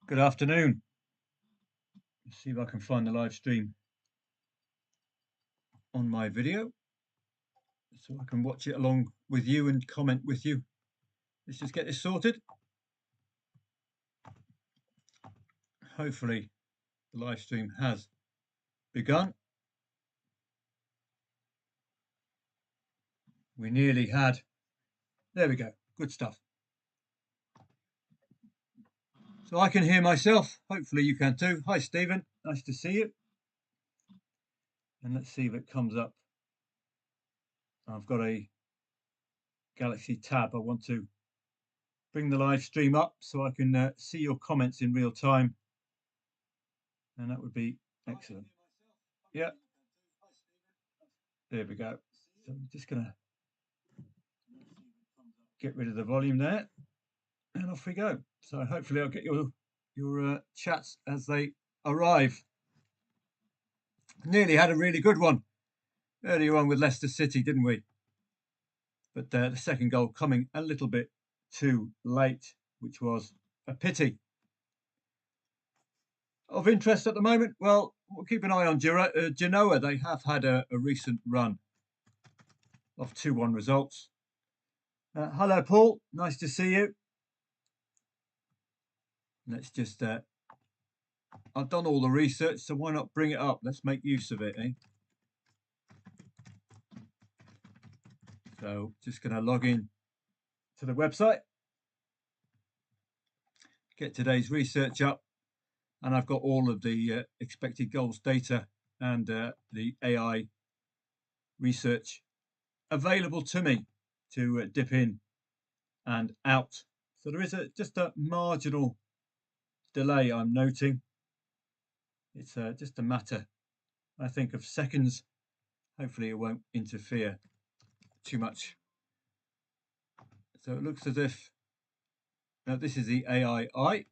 Good afternoon. Let's see if I can find the live stream on my video so I can watch it along with you and comment with you. Let's just get this sorted. Hopefully the live stream has begun. We nearly had. There we go. Good stuff. So I can hear myself. Hopefully you can too. Hi, Stephen. Nice to see you. And let's see if it comes up. I've got a Galaxy tab. I want to bring the live stream up so I can see your comments in real time. And that would be excellent. Yeah. There we go. So I'm just going to get rid of the volume there. And off we go. So hopefully I'll get your chats as they arrive. Nearly had a really good one earlier on with Leicester City, didn't we? But the second goal coming a little bit too late, which was a pity. Of interest at the moment, well, we'll keep an eye on Genoa. They have had a recent run of 2-1 results. Hello, Paul. Nice to see you. Let's just... I've done all the research, so why not bring it up? Let's make use of it, eh? So just going to log in to the website, get today's research up, and I've got all of the expected goals data and the AI research available to me to dip in and out. So there is just a marginal delay I'm noting. It's just a matter, I think, of seconds. Hopefully it won't interfere too much. So it looks as if now this is the AI. I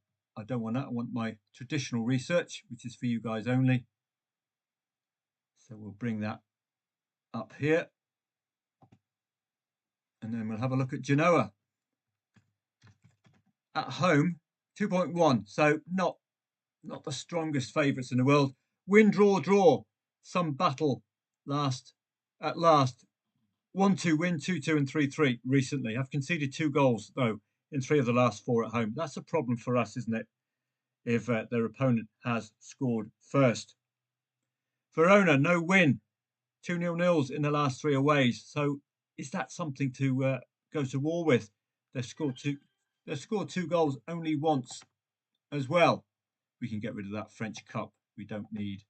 don't want that. I want my traditional research, which is for you guys only. So we'll bring that up here. And then we'll have a look at Genoa. At home, 2.1. So not the strongest favourites in the world. Win, draw. Some battle at last. 1-2 win, 2-2 and 3-3 recently. Have conceded 2 goals, though, in 3 of the last 4 at home. That's a problem for us, isn't it? If their opponent has scored first. Verona, no win. 2-0 nils in the last 3 aways. So is that something to go to war with? They've scored 2 goals only once as well. We can get rid of that French Cup. We don't need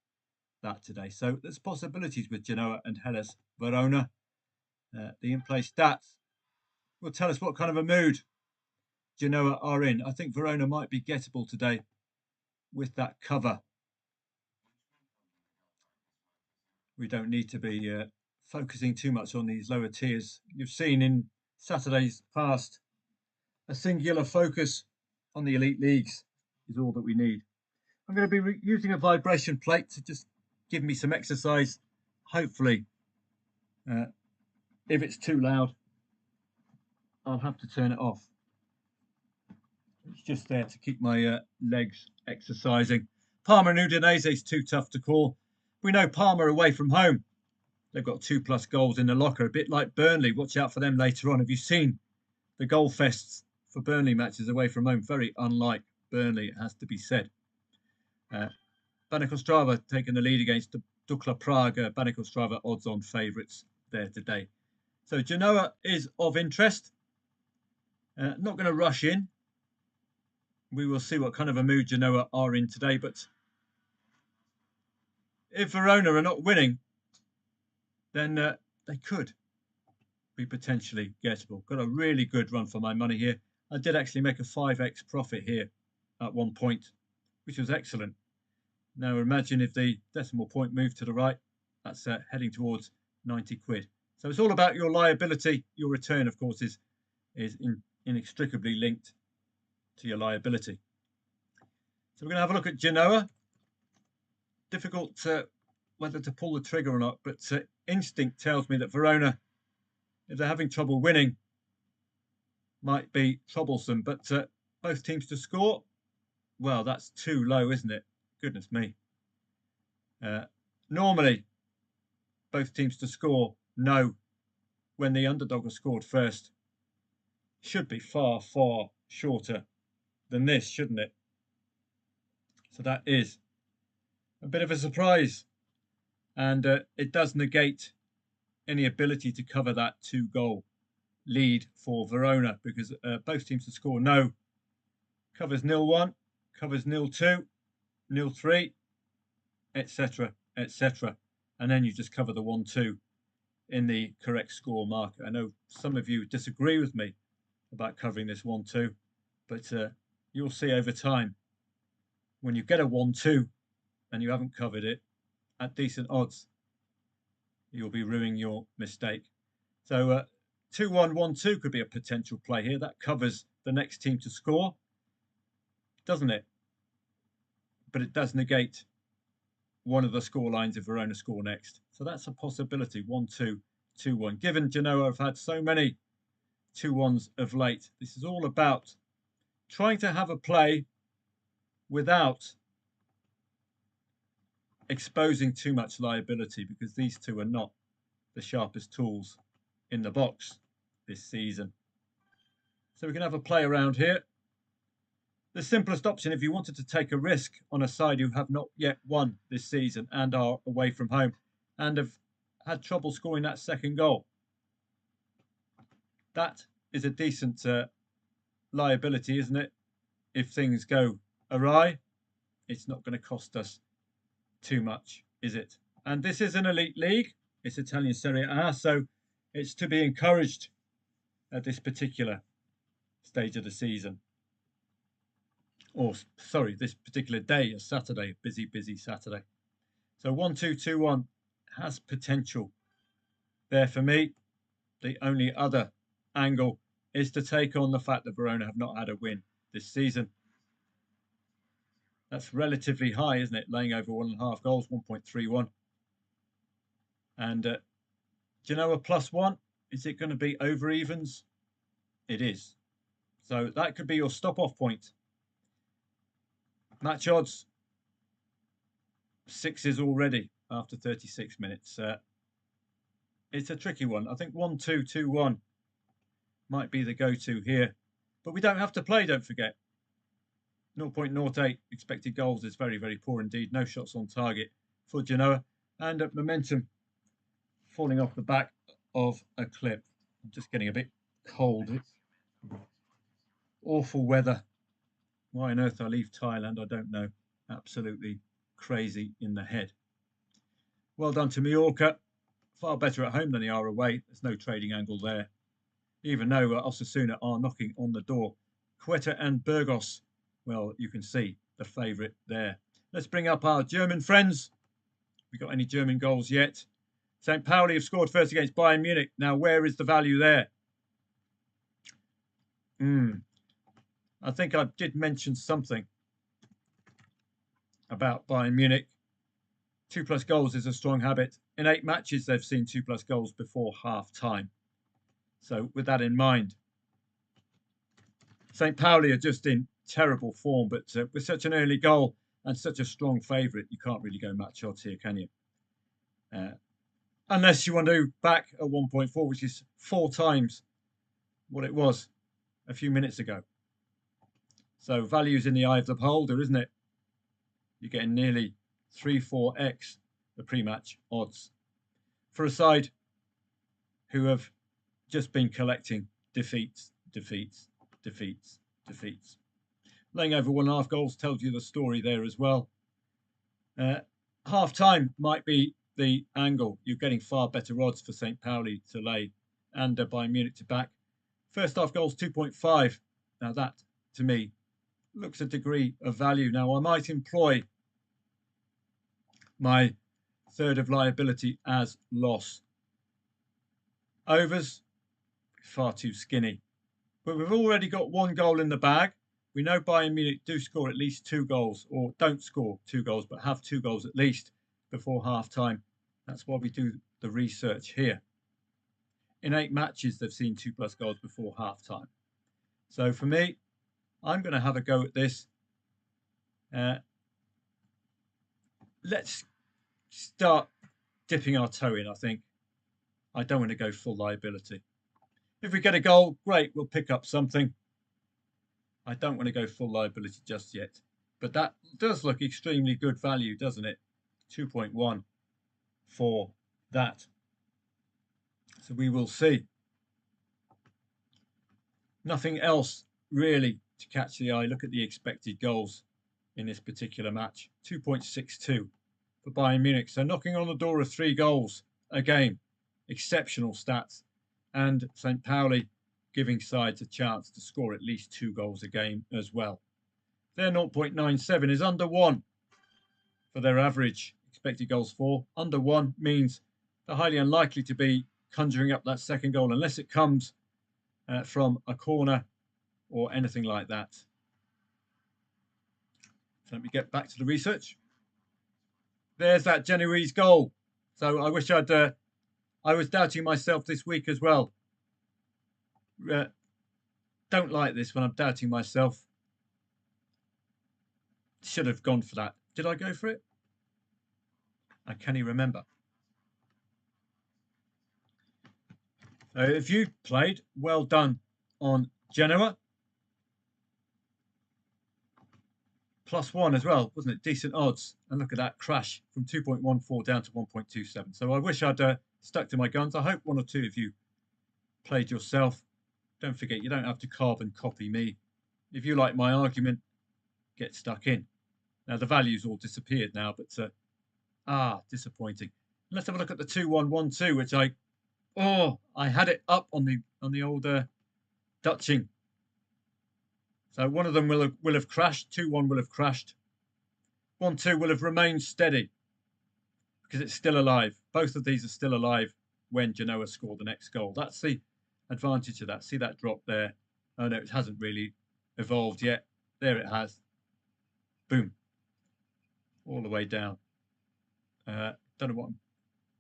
that today. So there's possibilities with Genoa and Hellas Verona. The in-play stats will tell us what kind of a mood Genoa are in. I think Verona might be gettable today with that cover. We don't need to be focusing too much on these lower tiers. You've seen in Saturday's past, a singular focus on the elite leagues is all that we need. I'm going to be using a vibration plate to just give me some exercise. Hopefully, if it's too loud, I'll have to turn it off. It's just there to keep my legs exercising. Parma and Udinese is too tough to call. We know Parma away from home. They've got 2+ goals in the locker, a bit like Burnley. Watch out for them later on. Have you seen the goal fests for Burnley matches away from home? Very unlike Burnley, it has to be said. Banikostrava taking the lead against Dukla Prague. Banikostrava odds-on favourites there today. So Genoa is of interest. Not going to rush in. We will see what kind of a mood Genoa are in today. But if Verona are not winning, then they could be potentially gettable. Got a really good run for my money here. I did actually make a 5x profit here at one point, which was excellent. Now imagine if the decimal point moved to the right, that's heading towards 90 quid. So it's all about your liability. Your return, of course, is inextricably linked to your liability. So we're going to have a look at Genoa. Difficult whether to pull the trigger or not, but instinct tells me that Verona, if they're having trouble winning, might be troublesome. But both teams to score. Well, that's too low, isn't it? Goodness me. Normally, both teams to score no when the underdog has scored first. Should be far, far shorter than this, shouldn't it? So that is a bit of a surprise. And it does negate any ability to cover that 2-goal lead for Verona, because both teams to score no covers 0-1, covers 0-2, 0-3, etc., etc. And then you just cover the 1-2 in the correct score marker. I know some of you disagree with me about covering this 1-2, but you'll see over time when you get a 1-2 and you haven't covered it at decent odds, you'll be ruining your mistake. So 2-1, 1-2 could be a potential play here. That covers the next team to score, doesn't it? But it does negate one of the score lines if Verona score next. So that's a possibility, 1-2, 2-1. Given Genoa have had so many 2-1s of late, this is all about trying to have a play without exposing too much liability, because these two are not the sharpest tools in the box this season. So we can have a play around here. The simplest option, if you wanted to take a risk on a side who have not yet won this season and are away from home and have had trouble scoring that second goal, that is a decent liability, isn't it? If things go awry, it's not going to cost us too much, is it? And this is an elite league. It's Italian Serie A, so it's to be encouraged at this particular stage of the season. Or, sorry, this particular day, a Saturday, busy Saturday. So 1-2, 2-1 has potential there for me. The only other angle is to take on the fact that Verona have not had a win this season. That's relatively high, isn't it? Laying over 1.5 goals, 1.31. And Genoa +1, is it going to be over evens? It is. So that could be your stop-off point. Match odds, 6s already after 36 minutes. It's a tricky one. I think 1-2, 2-1 might be the go-to here. But we don't have to play, don't forget. 0.08 expected goals is very, very poor indeed. No shots on target for Genoa. And momentum falling off the back of a cliff. I'm just getting a bit cold. It's awful weather. Why on earth I leave Thailand, I don't know. Absolutely crazy in the head. Well done to Mallorca. Far better at home than they are away. There's no trading angle there. Even though Osasuna are knocking on the door. Quetta and Burgos, well, you can see the favourite there. Let's bring up our German friends. We got any German goals yet? St. Pauli have scored first against Bayern Munich. Now, where is the value there? I think I did mention something about Bayern Munich. 2+ goals is a strong habit. In 8 matches, they've seen 2+ goals before half-time. So with that in mind, St. Pauli are just in terrible form, but with such an early goal and such a strong favourite, you can't really go match odds here, can you? Unless you want to back at 1.4, which is 4 times what it was a few minutes ago. So value's in the eye of the beholder, isn't it? You're getting nearly 3-4x the pre-match odds for a side who have just been collecting defeats. Laying over 1.5 goals tells you the story there as well. Half-time might be the angle. You're getting far better odds for St. Pauli to lay and Bayern Munich to back. First half goals 2.5. Now that, to me, looks a degree of value. Now I might employ my third of liability as loss. Overs, far too skinny. But we've already got 1 goal in the bag. We know Bayern Munich do score at least 2 goals, or don't score 2 goals, but have 2 goals at least before half-time. That's why we do the research here. In 8 matches, they've seen 2+ goals before half-time. So for me, I'm going to have a go at this Let's start dipping our toe in, I think. I don't want to go full liability. If we get a goal, great, we'll pick up something. I don't want to go full liability just yet. But that does look extremely good value, doesn't it? 2.1 for that. So we will see. Nothing else really to catch the eye. Look at the expected goals in this particular match. 2.62 for Bayern Munich. So knocking on the door of 3 goals a game. Exceptional stats. And St. Pauli giving sides a chance to score at least 2 goals a game as well. Their 0.97 is under 1 for their average expected goals for. Under 1 means they're highly unlikely to be conjuring up that second goal unless it comes from a corner or anything like that. So let me get back to the research. There's that Genoese goal. So I wish I was doubting myself this week as well. Don't like this when I'm doubting myself. Should have gone for that. Did I go for it? I can't even remember. So if you played, well done on Genoa. +1 as well, wasn't it? Decent odds. And look at that crash from 2.14 down to 1.27. So I wish I'd stuck to my guns. I hope 1 or 2 of you played yourself. Don't forget, you don't have to carbon copy me. If you like my argument, get stuck in. Now, the value's all disappeared now, but disappointing. Let's have a look at the 2-1-1-2, which I had it up on the old Dutching. So one of them will have crashed. 2-1 will have crashed. 1-2 will have remained steady because it's still alive. Both of these are still alive when Genoa score the next goal. That's the advantage of that. See that drop there? Oh no, it hasn't really evolved yet. There it has. Boom. All the way down. Don't know what.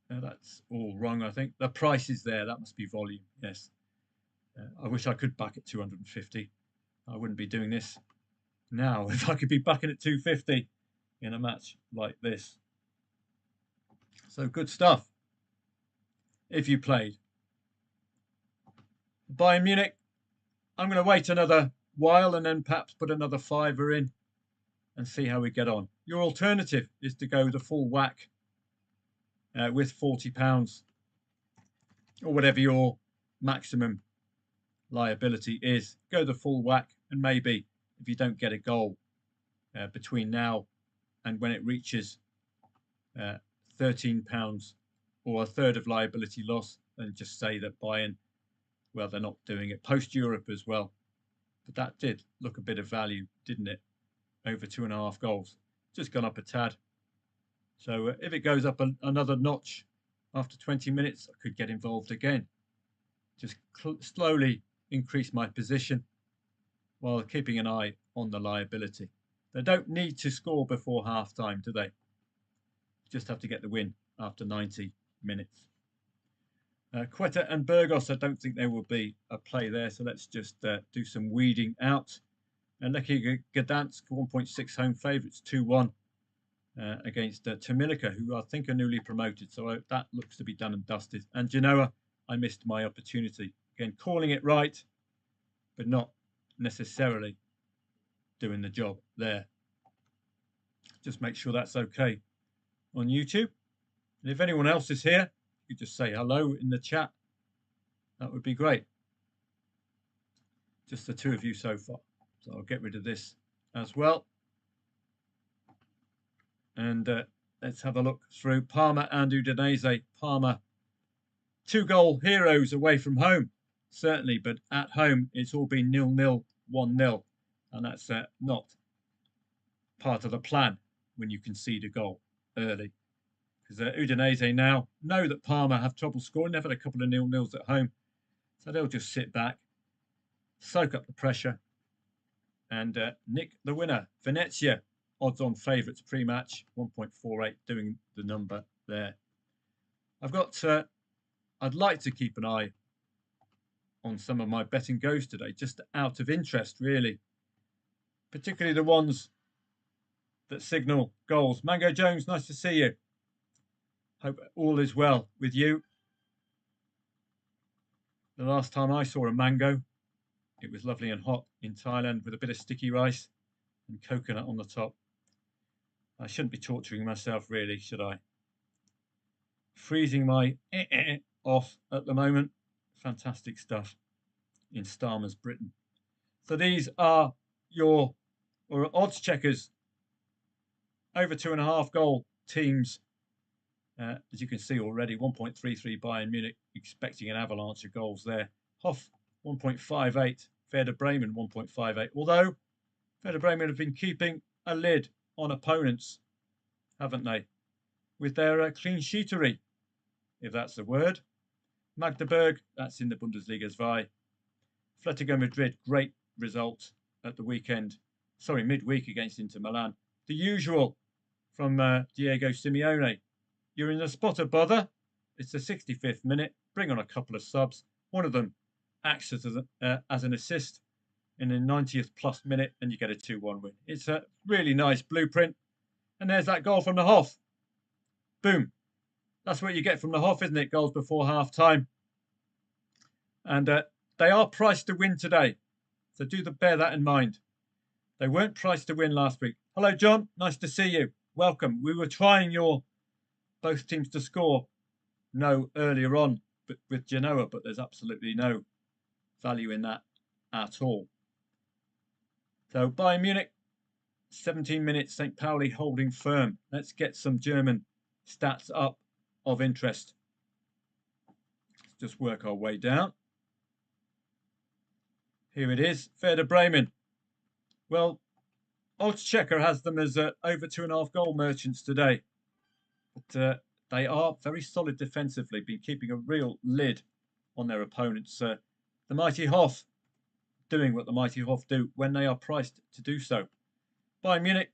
That's all wrong, I think. The price is there. That must be volume. Yes. I wish I could back at 250. I wouldn't be doing this now if I could be backing at 250 in a match like this. So good stuff if you played. Bayern Munich, I'm going to wait another while and then perhaps put another fiver in and see how we get on. Your alternative is to go the full whack with £40 or whatever your maximum liability is. Go the full whack, and maybe if you don't get a goal between now and when it reaches £13 or a third of liability loss, then just say that Bayern, well, they're not doing it. Post Europe as well, but that did look a bit of value, didn't it? Over 2.5 goals, just gone up a tad. So if it goes up another notch after 20 minutes, I could get involved again. Just slowly increase my position while keeping an eye on the liability. They don't need to score before half time, do they? Just have to get the win after 90 minutes. Quetta and Burgos, I don't think there will be a play there, so let's just do some weeding out. And Lechia Gdansk, 1.6 home favourites, 2-1 against Terminica, who I think are newly promoted, so that looks to be done and dusted. And Genoa, I missed my opportunity. Again, calling it right, but not necessarily doing the job there. Just make sure that's okay on YouTube. And if anyone else is here, you just say hello in the chat. That would be great. Just the 2 of you so far. So I'll get rid of this as well. And let's have a look through Parma and Udinese. Parma, 2-goal heroes away from home, certainly, but at home it's all been 0-0, 1-0, and that's not part of the plan when you concede a goal early. Because Udinese now know that Parma have trouble scoring. They've had a couple of 0-0s at home, so they'll just sit back, soak up the pressure, and nick the winner. Venezia, odds-on favourites pre-match, 1.48, doing the number there. I've got. I'd like to keep an eye on some of my betting goes today, just out of interest, really. Particularly the ones that signal goals. Mango Jones, nice to see you. Hope all is well with you. The last time I saw a mango, it was lovely and hot in Thailand with a bit of sticky rice and coconut on the top. I shouldn't be torturing myself really, should I? Freezing my off at the moment. Fantastic stuff in Starmer's Britain. So these are your odds checkers. Over 2.5 goal teams. As you can see already, 1.33 Bayern Munich, expecting an avalanche of goals there. Hoff 1.58, Werder Bremen 1.58. Although Werder Bremen have been keeping a lid on opponents, haven't they? With their clean sheetery, if that's the word. Magdeburg, that's in the Bundesliga 2. Atletico Madrid, great result at the weekend. Sorry, midweek against Inter Milan. The usual from Diego Simeone. You're in the spot of bother. It's the 65th minute. Bring on a couple of subs. One of them acts as an assist in the 90th plus minute, and you get a 2-1 win. It's a really nice blueprint. And there's that goal from the Hoff. Boom. That's what you get from the Hoff, isn't it? Goals before half time. And they are priced to win today. So bear that in mind. They weren't priced to win last week. Hello, John. Nice to see you. Welcome. We were trying both teams to score earlier on with Genoa, but there's absolutely no value in that at all. So Bayern Munich, 17 minutes, St. Pauli holding firm. Let's get some German stats up of interest. Let's just work our way down. Here it is, Werder Bremen. Well, Oddschecker has them as over 2.5 goal merchants today. But they are very solid defensively, been keeping a real lid on their opponents. The mighty Hoff doing what the mighty Hoff do when they are priced to do so. Bayern Munich,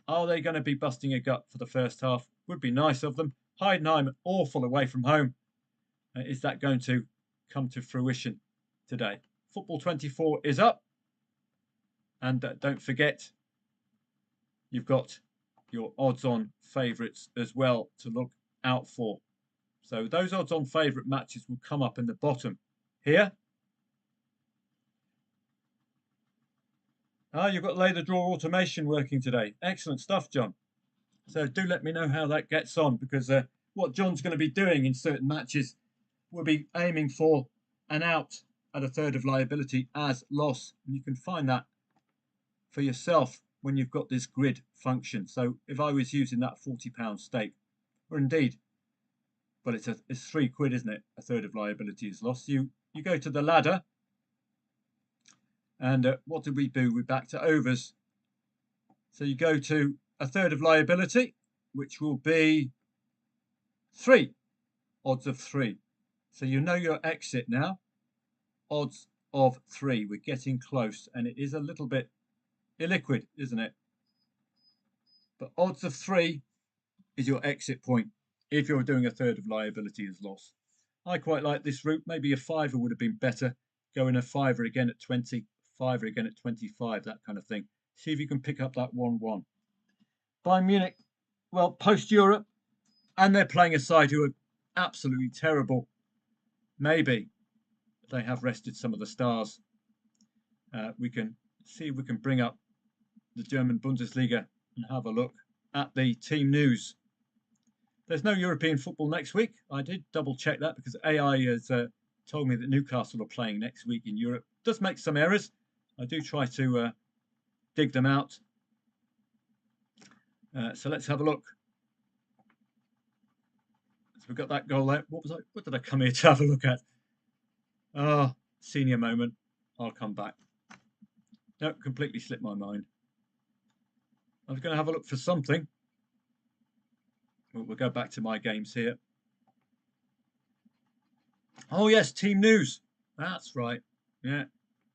are they going to be busting a gut for the first half? Would be nice of them. Heidenheim, awful away from home. Is that going to come to fruition today? Football 24 is up. And don't forget, you've got your odds-on favourites as well to look out for. So those odds-on favourite matches will come up in the bottom here. You've got lay the draw automation working today. Excellent stuff, John. So do let me know how that gets on, because what John's going to be doing in certain matches will be aiming for an out at a third of liability as loss. And you can find that for yourself when you've got this grid function. So if I was using that £40 stake, or indeed, well, it's £3, isn't it? A third of liability is lost. You go to the ladder, and what did we do? We're back to overs. So you go to a third of liability, which will be 3, odds of 3. So you know your exit now, odds of 3. We're getting close, and it is a little bit illiquid, isn't it? But odds of 3 is your exit point if you're doing a third of liability as loss. I quite like this route. Maybe a fiver would have been better. Going a fiver again at 20, fiver again at 25, that kind of thing. See if you can pick up that 1-1. Bayern Munich, well, post-Europe, and they're playing a side who are absolutely terrible. Maybe they have rested some of the stars. We can see if we can bring up the German Bundesliga and have a look at the team news. There's no European football next week. I did double check that because AI has told me that Newcastle are playing next week in Europe. Does make some errors. I do try to dig them out. So let's have a look. So we've got that goal there. What did I come here to have a look at? Senior moment. I'll come back. No, completely slipped my mind. I was going to have a look for something. We'll go back to my games here. Oh yes, team news. That's right. Yeah.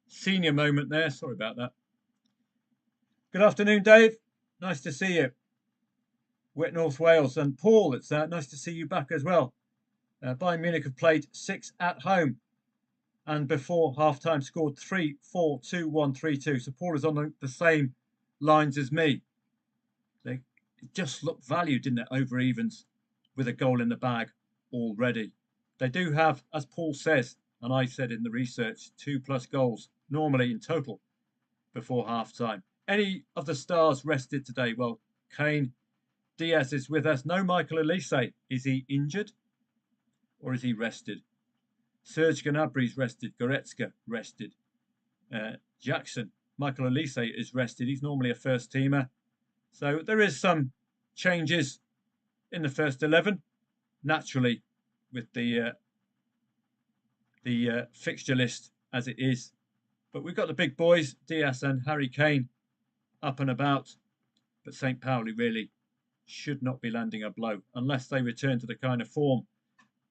Senior moment there. Sorry about that. Good afternoon, Dave. Nice to see you. Wet North Wales. And Paul, it's nice to see you back as well. Bayern Munich have played 6 at home. And before half-time scored 3-4, 2-1, 3-2. So Paul is on the same lines as me. it just looked value, didn't it, over evens with a goal in the bag already. They do have, as Paul says, and I said in the research, 2+ goals normally in total before half-time. Any of the stars rested today? Well, Kane, Diaz is with us. No Michael Elise. Is he injured or is he rested? Serge Gnabry's rested. Goretzka rested. Jackson, Michael Elise is rested. He's normally a first teamer. So there is some changes in the first 11, naturally, with the fixture list as it is. But we've got the big boys, Diaz and Harry Kane, up and about. But St. Pauli really should not be landing a blow unless they return to the kind of form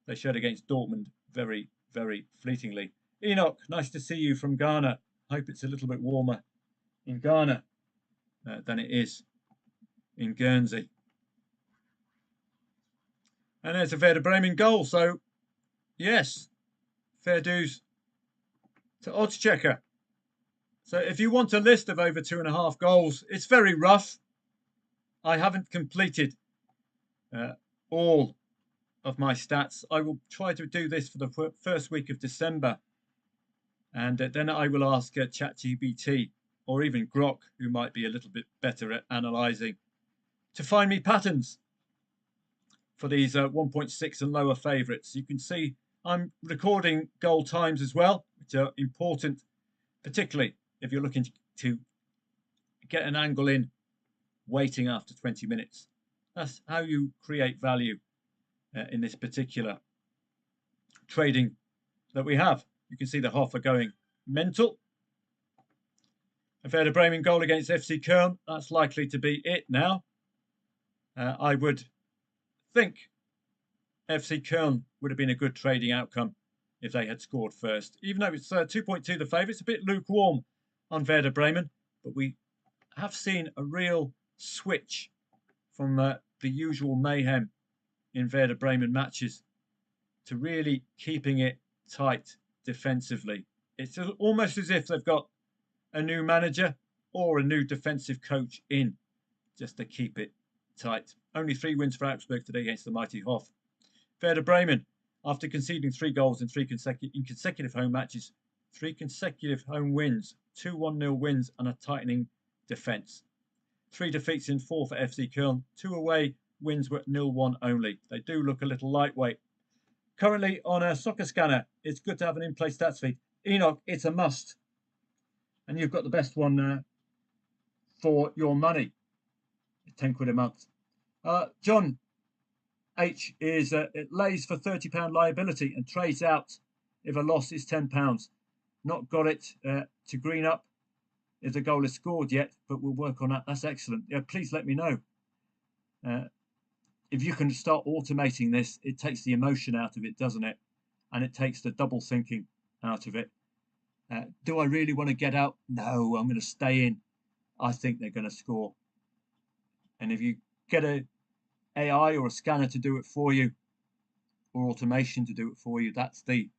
they showed against Dortmund very, very fleetingly. Enoch, nice to see you from Ghana. Hope it's a little bit warmer in Ghana than it is in Guernsey. And there's a Werder Bremen goal. So, yes, fair dues to Odds Checker. So if you want a list of over 2.5 goals, it's very rough. I haven't completed all of my stats. I will try to do this for the first week of December. And then I will ask ChatGPT or even Grok, who might be a little bit better at analysing, to find me patterns for these 1.6 and lower favourites. You can see I'm recording goal times as well, which are important, particularly if you're looking to get an angle in waiting after 20 minutes. That's how you create value in this particular trading that we have. You can see the Hoff are going mental. A Werder Bremen goal against FC Köln. That's likely to be it now. I would think FC Köln would have been a good trading outcome if they had scored first. Even though it's 2.2 the favourite, it's a bit lukewarm on Werder Bremen. But we have seen a real switch from the usual mayhem in Werder Bremen matches to really keeping it tight defensively. It's almost as if they've got a new manager or a new defensive coach in just to keep it tight. Only 3 wins for Augsburg today against the mighty Hoff. Werder Bremen, after conceding 3 goals in consecutive home matches, 3 consecutive home wins, 2 1-0 wins and a tightening defence. 3 defeats in 4 for FC Köln, 2 away wins were 0-1 only. They do look a little lightweight. Currently on a soccer scanner, it's good to have an in-play stats feed. Enoch, it's a must. And you've got the best one for your money. 10 quid a month. John H is it lays for £30 liability and trades out if a loss is £10. Not got it to green up if the goal is scored yet, but we'll work on that. That's excellent. Yeah, please let me know. If you can start automating this, it takes the emotion out of it, doesn't it? And it takes the double thinking out of it. Do I really want to get out? No, I'm going to stay in. I think they're going to score. And if you get a AI or a scanner to do it for you, or automation to do it for you, that's the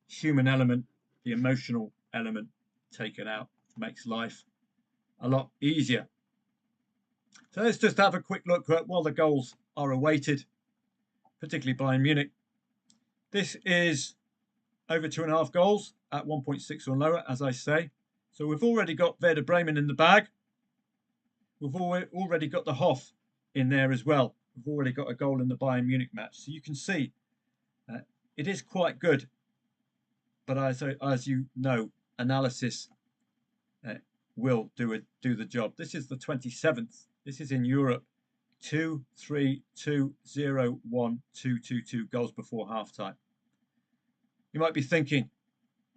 human element, the emotional element taken out. It makes life a lot easier. So let's just have a quick look at while the goals are awaited, particularly Bayern Munich. This is over 2.5 goals at 1.6 or lower, as I say. So we've already got Werder Bremen in the bag. We've already got the Hoff in there as well. We've already got a goal in the Bayern Munich match. So you can see it is quite good. But as you know, analysis will do the job. This is the 27th. This is in Europe. 2, 3, 2, 0, 1, 2, 2, 2 goals before halftime. You might be thinking,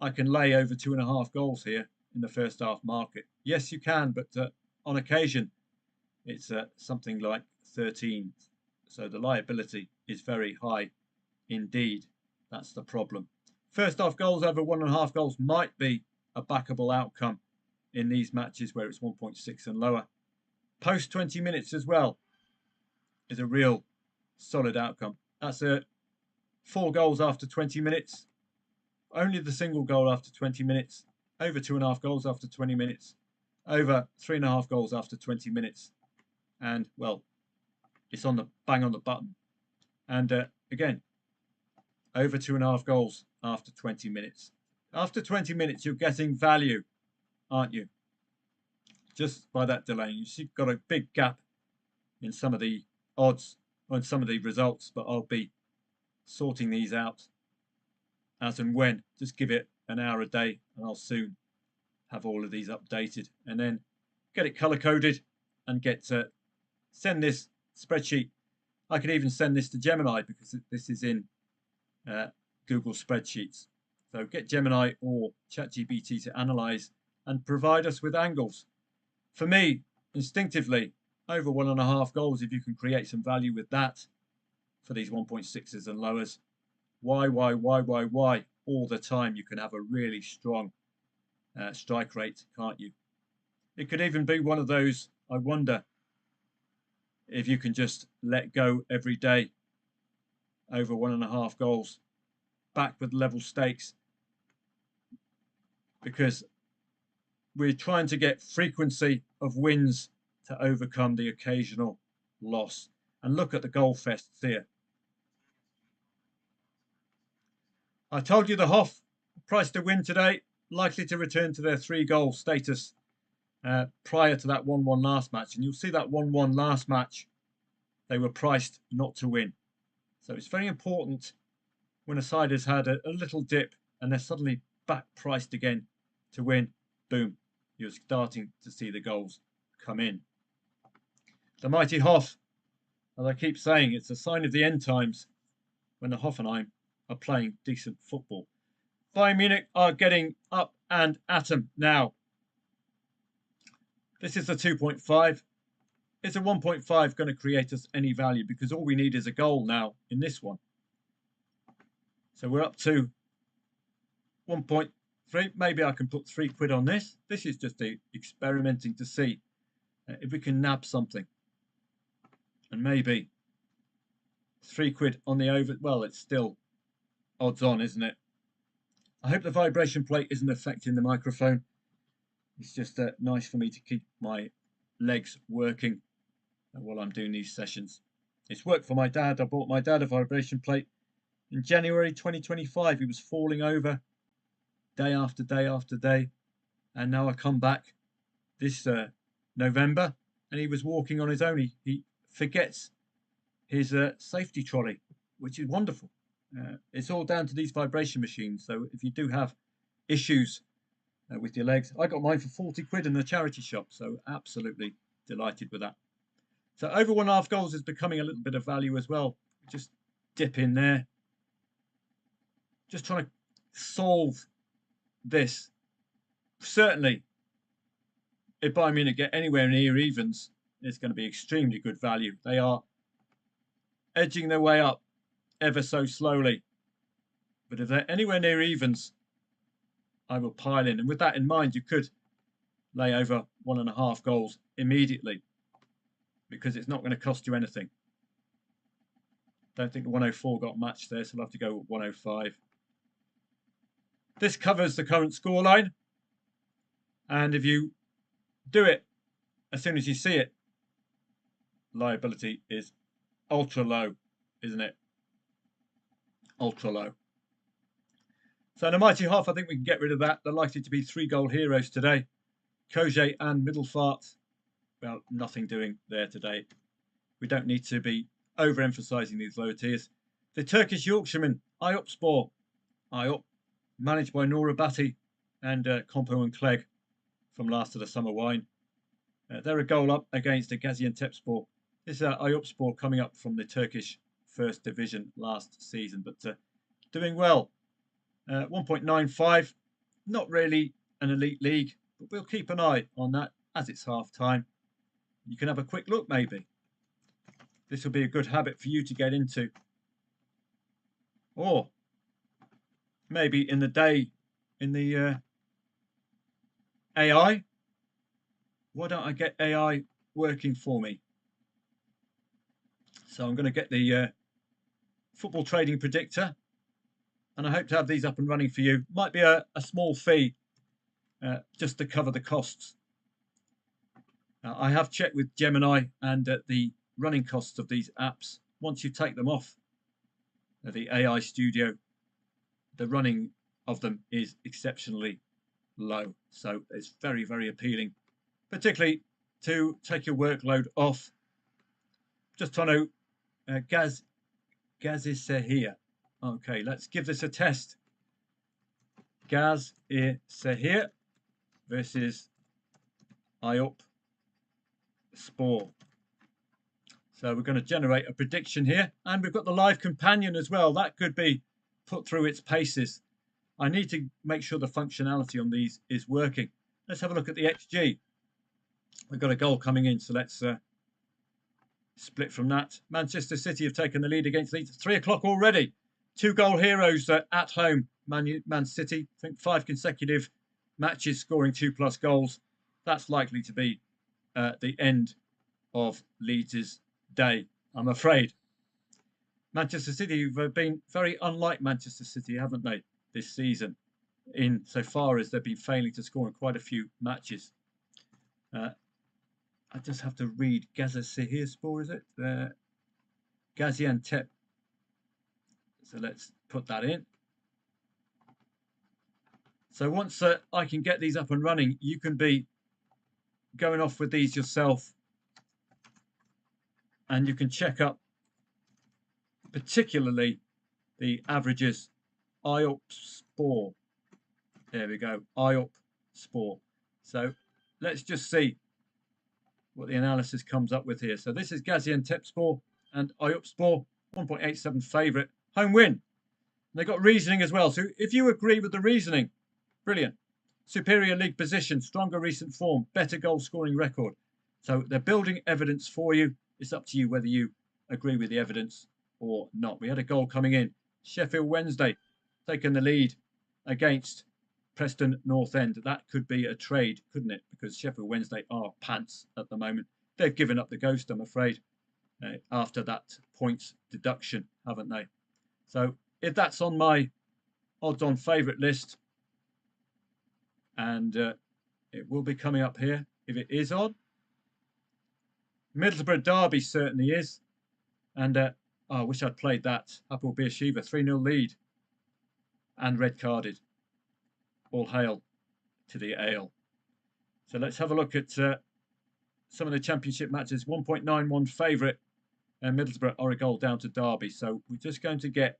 I can lay over 2.5 goals here in the first half market. Yes, you can, but on occasion, it's something like 13. So the liability is very high indeed. That's the problem. First half goals over 1.5 goals might be a backable outcome in these matches where it's 1.6 and lower. Post 20 minutes as well is a real solid outcome. That's 4 goals after 20 minutes. Only the single goal after 20 minutes. Over 2.5 goals after 20 minutes. Over 3.5 goals after 20 minutes. And, well, it's on the bang on the button. And again, over 2.5 goals after 20 minutes. After 20 minutes, you're getting value, aren't you? Just by that delay. You've got a big gap in some of the odds on some of the results, but I'll be sorting these out as and when. Just give it an hour a day and I'll soon have all of these updated, and then get it color coded and get send this spreadsheet. I could even send this to Gemini because this is in Google Spreadsheets. So get Gemini or ChatGPT to analyze and provide us with angles. For me, instinctively, over 1.5 goals, if you can create some value with that for these 1.6s and lowers, why all the time? You can have a really strong strike rate, can't you? It could even be one of those, I wonder if you can just let go every day over 1.5 goals, back with level stakes, because we're trying to get frequency of wins to overcome the occasional loss. And look at the goal fests here. I told you the Hoff price to win today, likely to return to their 3-goal status prior to that 1-1 last match. And you'll see that 1-1 last match, they were priced not to win. So it's very important when a side has had a little dip and they're suddenly back priced again to win, boom, you're starting to see the goals come in. The mighty Hoff, as I keep saying, it's a sign of the end times when the Hoffenheim are playing decent football. Bayern Munich are getting up and at them now. This is the 2.5. Is a 1.5 going to create us any value? Because all we need is a goal now in this one. So we're up to 1.3. Maybe I can put £3 on this. This is just experimenting to see if we can nab something. And maybe £3 on the over. Well, it's still odds on, isn't it? I hope the vibration plate isn't affecting the microphone. It's just nice for me to keep my legs working while I'm doing these sessions. It's worked for my dad. I bought my dad a vibration plate in January 2025. He was falling over day after day after day. And now I come back this November and he was walking on his own. He forgets his safety trolley, which is wonderful. It's all down to these vibration machines. So if you do have issues with your legs, I got mine for £40 in the charity shop. So absolutely delighted with that. So over 1.5 goals is becoming a little bit of value as well. Just dip in there. Just trying to solve this. Certainly, if Bayern Munich get anywhere near evens, it's going to be extremely good value. They are edging their way up ever so slowly. But if they're anywhere near evens, I will pile in. And with that in mind, you could lay over 1.5 goals immediately because it's not going to cost you anything. Don't think the 104 got matched there, so I'll have to go with 105. This covers the current scoreline. And if you do it as soon as you see it, liability is ultra low, isn't it? Ultra low. So the mighty Hoff, I think we can get rid of that. They're likely to be 3-goal heroes today. Kojay and Middelfart, well, nothing doing there today. We don't need to be overemphasising these lower tiers. The Turkish Yorkshireman, Ayopspor, managed by Nora Batty and Compo and Clegg from last of the summer wine. They're a goal up against Gaziantepspor. This is Ayopspor coming up from the Turkish First Division last season, but doing well. 1.95, not really an elite league, but we'll keep an eye on that as it's half time. You can have a quick look maybe. This will be a good habit for you to get into. Or maybe in the day, in the AI. Why don't I get AI working for me? So I'm going to get the football trading predictor. And I hope to have these up and running for you. Might be a small fee just to cover the costs. I have checked with Gemini and the running costs of these apps, once you take them off the AI Studio, the running of them is exceptionally low. So it's very, very appealing, particularly to take your workload off. Just trying to Gaz is here. Okay, let's give this a test. Gaz is here versus IOP Spore. So we're going to generate a prediction here, and we've got the live companion as well. That could be put through its paces. I need to make sure the functionality on these is working. Let's have a look at the XG. We've got a goal coming in, so let's split from that. Manchester City have taken the lead against Leeds. 3 o'clock already. 2-goal heroes at home. Man City, I think 5 consecutive matches scoring 2+ goals. That's likely to be the end of Leeds' day, I'm afraid. Manchester City have been very unlike Manchester City, haven't they, this season, in so far as they've been failing to score in quite a few matches. I just have to read Gaziantep, is it? Gaziantep. So let's put that in. So once I can get these up and running, you can be going off with these yourself, and you can check up particularly the averages. IOP Spore. There we go. IOP Spore. So let's just see what the analysis comes up with here. So this is Gaziantep Spore and IOP Spore, 1.87 favourite. Home win. And they've got reasoning as well. So if you agree with the reasoning, brilliant. Superior league position, stronger recent form, better goal scoring record. So they're building evidence for you. It's up to you whether you agree with the evidence or not. We had a goal coming in. Sheffield Wednesday taking the lead against Preston North End. That could be a trade, couldn't it? Because Sheffield Wednesday are pants at the moment. They've given up the ghost, I'm afraid, after that points deduction, haven't they? So if that's on my odds-on favourite list, and it will be coming up here if it is on. Middlesbrough Derby certainly is. And I wish I'd played that. Hapoel Beersheva, 3-0 lead. And red carded. All hail to the ale. So let's have a look at some of the championship matches. 1.91 favourite. And Middlesbrough are a goal down to Derby. So we're just going to get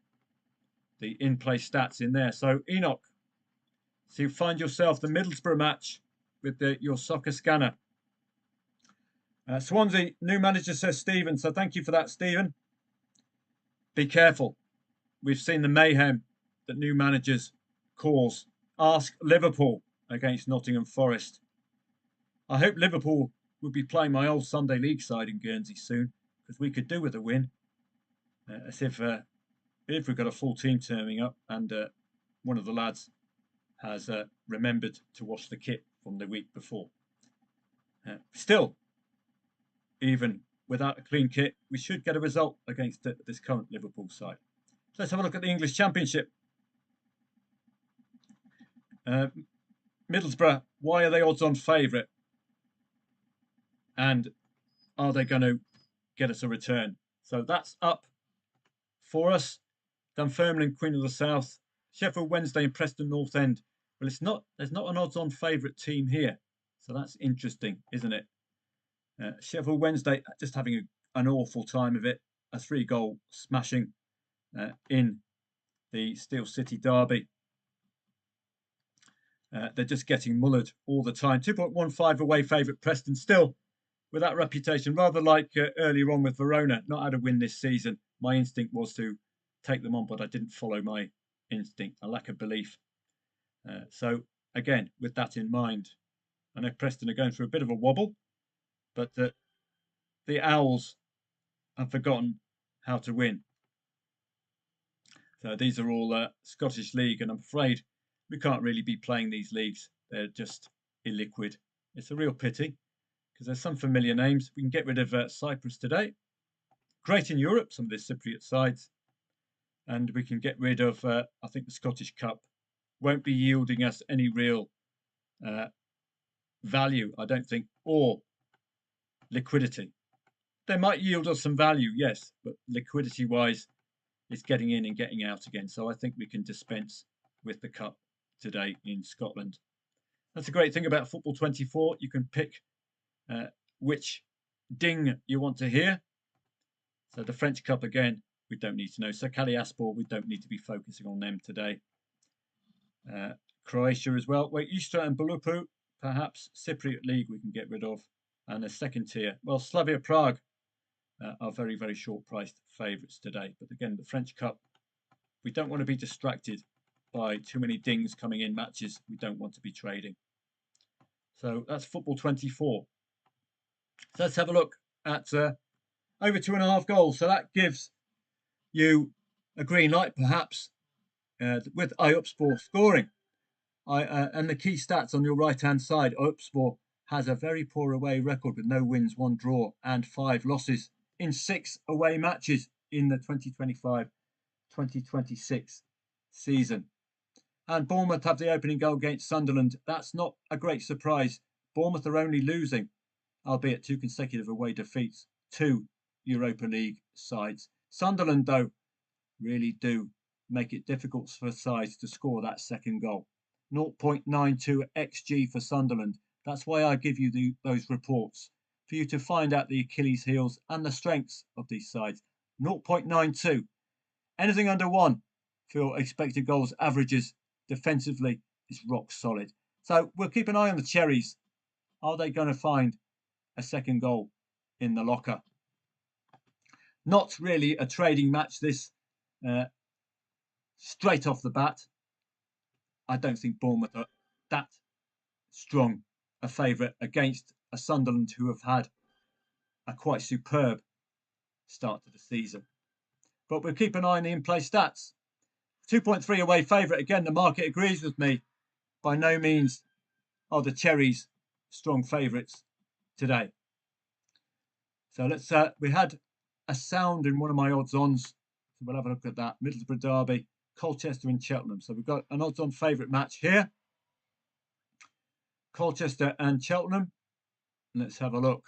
the in-play stats in there. So Enoch, so you find yourself the Middlesbrough match with your soccer scanner. Swansea, new manager, says Stephen. So thank you for that, Stephen. Be careful. We've seen the mayhem that new managers cause. Ask Liverpool against Nottingham Forest. I hope Liverpool will be playing my old Sunday League side in Guernsey soon, because we could do with a win. As if we've got a full team turning up and one of the lads has remembered to wash the kit from the week before. Still, even without a clean kit, we should get a result against this current Liverpool side. So let's have a look at the English Championship. Middlesbrough, why are they odds-on favourite? And are they going to get us a return? So that's up for us. Dunfermline, Queen of the South, Sheffield Wednesday and Preston North End. Well, there's not an odds-on favourite team here. So that's interesting, isn't it? Sheffield Wednesday just having an awful time of it. A 3-goal smashing in the Steel City derby. They're just getting mullered all the time. 2.15 away favourite Preston, still with that reputation, rather like earlier on with Verona, not had a win this season. My instinct was to take them on, but I didn't follow my instinct, a lack of belief. So again, with that in mind, I know Preston are going through a bit of a wobble, but the Owls have forgotten how to win. So these are all Scottish League, and I'm afraid we can't really be playing these leagues. They're just illiquid. It's a real pity, because there's some familiar names. We can get rid of Cyprus today. Great in Europe, some of the Cypriot sides. And we can get rid of, I think, the Scottish Cup. Won't be yielding us any real value, I don't think, or liquidity. they might yield us some value, yes, but liquidity-wise, it's getting in and getting out again. So I think we can dispense with the cup today in Scotland. That's a great thing about Football 24. You can pick which ding you want to hear. So the French Cup again, we don't need to know. So Kaliaspor, we don't need to be focusing on them today. Croatia as well. Well, Istra and Bulupu, perhaps. Cypriot League we can get rid of. And the second tier, well, Slavia Prague are very, very short-priced favourites today. But again, the French Cup, we don't want to be distracted by too many dings coming in matches. We don't want to be trading. So that's Football 24. So let's have a look at over 2.5 goals. So that gives you a green light, perhaps, with iUpSpor scoring. And the key stats on your right-hand side, iUpSpor has a very poor away record with no wins, 1 draw and 5 losses in 6 away matches in the 2025-2026 season. And Bournemouth have the opening goal against Sunderland. That's not a great surprise. Bournemouth are only losing, albeit 2 consecutive away defeats, to Europa League sides. Sunderland, though, really do make it difficult for sides to score that second goal. 0.92 XG for Sunderland. That's why I give you those reports, for you to find out the Achilles heels and the strengths of these sides. 0.92. Anything under 1 for expected goals averages defensively is rock solid. So we'll keep an eye on the Cherries. Are they going to find a second goal in the locker? Not really a trading match, this. Straight off the bat, I don't think Bournemouth are that strong a favourite against a Sunderland who have had a quite superb start to the season. But we'll keep an eye on the in-play stats. 2.3 away favourite. Again, the market agrees with me. By no means are the Cherries strong favourites today. So let's. We had a sound in one of my odds-ons. So we'll have a look at that. Middlesbrough Derby, Colchester and Cheltenham. So we've got an odds-on favourite match here. Colchester and Cheltenham. Let's have a look.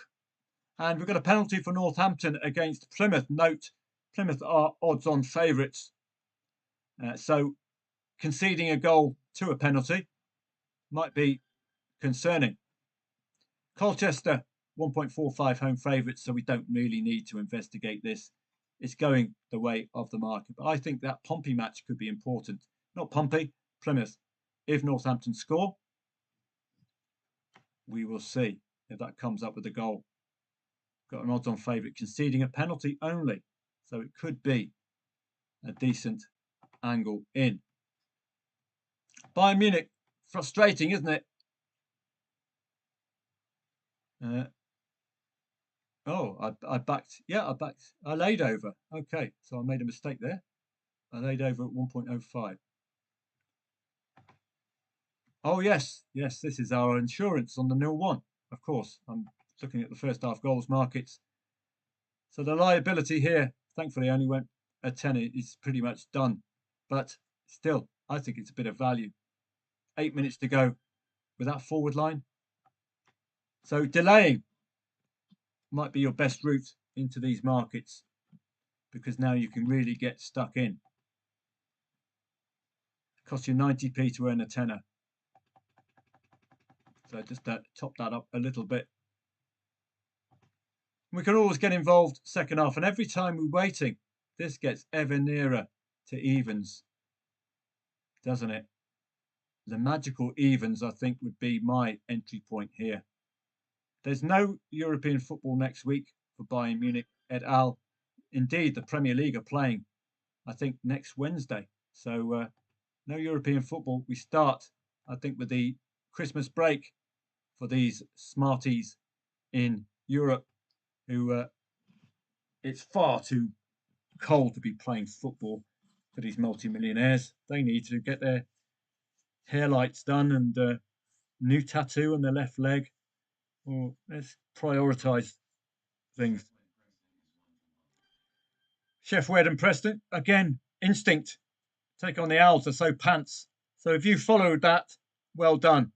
And we've got a penalty for Northampton against Plymouth. Note, Plymouth are odds-on favourites. So conceding a goal to a penalty might be concerning. Colchester, 1.45 home favourites, so we don't really need to investigate this. It's going the way of the market. But I think that Pompey match could be important. Not Pompey, Plymouth. If Northampton score, we will see if that comes up with a goal. Got an odds-on favourite conceding a penalty only. So it could be a decent angle in. Bayern Munich, frustrating, isn't it? I laid over. Okay, so I made a mistake there. I laid over at 1.05. Oh, yes, this is our insurance on the 0-1. Of course, I'm looking at the first half goals markets. So the liability here, thankfully, only went a 10. It's pretty much done. But still, I think it's a bit of value. 8 minutes to go with that forward line. So delaying might be your best route into these markets, because now you can really get stuck in. It costs you 90p to earn a tenner. So just top that up a little bit. We can always get involved second half, and every time we're waiting, this gets ever nearer to evens, doesn't it? The magical evens, I think, would be my entry point here. There's no European football next week for Bayern Munich et al. Indeed, the Premier League are playing, I think, next Wednesday. So no European football. We start, I think, with the Christmas break for these smarties in Europe who it's far too cold to be playing football for these multimillionaires. They need to get their hair lights done and new tattoo on their left leg. Well, let's prioritise things. Chef Wed and Preston, again, instinct. Take on the Owls, they're so pants. So if you followed that, well done.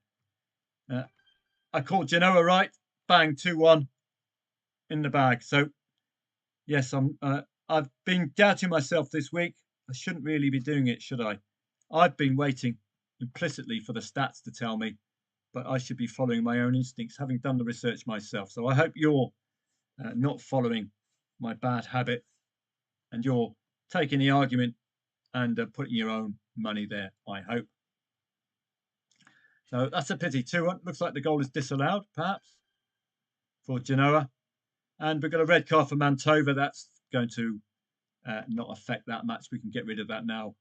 I called Genoa right, bang, 2-1 in the bag. So Yes, I've been doubting myself this week. I shouldn't really be doing it, should I? I've been waiting implicitly for the stats to tell me, but I should be following my own instincts, having done the research myself. So I hope you're not following my bad habit and you're taking the argument and putting your own money there, I hope. So that's a pity. 2-1. Looks like the goal is disallowed, perhaps, for Genoa. And we've got a red card for Mantova. That's going to not affect that match. We can get rid of that now.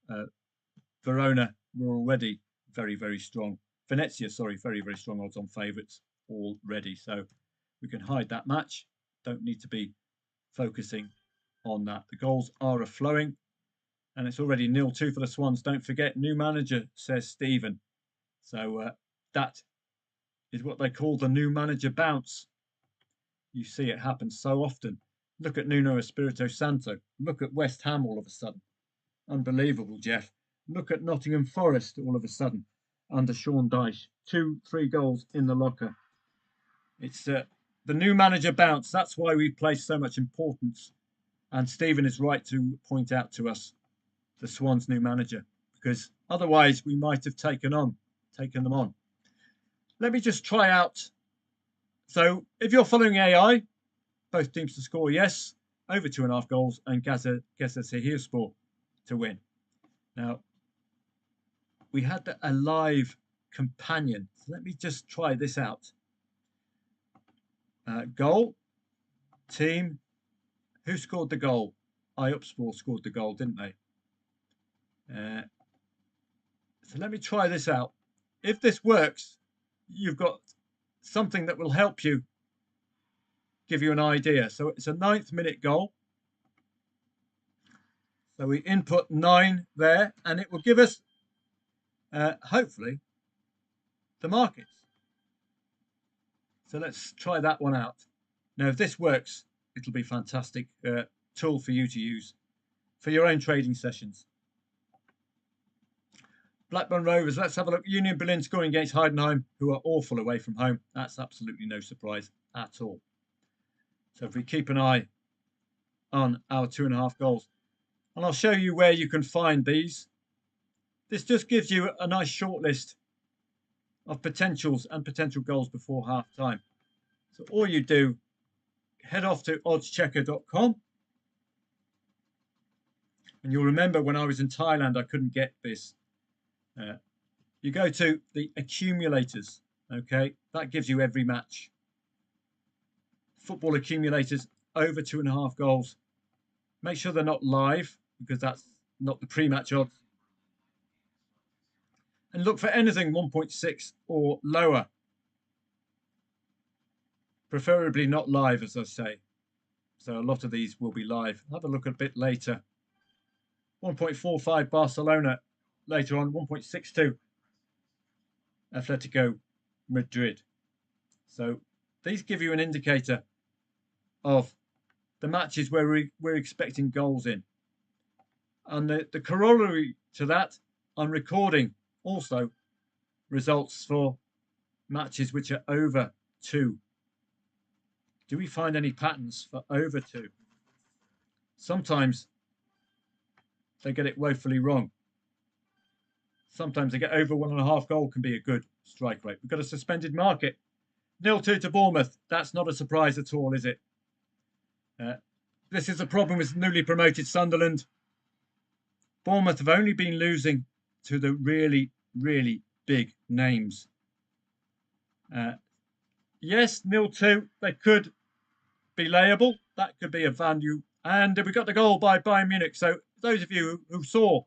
Verona were already very, very strong. Venezia, sorry, very, very strong odds on favourites already. So we can hide that match. Don't need to be focusing on that. The goals are flowing, and it's already 0-2 for the Swans. Don't forget, new manager, says Stephen. So that is what they call the new manager bounce. You see it happen so often. Look at Nuno Espirito Santo. Look at West Ham all of a sudden. Unbelievable, Jeff. Look at Nottingham Forest all of a sudden under Sean Dyche. 2-3 goals in the locker. It's the new manager bounce. That's why we place so much importance. And Stephen is right to point out to us the Swans' new manager, because otherwise we might have taken them on. Let me just try out. So if you're following AI, both teams to score, yes, over 2.5 goals, and Gaziantepspor to win. Now, we had a live companion. So let me just try this out. Goal, team. Who scored the goal? Iopspor scored the goal, didn't they? So let me try this out. If this works, you've got something that will help you, give you an idea. So it's a 9th minute goal. So we input 9 there, and it will give us, hopefully, the markets. So let's try that one out. Now, if this works, it'll be a fantastic tool for you to use for your own trading sessions. Blackburn Rovers, let's have a look. Union Berlin scoring against Heidenheim, who are awful away from home. That's absolutely no surprise at all. So if we keep an eye on our 2.5 goals, and I'll show you where you can find these. This just gives you a nice short list of potentials and potential goals before half time. So all you do, head off to oddschecker.com. And you'll remember when I was in Thailand, I couldn't get this. You go to the accumulators, okay? That gives you every match. Football accumulators, over 2.5 goals. Make sure they're not live, because that's not the pre-match odds. And look for anything 1.6 or lower. Preferably not live, as I say. So a lot of these will be live. Have a look a bit later. 1.45 Barcelona later on, 1.62 Atletico Madrid. So these give you an indicator of the matches where we're expecting goals in. And the corollary to that, I'm recording also results for matches which are over 2. Do we find any patterns for over 2? Sometimes they get it woefully wrong. Sometimes they get over 1.5 goal can be a good strike rate. We've got a suspended market. 0-2 to Bournemouth. That's not a surprise at all, is it? This is a problem with newly promoted Sunderland. Bournemouth have only been losing to the really, really big names. Yes, 0-2. They could be layable. That could be a value. And we got the goal by Bayern Munich. So those of you who saw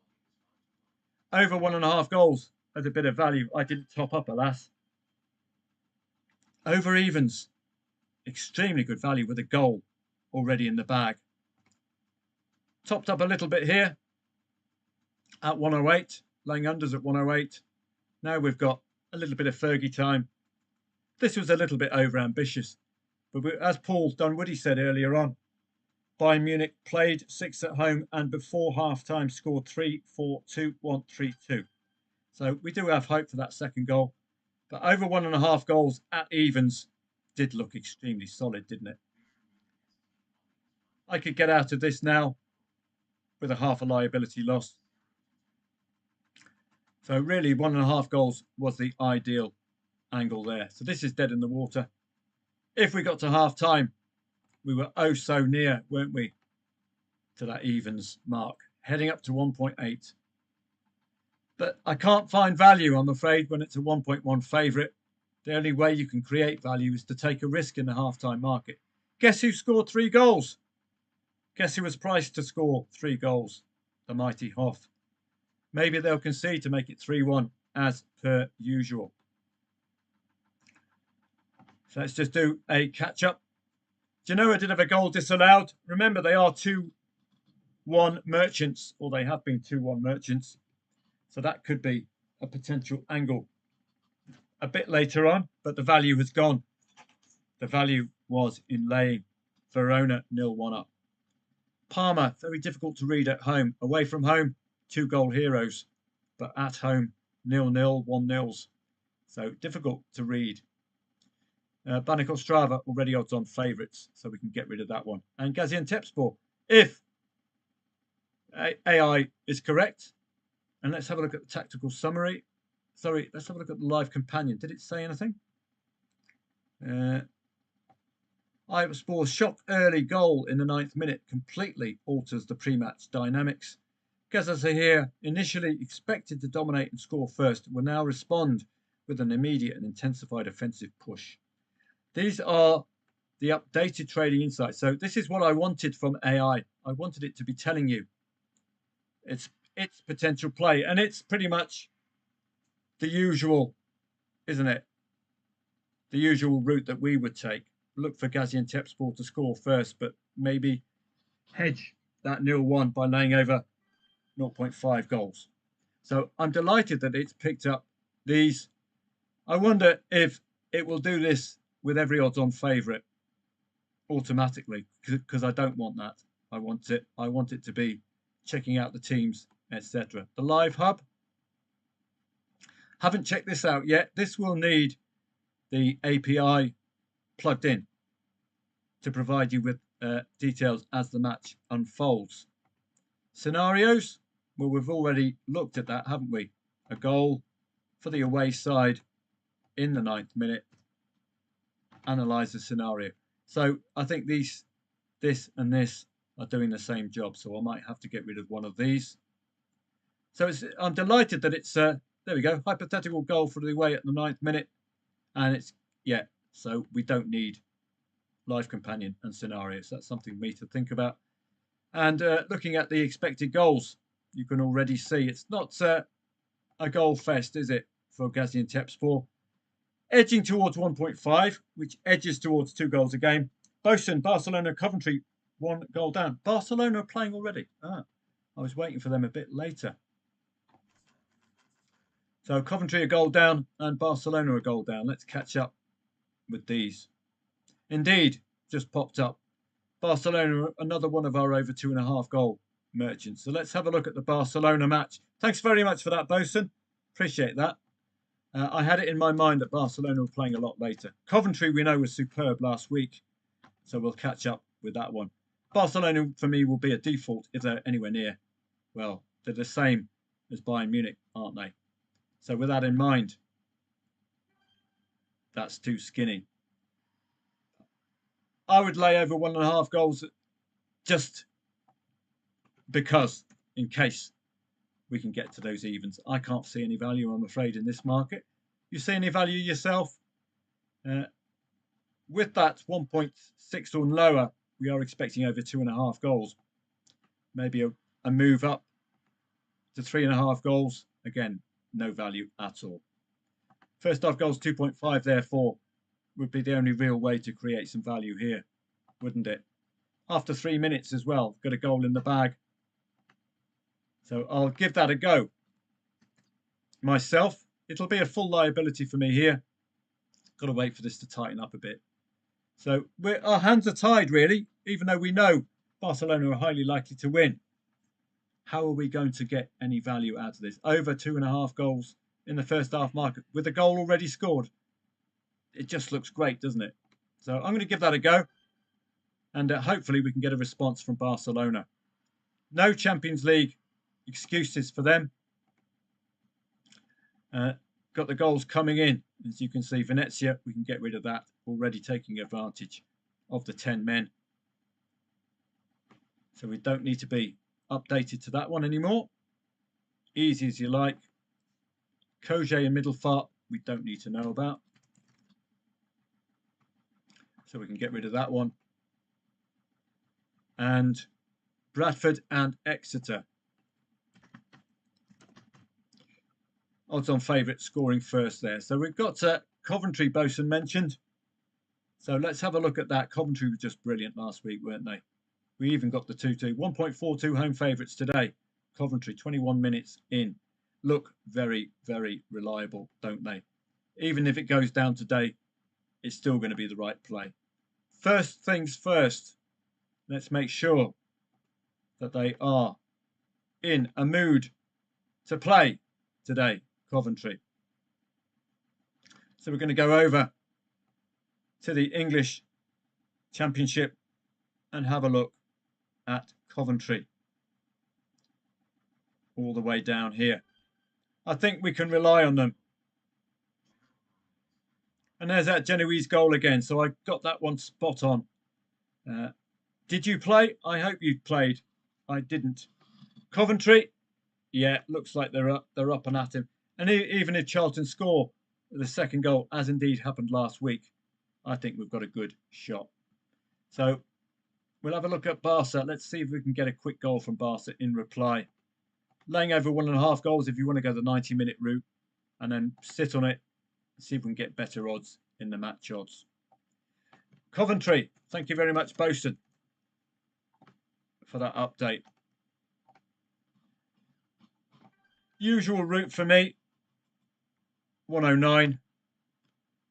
over 1.5 goals as a bit of value, I didn't top up, alas. Over evens, extremely good value with a goal already in the bag. Topped up a little bit here at 108, laying unders at 108. Now we've got a little bit of Fergie time. This was a little bit over ambitious, but as Paul Dunwoody said earlier on, Bayern Munich played 6 at home and before half time scored 3-4-2, 1-3-2. So we do have hope for that second goal. But over 1.5 goals at evens did look extremely solid, didn't it? I could get out of this now with a half a liability loss. So really 1.5 goals was the ideal angle there. So this is dead in the water. If we got to half time, we were oh so near, weren't we, to that evens mark, heading up to 1.8. But I can't find value, I'm afraid, when it's a 1.1 favourite. The only way you can create value is to take a risk in the half-time market. Guess who scored 3 goals? Guess who was priced to score 3 goals? The mighty Hoff. Maybe they'll concede to make it 3-1 as per usual. So let's just do a catch-up. Genoa did have a goal disallowed. Remember, they are 2-1 merchants, or they have been 2-1 merchants. So that could be a potential angle a bit later on, but the value has gone. The value was in laying Verona 0-1 up. Parma, very difficult to read at home. Away from home, 2-goal heroes, but at home, 0-0, 1-0s. So difficult to read. Banik Ostrava, already odds-on favourites, so we can get rid of that one. And Gaziantepspor, if AI is correct, and let's have a look at the tactical summary. Sorry, let's have a look at the live companion. Did it say anything? Spor's shock early goal in the 9th minute completely alters the pre-match dynamics. Gazazahir, initially expected to dominate and score first, will now respond with an immediate and intensified offensive push. These are the updated trading insights. So this is what I wanted from AI. I wanted it to be telling you its potential play, and it's pretty much the usual, isn't it? The usual route that we would take. Look for Gaziantepspor to score first, but maybe hedge that 0-1 by laying over 0.5 goals. So I'm delighted that it's picked up these. I wonder if it will do this with every odds-on favourite automatically, because I don't want that. I want it to be checking out the teams, etc. The live hub. Haven't checked this out yet. This will need the API plugged in to provide you with details as the match unfolds. Scenarios, well, we've already looked at that, haven't we? A goal for the away side in the 9th minute. Analyze the scenario. So I think this and this are doing the same job. So I might have to get rid of one of these. So I'm delighted that it's there we go, hypothetical goal for the away at the 9th minute, and it's so we don't need live companion and scenarios. That's something for me to think about. And looking at the expected goals, you can already see it's not a goal fest, is it, for Gaziantepspor? Edging towards 1.5, which edges towards 2 goals a game. Bosun, Barcelona, Coventry, 1 goal down. Barcelona are playing already. I was waiting for them a bit later. So Coventry a goal down and Barcelona a goal down. Let's catch up with these. Indeed, just popped up. Barcelona, another one of our over 2.5 goal merchants. So let's have a look at the Barcelona match. Thanks very much for that, Bosun. Appreciate that. I had it in my mind that Barcelona were playing a lot later. Coventry, we know, was superb last week. So we'll catch up with that one. Barcelona, for me, will be a default if they're anywhere near. Well, they're the same as Bayern Munich, aren't they? So with that in mind, that's too skinny. I would lay over 1.5 goals just because, in case we can get to those evens. I can't see any value, I'm afraid, in this market. You see any value yourself? With that 1.6 or lower, we are expecting over 2.5 goals. Maybe a move up to 3.5 goals. Again, no value at all. First half goals 2.5, therefore, would be the only real way to create some value here, wouldn't it? After 3 minutes as well, got a goal in the bag. So I'll give that a go. Myself, it'll be a full liability for me here. Got to wait for this to tighten up a bit. So our hands are tied, really, even though we know Barcelona are highly likely to win. How are we going to get any value out of this? Over 2.5 goals in the first half market with a goal already scored. It just looks great, doesn't it? So I'm going to give that a go. And hopefully we can get a response from Barcelona. No Champions League excuses for them. Got the goals coming in. As you can see, Venezia, we can get rid of that, already taking advantage of the 10 men. So we don't need to be updated to that one anymore. Easy as you like. Koje and Middelfart, we don't need to know about. So we can get rid of that one. And Bradford and Exeter. Odds on favourite scoring first there. So we've got Coventry, Bosun mentioned. So let's have a look at that. Coventry were just brilliant last week, weren't they? We even got the 2-2. 1.42 home favourites today. Coventry, 21 minutes in. Look very, very reliable, don't they? Even if it goes down today, it's still going to be the right play. First things first, let's make sure that they are in a mood to play today, Coventry. So we're going to go over to the English Championship and have a look at Coventry all the way down here. I think we can rely on them. And there's that Genoese goal again. So I got that one spot on. Did you play? I hope you played. I didn't. Coventry, yeah, looks like they're up and at him. And even if Charlton score the second goal, as indeed happened last week, I think we've got a good shot. So we'll have a look at Barca. Let's see if we can get a quick goal from Barca in reply. Laying over 1.5 goals if you want to go the 90-minute route, and then sit on it and see if we can get better odds in the match odds. Coventry, thank you very much, Bosun, for that update. Usual route for me, 109.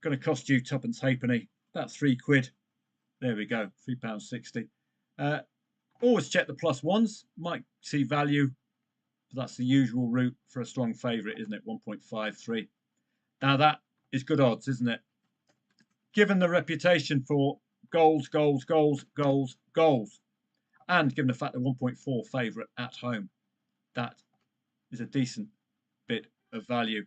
Going to cost you twopence halfpenny. That's £3. There we go, £3.60. Always check the plus ones. Might see value. But that's the usual route for a strong favourite, isn't it? 1.53. Now that is good odds, isn't it? Given the reputation for goals, goals, goals, goals, goals, and given the fact that 1.4 favourite at home, that is a decent bit of value.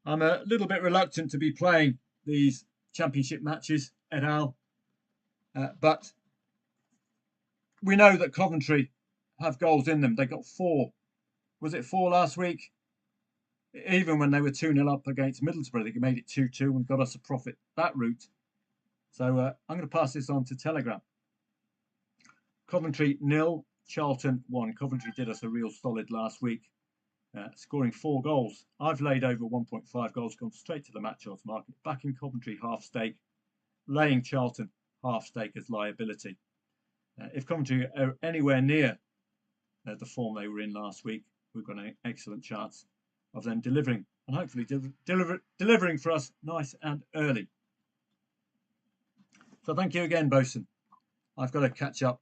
I'm a little bit reluctant to be playing these championship matches et al. But we know that Coventry have goals in them. They got 4. Was it 4 last week? Even when they were 2-0 up against Middlesbrough, they made it 2-2 and got us a profit that route. So I'm going to pass this on to Telegram. Coventry 0, Charlton 1. Coventry did us a real solid last week, scoring 4 goals. I've laid over 1.5 goals, gone straight to the match odds market. Back in Coventry, half stake. Laying Charlton, half stake as liability. If Coventry are anywhere near the form they were in last week, we've got an excellent chance of them delivering, and hopefully delivering for us nice and early. So thank you again, Bosun. I've got to catch up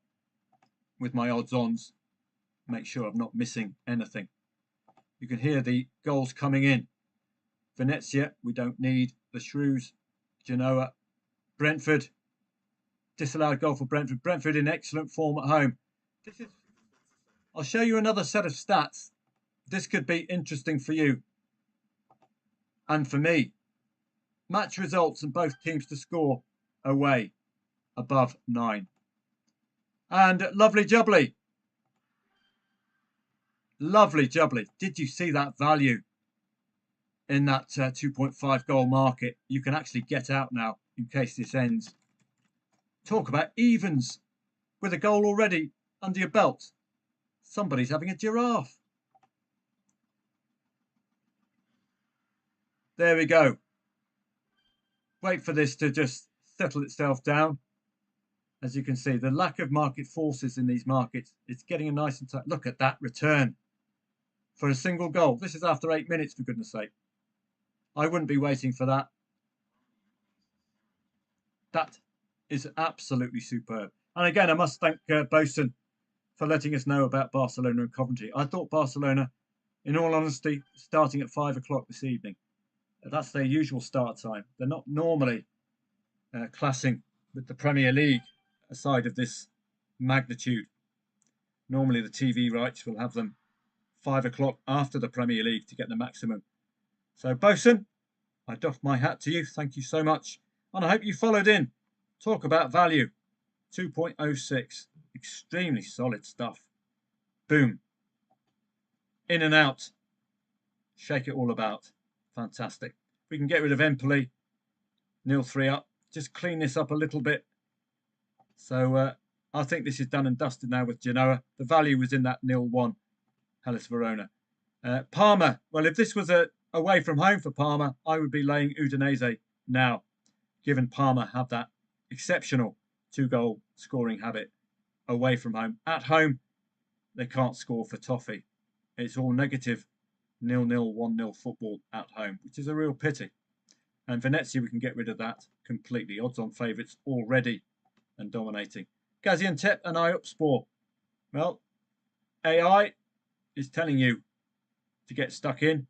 with my odds-ons, make sure I'm not missing anything. You can hear the goals coming in. Venezia, we don't need. The Shrews, Genoa, Brentford, disallowed goal for Brentford. Brentford in excellent form at home. I'll show you another set of stats. This could be interesting for you and for me. Match results and both teams to score away above 9. And lovely jubbly. Lovely jubbly. Did you see that value in that 2.5 goal market? You can actually get out now in case this ends. Talk about evens with a goal already under your belt. Somebody's having a giraffe. There we go. Wait for this to just settle itself down. As you can see, the lack of market forces in these markets, it's getting a nice and tight. Look at that return for a single goal. This is after 8 minutes, for goodness sake. I wouldn't be waiting for that. That is absolutely superb. And again, I must thank Bosun for letting us know about Barcelona and Coventry. I thought Barcelona, in all honesty, starting at 5 o'clock this evening. That's their usual start time. They're not normally classing with the Premier League a side of this magnitude. Normally the TV rights will have them 5 o'clock after the Premier League to get the maximum. So Bosun, I doff my hat to you. Thank you so much. And I hope you followed in. Talk about value. 2.06. Extremely solid stuff. Boom. In and out. Shake it all about. Fantastic. We can get rid of Empoli. 0-3 up. Just clean this up a little bit. So I think this is done and dusted now with Genoa. The value was in that 0-1 Hellas Verona. Parma. Well, if this was away from home for Parma, I would be laying Udinese now, given Parma have that exceptional 2-goal scoring habit away from home. At home, they can't score for toffee. It's all negative 0-0, 1-0 football at home, which is a real pity. And Venezia, we can get rid of that completely. Odds-on favourites already and dominating. Gaziantep and Ayopspor. Well, AI is telling you to get stuck in,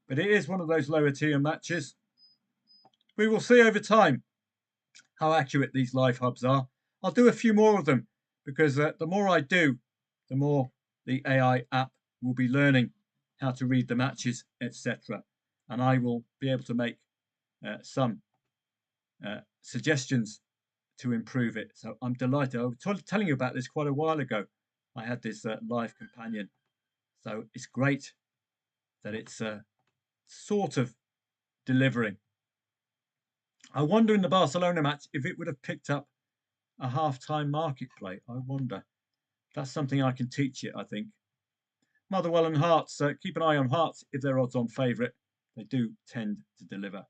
but it is one of those lower tier matches. We will see over time how accurate these live hubs are. I'll do a few more of them because the more I do, the more the AI app will be learning how to read the matches, etc. And I will be able to make some suggestions to improve it. So I'm delighted. I was telling you about this quite a while ago. I had this live companion. So it's great that it's sort of delivering. I wonder in the Barcelona match if it would have picked up a half-time market play. I wonder. That's something I can teach it, I think. Motherwell and Hearts. Keep an eye on Hearts if they're odds on favourite. They do tend to deliver.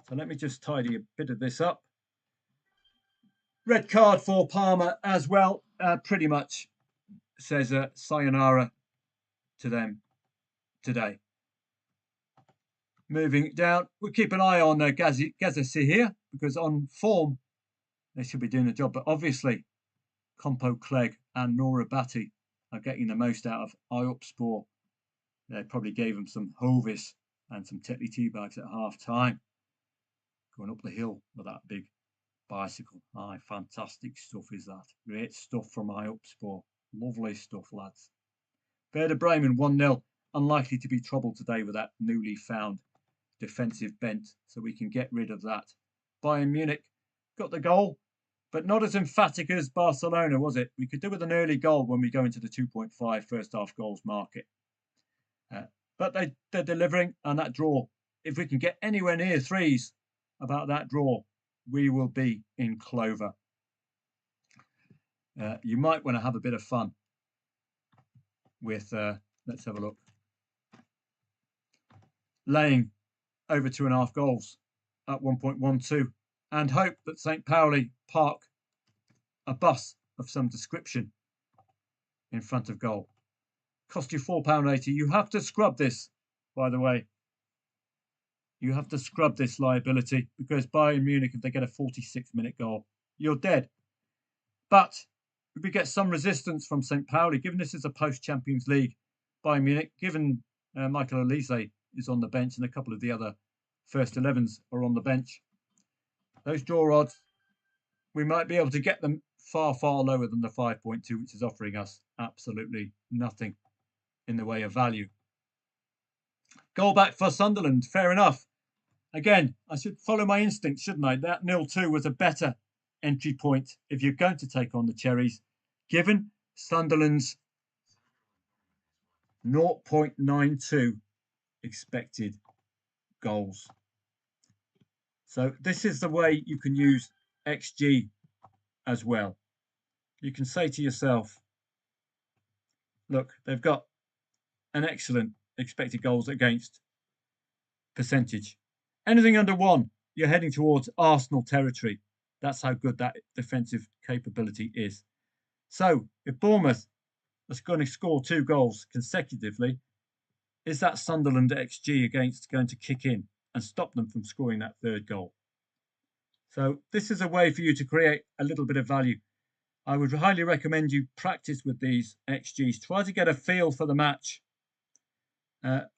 So let me just tidy a bit of this up. Red card for Parma as well. Pretty much says sayonara to them today. Moving down, we'll keep an eye on Gazesi here because on form they should be doing the job. But obviously, Compo Clegg and Nora Batty are getting the most out of Ayopspor. They probably gave them some Hovis and some Tetley tea bags at half time. Going up the hill with that big bicycle. Aye, fantastic stuff is that. Great stuff from Ayopspor. Lovely stuff, lads. Werder Bremen 1-0. Unlikely to be troubled today with that newly found defensive bent, so we can get rid of that. Bayern Munich got the goal, but not as emphatic as Barcelona, was it? We could do with an early goal when we go into the 2.5 first half goals market. But they're delivering, and that draw, if we can get anywhere near threes about that draw, we will be in clover. You might want to have a bit of fun with, let's have a look, laying over 2.5 goals at 1.12 and hope that St. Pauli park a bus of some description in front of goal. Cost you £4.80. You have to scrub this, by the way. You have to scrub this liability because Bayern Munich, if they get a 46-minute goal, you're dead. But if we get some resistance from St. Pauli, given this is a post-Champions League Bayern Munich, given Michael Olise is on the bench and a couple of the other first 11s are on the bench, those draw odds, we might be able to get them far, far lower than the 5.2, which is offering us absolutely nothing in the way of value. Goal back for Sunderland, fair enough. Again, I should follow my instinct, shouldn't I? That 0-2 was a better entry point if you're going to take on the Cherries, given Sunderland's 0.92 expected goals. So this is the way you can use XG as well. You can say to yourself, look, they've got an excellent expected goals against percentage. Anything under 1, you're heading towards Arsenal territory. That's how good that defensive capability is. So if Bournemouth is going to score 2 goals consecutively, is that Sunderland XG against going to kick in and stop them from scoring that 3rd goal? So this is a way for you to create a little bit of value. I would highly recommend you practice with these XGs. Try to get a feel for the match.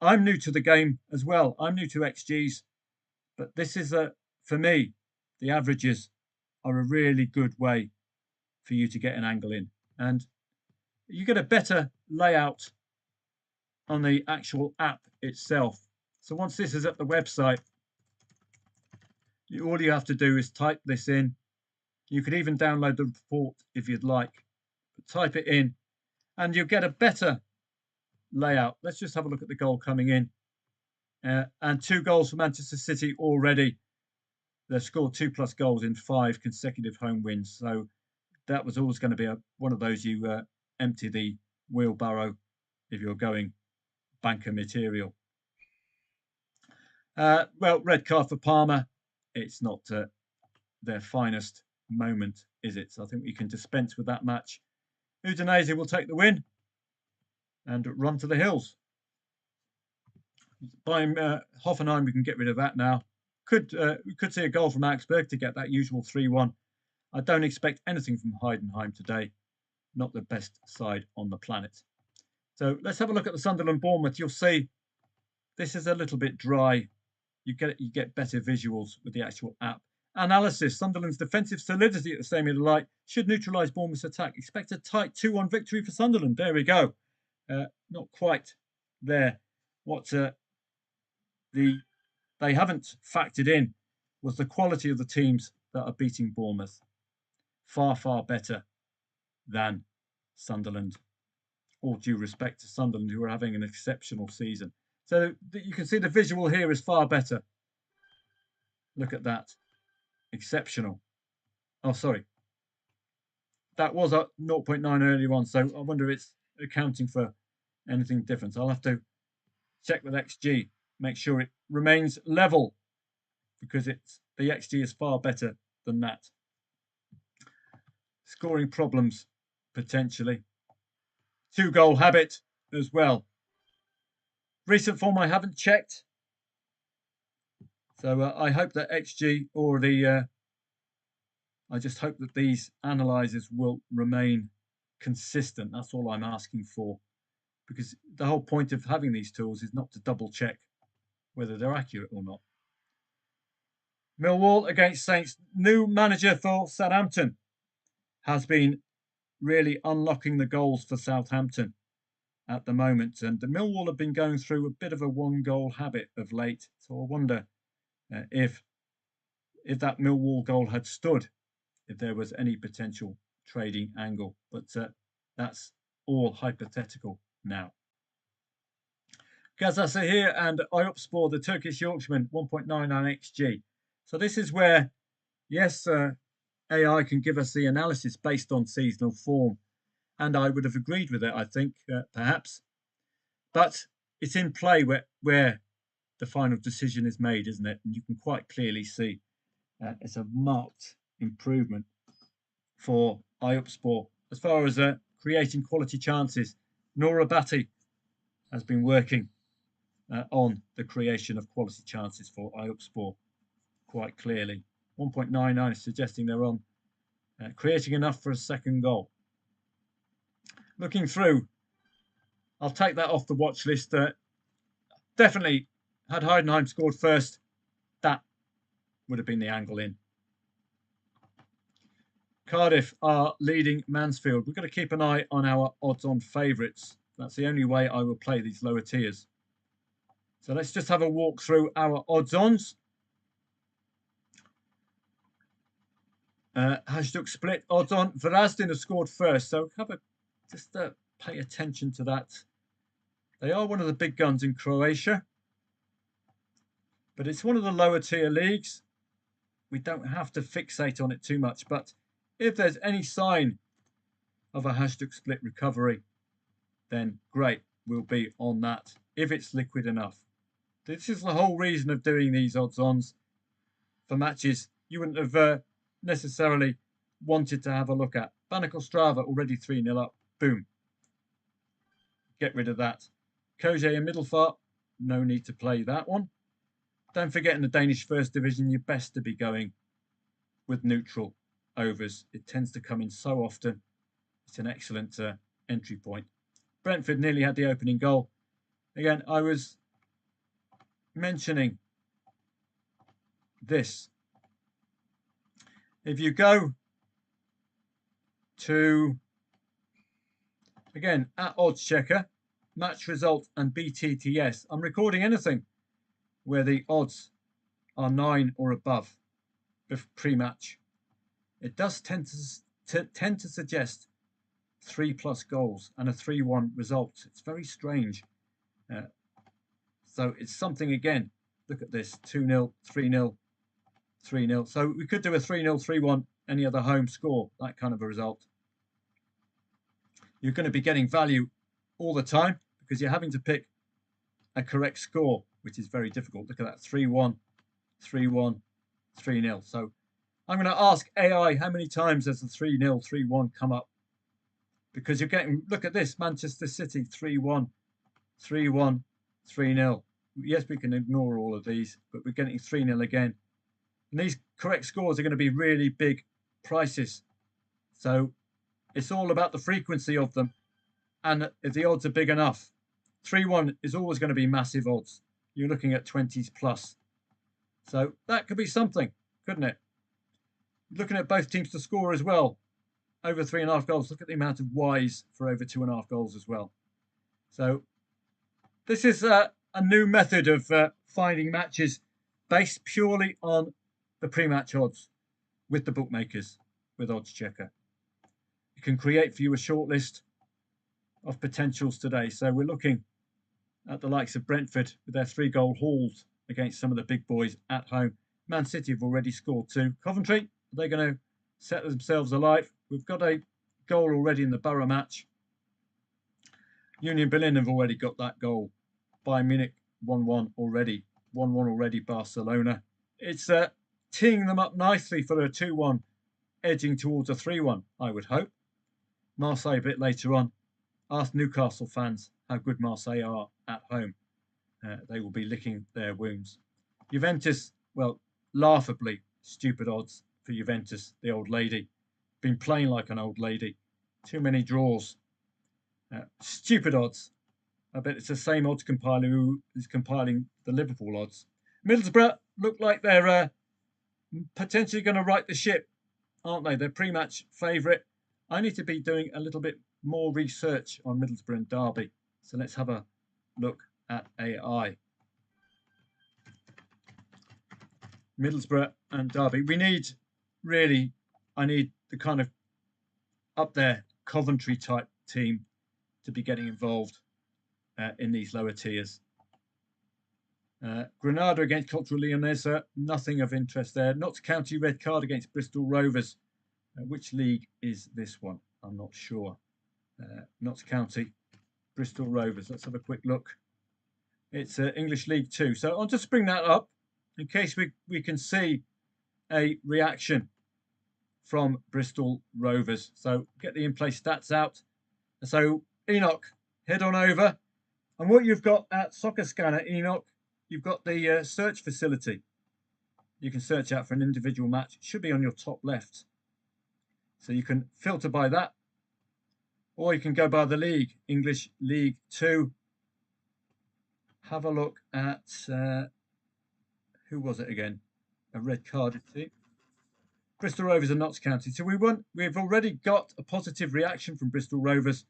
I'm new to the game as well. I'm new to XGs. But this is, for me, the averages are a really good way for you to get an angle in. And you get a better layout on the actual app itself. So once this is at the website, all you have to do is type this in. You could even download the report if you'd like. But type it in and you'll get a better layout. Let's just have a look at the goal coming in. And 2 goals for Manchester City already. They've scored 2+ goals in 5 consecutive home wins. So that was always going to be one of those you empty the wheelbarrow if you're going banker material. Well, red card for Palmer. It's not their finest moment, is it? So I think we can dispense with that match. Udinese will take the win and run to the hills. By Hoffenheim, we can get rid of that now. We could see a goal from Augsburg to get that usual 3-1. I don't expect anything from Heidenheim today. Not the best side on the planet. So let's have a look at the Sunderland Bournemouth. You'll see this is a little bit dry. You get better visuals with the actual app. Analysis. Sunderland's defensive solidity at the same of the light should neutralise Bournemouth's attack. Expect a tight 2-1 victory for Sunderland. There we go. Not quite there. What they haven't factored in was the quality of the teams that are beating Bournemouth. Far, far better than Sunderland. All due respect to Sunderland, who are having an exceptional season. So you can see the visual here is far better. Look at that. Exceptional. Oh, sorry. That was at 0.9 earlier on, so I wonder if it's accounting for anything different. I'll have to check with XG, make sure it remains level, because the XG is far better than that. Scoring problems, potentially. 2-goal habit as well. Recent form I haven't checked. So I hope that XG or I just hope that these analyzers will remain consistent. That's all I'm asking for. Because the whole point of having these tools is not to double check whether they're accurate or not. Millwall against Saints. New manager for Southampton has been really unlocking the goals for Southampton at the moment. And the Millwall have been going through a bit of a 1-goal habit of late. So I wonder if that Millwall goal had stood, if there was any potential trading angle. But that's all hypothetical now. Gazasahir and Ayopspor, the Turkish Yorkshireman, 1.99 XG. So this is where, yes, AI can give us the analysis based on seasonal form. And I would have agreed with it, I think, perhaps. But it's in play where the final decision is made, isn't it? And you can quite clearly see it's a marked improvement for Ayopspor. As far as creating quality chances, Nora Batty has been working on the creation of quality chances for Ayopspor quite clearly. 1.99 is suggesting they're on creating enough for a second goal. Looking through, I'll take that off the watch list. Definitely, had Heidenheim scored first, that would have been the angle in. Cardiff are leading Mansfield. We've got to keep an eye on our odds-on favourites. That's the only way I will play these lower tiers. So let's just have a walk through our odds-ons. Hashtag split odds-on. Varazdin has scored first, so just pay attention to that. They are one of the big guns in Croatia, but it's one of the lower tier leagues. We don't have to fixate on it too much, but if there's any sign of a hashtag split recovery, then great, we'll be on that if it's liquid enough. This is the whole reason of doing these odds-ons for matches you wouldn't have necessarily wanted to have a look at. Bannacle Strava already 3-0 up. Boom. Get rid of that. Koje and Middelfart, no need to play that one. Don't forget in the Danish First Division, you're best to be going with neutral overs. It tends to come in so often. It's an excellent entry point. Brentford nearly had the opening goal. Again, I was mentioning this. If you go to, again, at Odds Checker, Match Result and BTTS. I'm recording anything where the odds are 9 or above pre-match. It does tend to suggest 3+ goals and a 3-1 result. It's very strange. So it's something, again, look at this, 2-0, 3-0, 3-0. So we could do a 3-0, 3-1, any other home score, that kind of a result. You're going to be getting value all the time because you're having to pick a correct score, which is very difficult. Look at that, 3-1, 3-1, 3-0. So I'm going to ask AI how many times has the 3-0, 3-1 come up? Because you're getting, look at this, Manchester City, 3-1, 3-1, 3-0. Yes, we can ignore all of these, but we're getting 3-0 again. And these correct scores are going to be really big prices. So it's all about the frequency of them. And if the odds are big enough, 3-1 is always going to be massive odds. You're looking at 20s plus. So that could be something, couldn't it? Looking at both teams to score as well. Over 3.5 goals. Look at the amount of Ys for over 2.5 goals as well. So this is a new method of finding matches based purely on the pre-match odds with the bookmakers, with Odds Checker. You can create for you a short list of potentials today. So we're looking at the likes of Brentford with their 3-goal hauls against some of the big boys at home. Man City have already scored 2. Coventry, are they going to set themselves alive? We've got a goal already in the Borough match. Union Berlin have already got that goal. Bayern Munich 1-1 already. 1-1 already, Barcelona. It's teeing them up nicely for a 2-1, edging towards a 3-1, I would hope. Marseille a bit later on. Ask Newcastle fans how good Marseille are at home. They will be licking their wounds. Juventus, well, laughably stupid odds for Juventus, the old lady. Been playing like an old lady. Too many draws. Stupid odds. I bet it's the same odds compiler who is compiling the Liverpool odds. Middlesbrough look like they're potentially going to right the ship, aren't they? They're pre-match favourite. I need to be doing a little bit more research on Middlesbrough and Derby. So let's have a look at AI. Middlesbrough and Derby. We need, really, I need the kind of up there Coventry type team to be getting involved in these lower tiers. Granada against Cultural Lyonnaise, nothing of interest there. Notts County red card against Bristol Rovers. Which league is this one? I'm not sure. Notts County, Bristol Rovers. Let's have a quick look. It's English League 2. So I'll just bring that up in case we can see a reaction from Bristol Rovers. So get the in-play stats out. So Enoch, head on over. And what you've got at Soccer Scanner, Enoch, you've got the search facility. You can search out for an individual match. It should be on your top left. So you can filter by that. Or you can go by the league, English League 2. Have a look at, who was it again? A red carded team. Bristol Rovers and Notts County. So we've already got a positive reaction from Bristol Rovers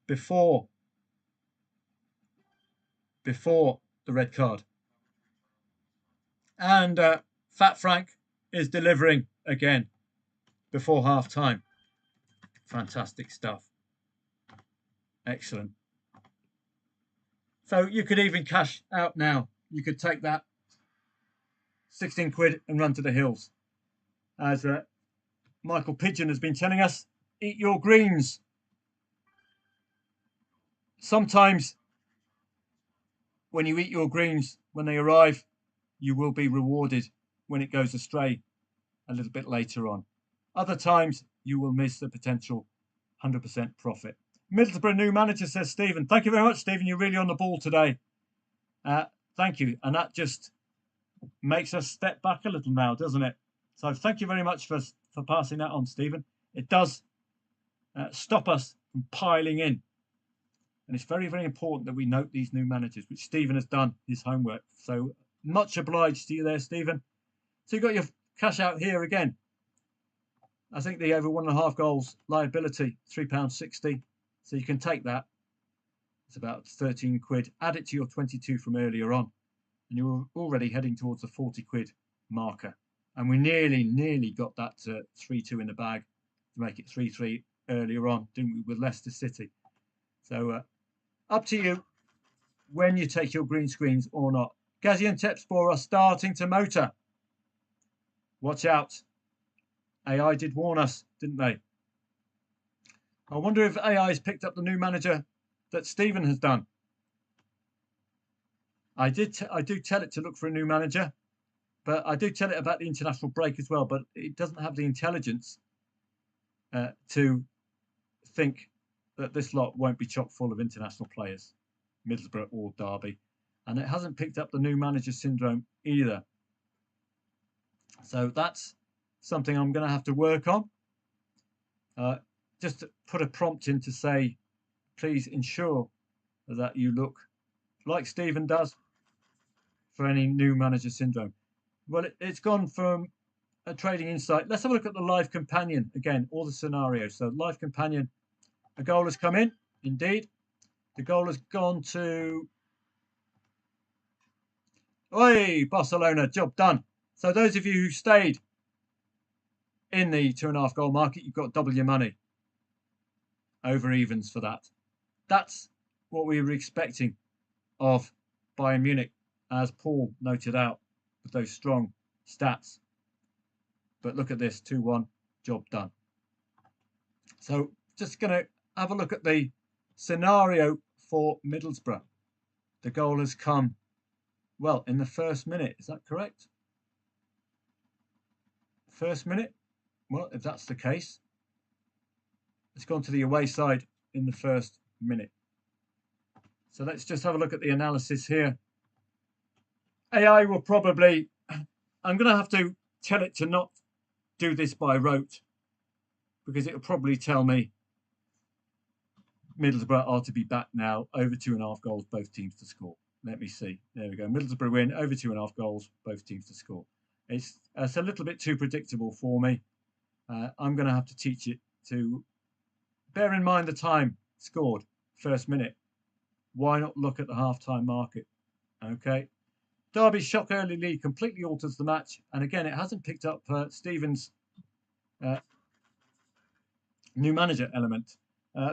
before the red card. And Fat Frank is delivering again before half time. Fantastic stuff. Excellent. So you could even cash out now. You could take that 16 quid and run to the hills. As Michael Pigeon has been telling us, eat your greens. Sometimes when you eat your greens, when they arrive, you will be rewarded when it goes astray a little bit later on. Other times, you will miss the potential 100% profit. Middlesbrough new manager, says Stephen. Thank you very much, Stephen. You're really on the ball today. Thank you. And that just makes us step back a little now, doesn't it? So thank you very much for passing that on, Stephen. It does stop us from piling in. And it's very, very important that we note these new managers, which Stephen has done his homework. So much obliged to you there, Stephen. So you've got your cash out here again. I think the over 1.5 goals liability, £3.60. So you can take that. It's about 13 quid. Add it to your 22 from earlier on, and you're already heading towards the 40 quid marker. And we nearly got that 3-2 in the bag to make it 3-3 earlier on, didn't we, with Leicester City? So up to you when you take your green screens or not. Gaziantepspor are starting to motor. Watch out. AI did warn us, didn't they? I wonder if AI has picked up the new manager that Stephen has done. I do tell it to look for a new manager, but I do tell it about the international break as well, but it doesn't have the intelligence to think that this lot won't be chock full of international players, Middlesbrough or Derby. And it hasn't picked up the new manager syndrome either. So that's something I'm going to have to work on. Just to put a prompt in to say, please ensure that you look like Stephen does for any new manager syndrome. Well, it's gone from a trading insight. Let's have a look at the live companion again, all the scenarios. So live companion, a goal has come in, indeed. The goal has gone to Barcelona, job done. So those of you who stayed in the 2.5 goal market, you've got double your money. Over evens for that. That's what we were expecting of Bayern Munich, as Paul noted out with those strong stats. But look at this, 2-1, job done. So just going to have a look at the scenario for Middlesbrough. The goal has come, well, in the first minute. Is that correct? First minute? Well, if that's the case, it's gone to the away side in the first minute. So let's just have a look at the analysis here. AI will probably, I'm going to have to tell it to not do this by rote, because it'll probably tell me Middlesbrough are to be back now, over 2.5 goals, both teams to score. Let me see. There we go. Middlesbrough win, over 2.5 goals, both teams to score. It's a little bit too predictable for me. I'm going to have to teach it to bear in mind the time scored, first minute. Why not look at the half-time market? Okay. Derby's shock early lead completely alters the match. And again, it hasn't picked up Stevens' new manager element.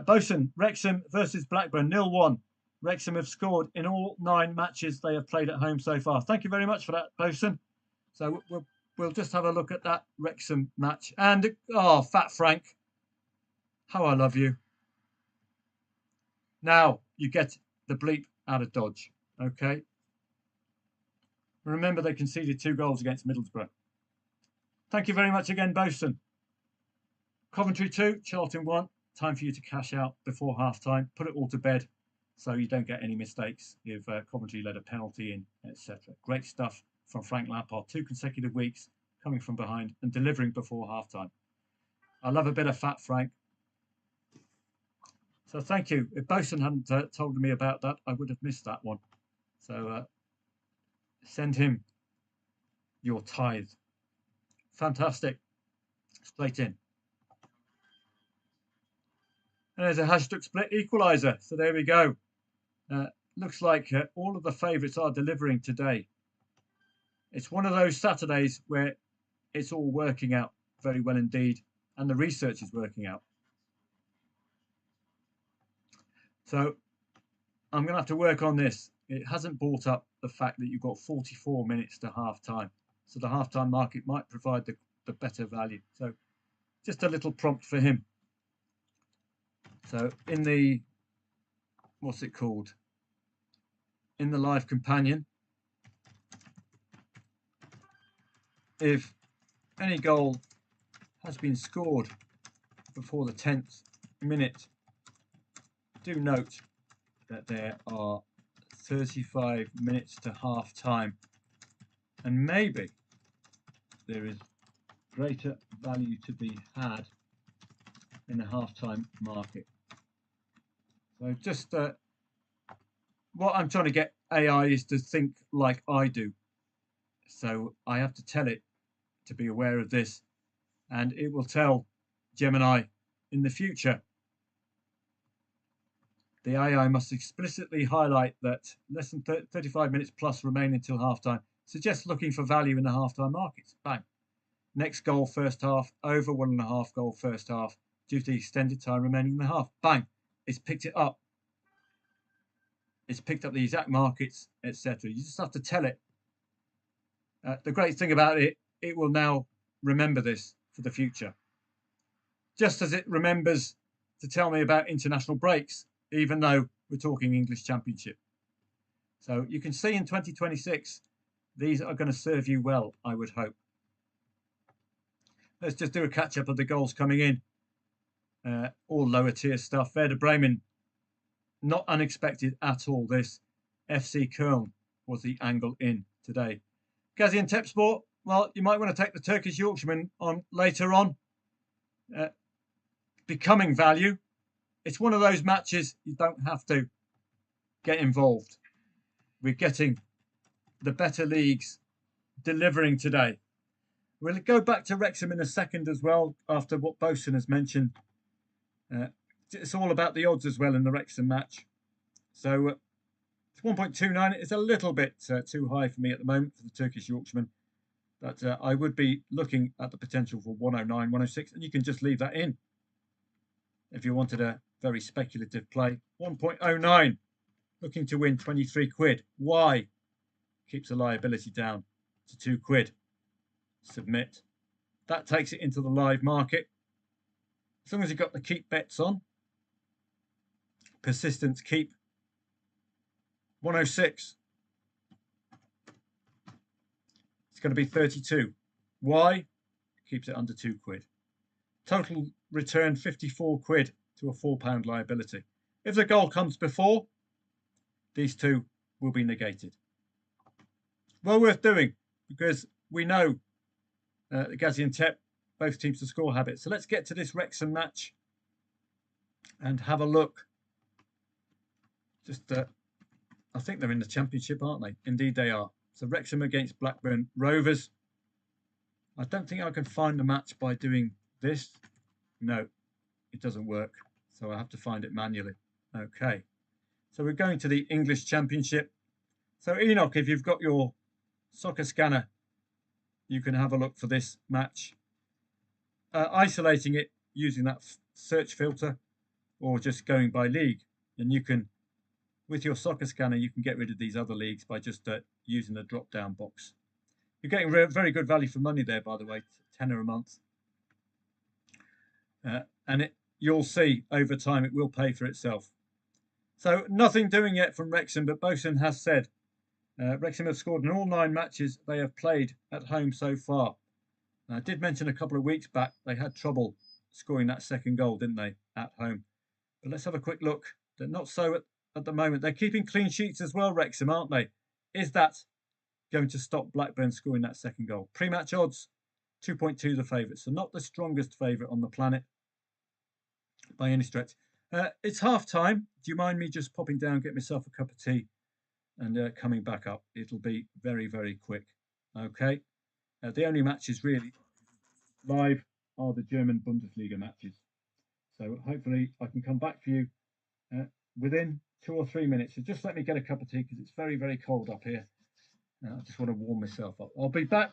Bosun, Wrexham versus Blackburn, 0-1. Wrexham have scored in all 9 matches they have played at home so far. Thank you very much for that, Bosun. So we'll just have a look at that Wrexham match. And, Fat Frank, how I love you. Now you get the bleep out of Dodge, okay? Remember, they conceded 2 goals against Middlesbrough. Thank you very much again, Bosun. Coventry 2, Charlton 1. Time for you to cash out before half-time. Put it all to bed so you don't get any mistakes if Coventry let a penalty in, etc. Great stuff from Frank Lampard. 2 consecutive weeks coming from behind and delivering before half-time. I love a bit of Fat Frank. So thank you. If Bosun hadn't told me about that, I would have missed that one. So send him your tithe. Fantastic. Straight in. And there's a hashtag split equaliser. So there we go. Looks like all of the favourites are delivering today. It's one of those Saturdays where it's all working out very well indeed. And the research is working out. So I'm going to have to work on this. It hasn't brought up the fact that you've got 44 minutes to half-time. So the half-time market might provide the better value. So just a little prompt for him. So in the, what's it called? In the live companion, if any goal has been scored before the 10th minute, do note that there are 35 minutes to half time, and maybe there is greater value to be had in the half-time market. So just what I'm trying to get AI is to think like I do. So I have to tell it to be aware of this and it will tell Gemini in the future. The AI must explicitly highlight that less than 35 minutes plus remain until halftime. Suggests looking for value in the halftime markets. Bang. Next goal, first half, over 1.5 goal first half, due to the extended time remaining in the half. Bang. It's picked it up. It's picked up the exact markets, etc. You just have to tell it. The great thing about it, it will now remember this for the future. Just as it remembers to tell me about international breaks, even though we're talking English Championship. So you can see in 2026, these are going to serve you well, I would hope. Let's just do a catch up of the goals coming in. All lower tier stuff. Werder Bremen, not unexpected at all. This FC Köln was the angle in today. Gaziantepspor, well, you might want to take the Turkish Yorkshireman on later on. Becoming value. It's one of those matches you don't have to get involved. We're getting the better leagues delivering today. We'll go back to Wrexham in a second as well, after what Bosun has mentioned. It's all about the odds as well in the Wrexham match. So it's 1.29. It's a little bit too high for me at the moment for the Turkish Yorkshireman. But I would be looking at the potential for 109, 106, and you can just leave that in if you wanted a very speculative play. 1.09, looking to win 23 quid. Why? Keeps the liability down to 2 quid. Submit. That takes it into the live market. As long as you've got the keep bets on. Persistence keep. 106. It's going to be 32. Why? Keeps it under 2 quid. Total return 54 quid to a £4 liability. If the goal comes before, these two will be negated. Well worth doing, because we know the Gaziantep, both teams to score habit. So let's get to this Wrexham match and have a look. Just, I think they're in the Championship, aren't they? Indeed they are. So Wrexham against Blackburn Rovers. I don't think I can find the match by doing this. No, it doesn't work. So I have to find it manually. Okay. So we're going to the English Championship. So Enoch, if you've got your soccer scanner, you can have a look for this match. Isolating it using that search filter or just going by league. And you can, with your soccer scanner, you can get rid of these other leagues by just using the drop-down box. You're getting very good value for money there, by the way, £10 a month. And you'll see over time it will pay for itself. So nothing doing yet from Wrexham, but Bosun has said Wrexham have scored in all 9 matches they have played at home so far. I did mention a couple of weeks back they had trouble scoring that second goal, didn't they, at home? But let's have a quick look. They're not so at the moment. They're keeping clean sheets as well, Wrexham, aren't they? Is that going to stop Blackburn scoring that second goal? Pre-match odds, 2.2 the favourite. So not the strongest favourite on the planet by any stretch. It's half time. Do you mind me just popping down, get myself a cup of tea and coming back up? It'll be very, very quick. Okay. The only matches really live are the German Bundesliga matches. So hopefully I can come back for you within 2 or 3 minutes. So just let me get a cup of tea because it's very, very cold up here. I just want to warm myself up. I'll be back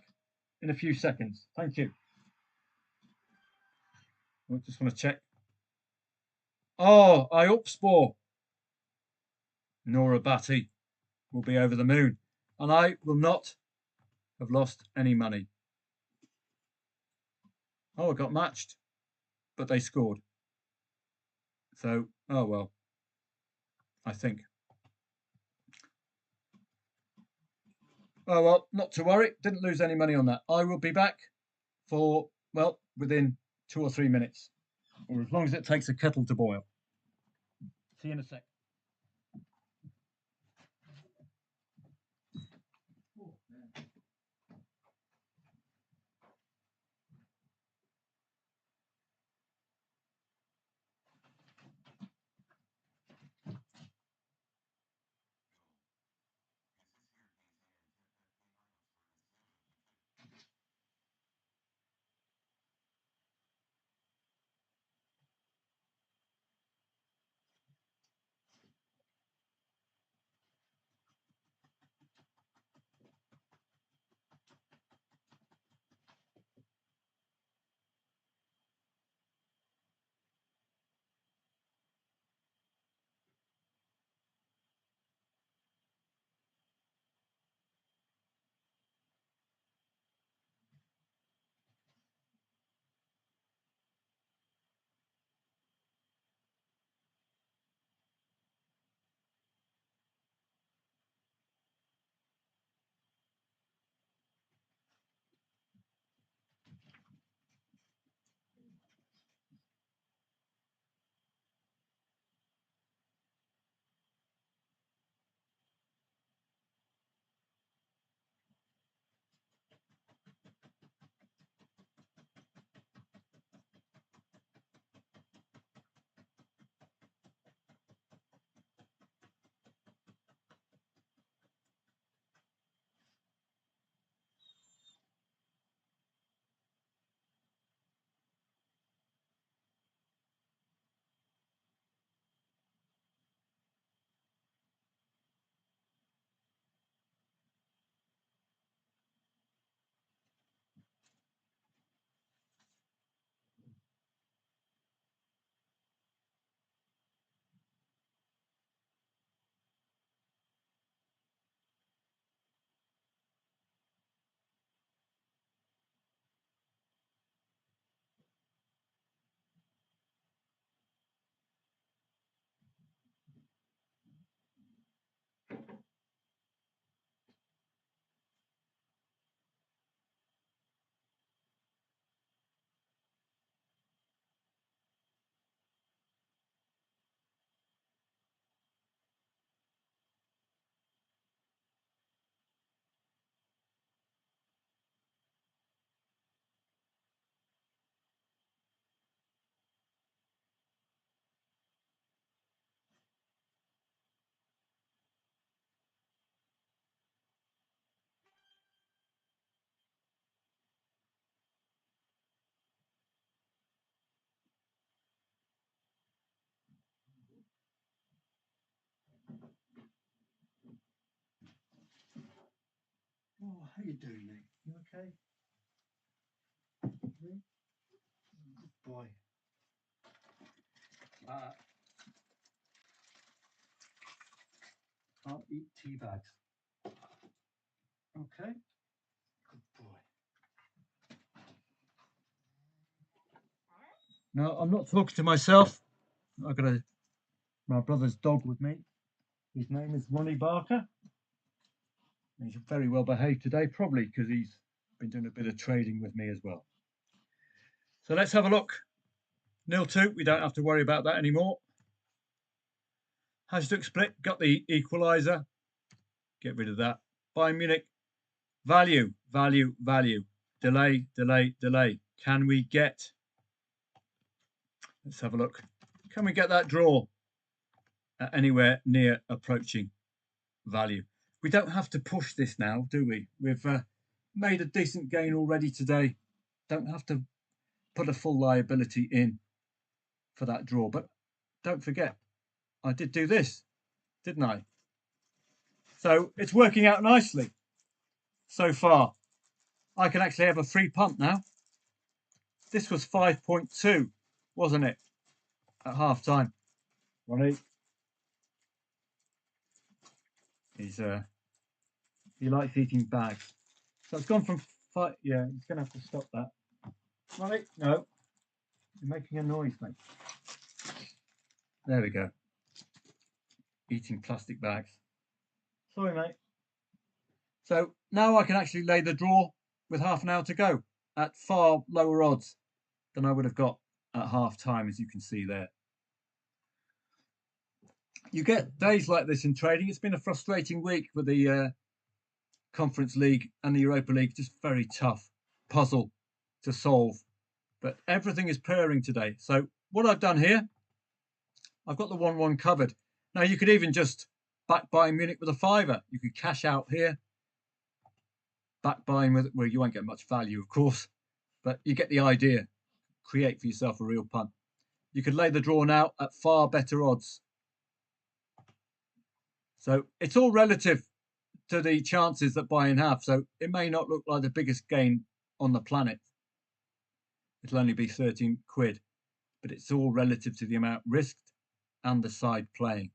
in a few seconds. Thank you. I just want to check. Oh, I upspore. Nora Batty will be over the moon. And I will not have lost any money. Oh, I got matched, but they scored. So, oh well, I think. Oh well, not to worry. Didn't lose any money on that. I will be back for, well, within 2 or 3 minutes, or as long as it takes a kettle to boil. See you in a sec. how you doing, mate? You okay? Good boy. Can't eat tea bags. Okay. Good boy. No, I'm not talking to myself. I've got my brother's dog with me. His name is Ronnie Barker. He's very well behaved today, probably because he's been doing a bit of trading with me as well. So let's have a look. 0-2. We don't have to worry about that anymore. Hashtag split. Got the equaliser. Get rid of that. Bayern Munich. Value, value, value. Delay, delay, delay. Can we get? Let's have a look. Can we get that draw at anywhere near approaching value? We don't have to push this now, do we? We've made a decent gain already today. Don't have to put a full liability in for that draw. But don't forget, I did do this, didn't I? So it's working out nicely so far. I can actually have a free punt now. This was 5.2, wasn't it, at half time? Ronnie. He likes eating bags. So it's gone from 5. Yeah, he's going to have to stop that. Ronnie, no. You're making a noise, mate. There we go. Eating plastic bags. Sorry, mate. So now I can actually lay the draw with half an hour to go at far lower odds than I would have got at half time, as you can see there. You get days like this in trading. It's been a frustrating week with the Conference League and the Europa League. Just very tough puzzle to solve. But everything is purring today. So what I've done here, I've got the 1-1 covered. Now you could even just back Bayern Munich with a fiver. You could cash out here. Back buying with, well, you won't get much value, of course, but you get the idea. Create for yourself a real punt. You could lay the draw now at far better odds. So it's all relative to the chances that Bayern have. So it may not look like the biggest gain on the planet. It'll only be 13 quid, but it's all relative to the amount risked and the side playing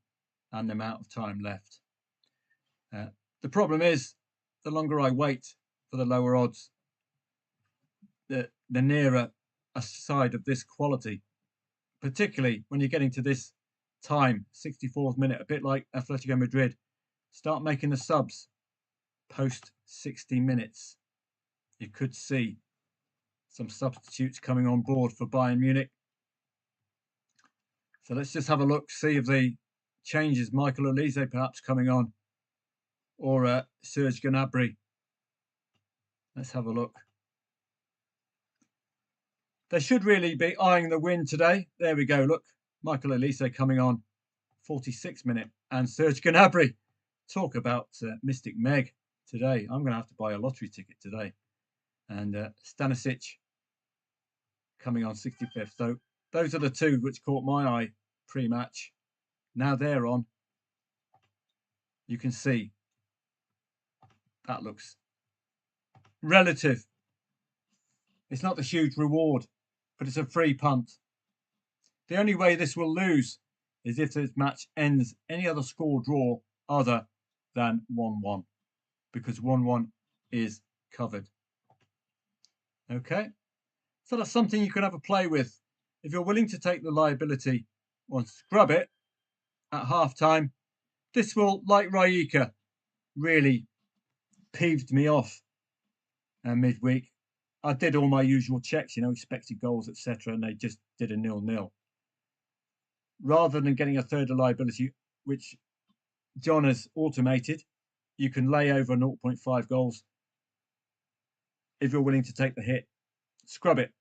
and the amount of time left. The problem is, the longer I wait for the lower odds, the nearer a side of this quality, particularly when you're getting to this time, 64th minute, a bit like Atletico Madrid, start making the subs post 60 minutes. You could see some substitutes coming on board for Bayern Munich. So let's just have a look, see if the changes, Michael Olise perhaps coming on, or Serge Gnabry. Let's have a look. They should really be eyeing the win today. There we go. Look, Michael Olise coming on, 46th minute, and Serge Gnabry. Talk about Mystic Meg today. I'm going to have to buy a lottery ticket today. And Stanisic coming on 65th. So those are the two which caught my eye pre-match. Now they're on. You can see that looks relative. It's not the huge reward, but it's a free punt. The only way this will lose is if this match ends any other score draw other than 1-1, because 1-1 is covered. Okay, so that's something you can have a play with. If you're willing to take the liability or scrub it at half time, this will, like Raika, really peeved me off midweek. I did all my usual checks, you know, expected goals, etc., and they just did a 0-0. Rather than getting a third of liability, which John has automated, you can lay over 0.5 goals. If you're willing to take the hit, scrub it.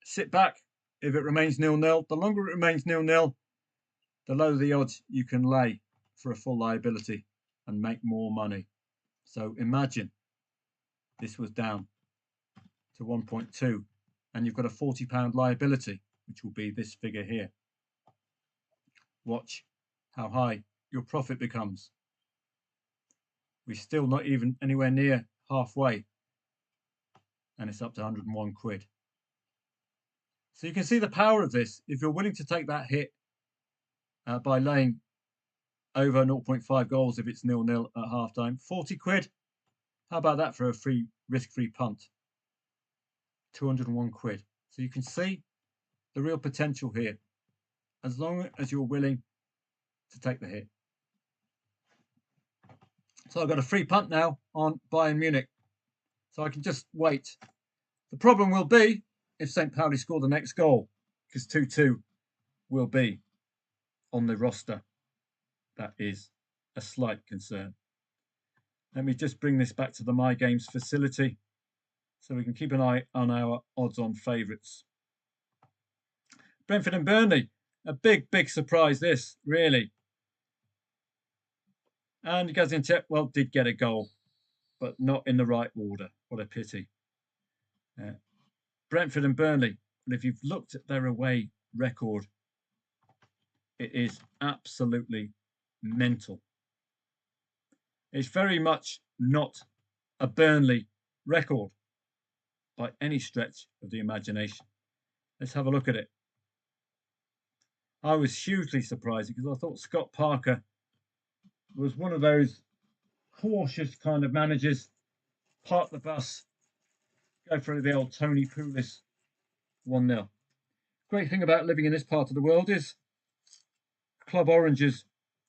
Sit back. If it remains 0-0, the longer it remains 0-0, the lower the odds you can lay for a full liability and make more money. So imagine this was down to 1.2 and you've got a £40 liability, which will be this figure here. Watch how high your profit becomes. We're still not even anywhere near halfway, and it's up to 101 quid. So you can see the power of this. If you're willing to take that hit by laying over 0.5 goals if it's 0-0 at halftime, 40 quid. How about that for a free risk-free punt? 201 quid. So you can see the real potential here, as long as you're willing to take the hit. So I've got a free punt now on Bayern Munich, so I can just wait. The problem will be if St. Pauli score the next goal, because 2-2 will be on the roster. That is a slight concern. Let me just bring this back to the My Games facility so we can keep an eye on our odds-on favourites. Brentford and Burnley, a big surprise this, really. And Gaziantep, well, did get a goal, but not in the right order. What a pity. Brentford and Burnley, and if you've looked at their away record, it is absolutely mental. It's very much not a Burnley record by any stretch of the imagination. Let's have a look at it. I was hugely surprised because I thought Scott Parker was one of those cautious kind of managers. Park the bus, go for the old Tony Pulis 1-0. Great thing about living in this part of the world is club oranges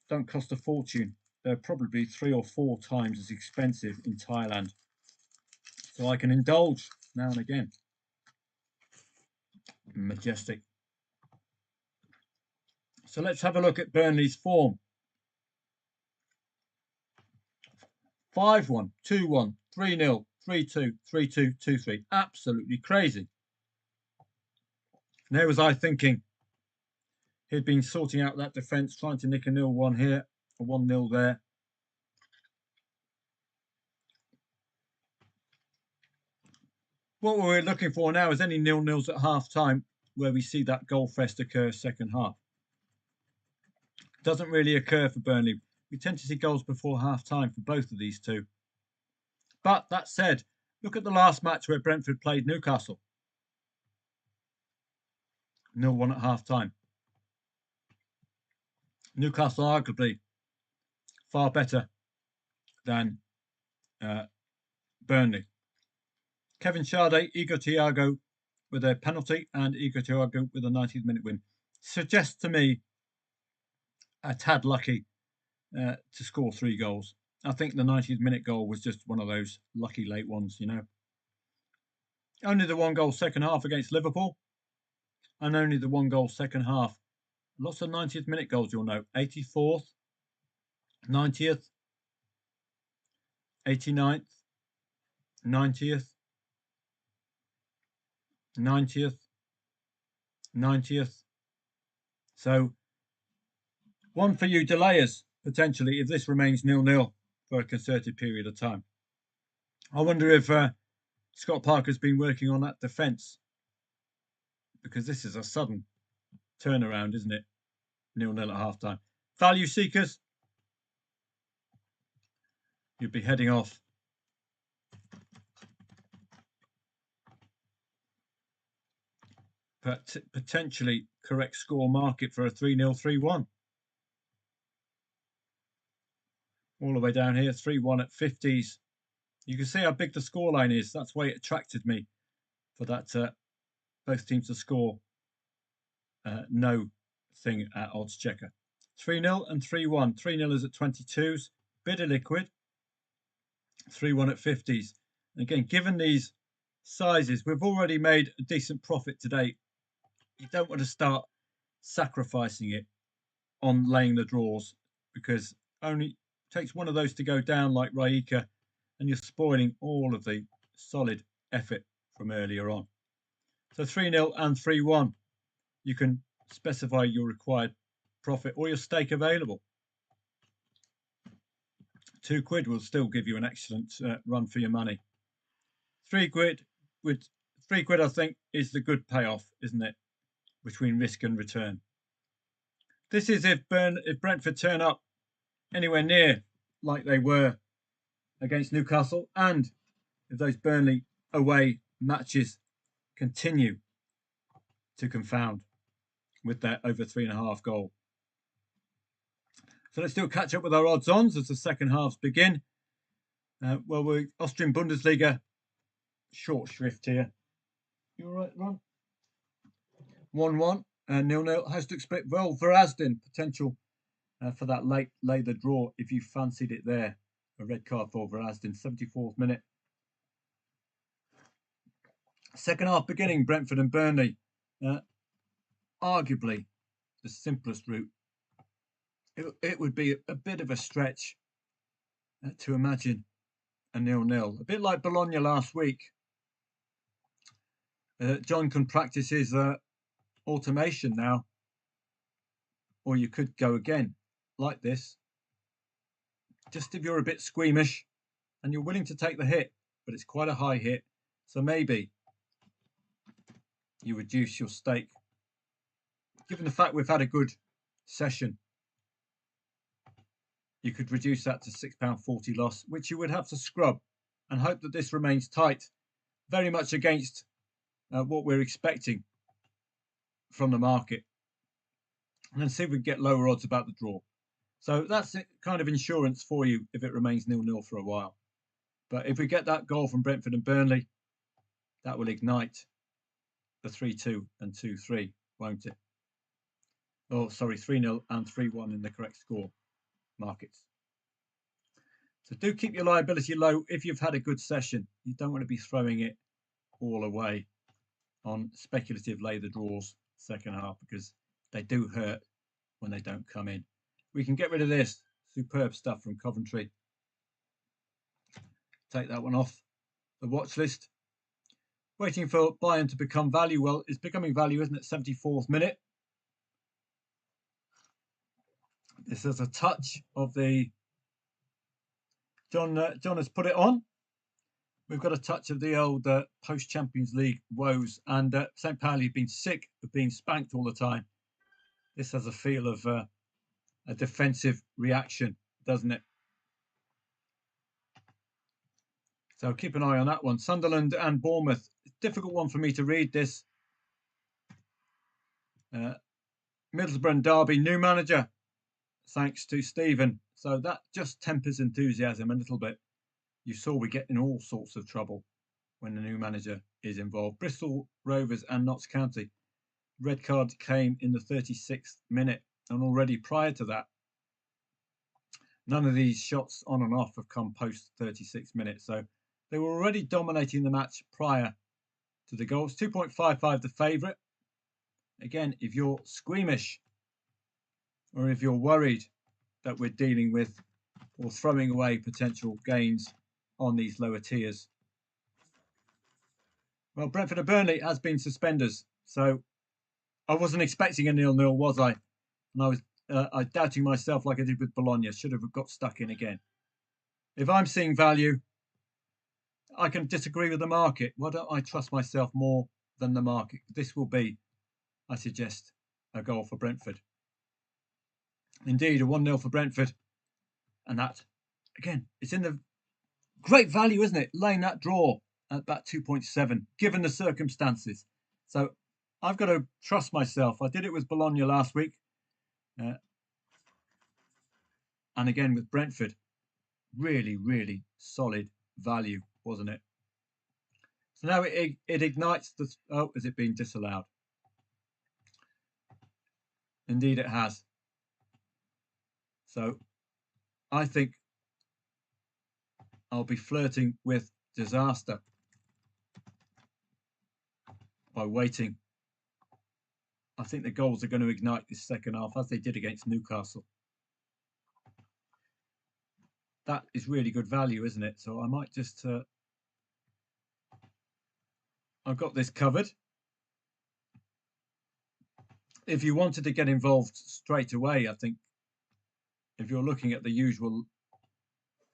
don't cost a fortune. They're probably 3 or 4 times as expensive in Thailand. So I can indulge now and again. Majestic. So let's have a look at Burnley's form. 5-1, 2-1, 3-0, 3-2, 3-2, 2-3. Absolutely crazy. And there was I thinking he'd been sorting out that defence, trying to nick a 0-1 here, a 1-0 there. What we're looking for now is any 0-0s at half-time where we see that goal fest occur second half. Doesn't really occur for Burnley. We tend to see goals before half-time for both of these two. But that said, look at the last match where Brentford played Newcastle. 0-1 at half-time. Newcastle arguably far better than Burnley. Kevin Sade, Igor Thiago with a penalty and Igor Thiago with a 90th minute win. Suggests to me a tad lucky to score 3 goals. I think the 90th minute goal was just one of those lucky late ones, you know. Only the 1 goal second half against Liverpool, and only the 1 goal second half. Lots of 90th minute goals, you'll note. 84th, 90th, 89th, 90th, 90th, 90th. So, one for you delayers, potentially, if this remains 0-0 for a concerted period of time. I wonder if Scott Parker's been working on that defence, because this is a sudden turnaround, isn't it? 0-0 at half-time. Value seekers, you'd be heading off. But potentially correct score market for a 3-0, 3-1. All the way down here, 3-1 at 50s. You can see how big the scoreline is. That's why it attracted me for that both teams to score no thing at odds checker. 3-0 and 3-1. 3-0 is at 22s. Bit of liquid. 3-1 at 50s. Again, given these sizes, we've already made a decent profit today. You don't want to start sacrificing it on laying the draws, because only takes one of those to go down like Raika, and you're spoiling all of the solid effort from earlier on. So 3-0 and 3-1. You can specify your required profit or your stake available. £2 will still give you an excellent run for your money. £3 with £3, I think, is the good payoff, isn't it? Between risk and return. This is if Brentford turn up anywhere near like they were against Newcastle, and if those Burnley away matches continue to confound with that over 3.5 goal. So let's do a catch up with our odds-ons as the second halves begin. Well, we're Austrian Bundesliga, short shrift here. You all right, Ron? 1-1 and 0-0. Hashtag split. Well, Verazden, potential for that late lay the draw if you fancied it there. A red card for Verazden, 74th minute. Second half beginning, Brentford and Burnley. Arguably the simplest route. It would be a bit of a stretch to imagine a 0-0. A bit like Bologna last week. John can practice his automation now. Or you could go again like this. Just if you're a bit squeamish and you're willing to take the hit, but it's quite a high hit. So maybe you reduce your stake. Given the fact we've had a good session, you could reduce that to £6.40 loss, which you would have to scrub and hope that this remains tight, very much against what we're expecting from the market. And then see if we can get lower odds about the draw. So that's kind of insurance for you if it remains 0-0 for a while. But if we get that goal from Brentford and Burnley, that will ignite the 3-2 and 2-3, won't it? Oh, sorry, 3-0 and 3-1 in the correct score markets. So do keep your liability low if you've had a good session. You don't want to be throwing it all away on speculative lay the draws second half, because they do hurt when they don't come in. We can get rid of this. Superb stuff from Coventry. Take that one off the watch list. Waiting for Bayern to become value. Well, it's becoming value, isn't it? 74th minute. This is a touch of the... John has put it on. We've got a touch of the old post-Champions League woes. And St. Pauli have been sick of being spanked all the time. This has a feel of a defensive reaction, doesn't it? So keep an eye on that one. Sunderland and Bournemouth. Difficult one for me to read this. Middlesbrough and Derby, new manager, thanks to Stephen. So that just tempers enthusiasm a little bit. You saw we get in all sorts of trouble when the new manager is involved. Bristol Rovers and Notts County. Red card came in the 36th minute. And already prior to that, none of these shots on and off have come post 36 minutes. So they were already dominating the match prior to the goals. 2.55 the favourite. Again, if you're squeamish or if you're worried that we're dealing with or throwing away potential gains on these lower tiers. Well, Brentford and Burnley has been suspenders. So I wasn't expecting a 0-0, was I? And I was doubting myself like I did with Bologna. Should have got stuck in again. If I'm seeing value, I can disagree with the market. Why don't I trust myself more than the market? This will be, I suggest, a goal for Brentford. Indeed, a 1-0 for Brentford. And that, again, it's in the great value, isn't it? Laying that draw at about 2.7, given the circumstances. So I've got to trust myself. I did it with Bologna last week. And again with Brentford. Really, really solid value, wasn't it? So now it ignites the... Oh, has it been disallowed? Indeed it has. So I think I'll be flirting with disaster by waiting. I think the goals are going to ignite this second half, as they did against Newcastle. That is really good value, isn't it? So I might just... I've got this covered. If you wanted to get involved straight away, I think if you're looking at the usual,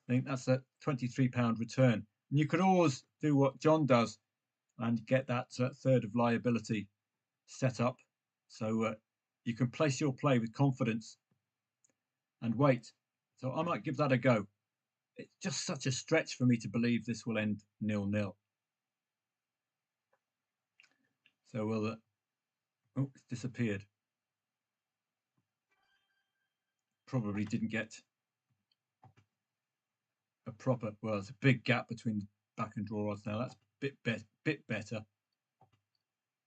I think that's a £23 return. And you could always do what John does and get that third of liability set up. So you can place your play with confidence and wait. So I might give that a go. it's just such a stretch for me to believe this will end 0-0. So we'll. Oh, it's disappeared. Probably didn't get a proper. Well, there's a big gap between back and draw odds now. That's a bit better.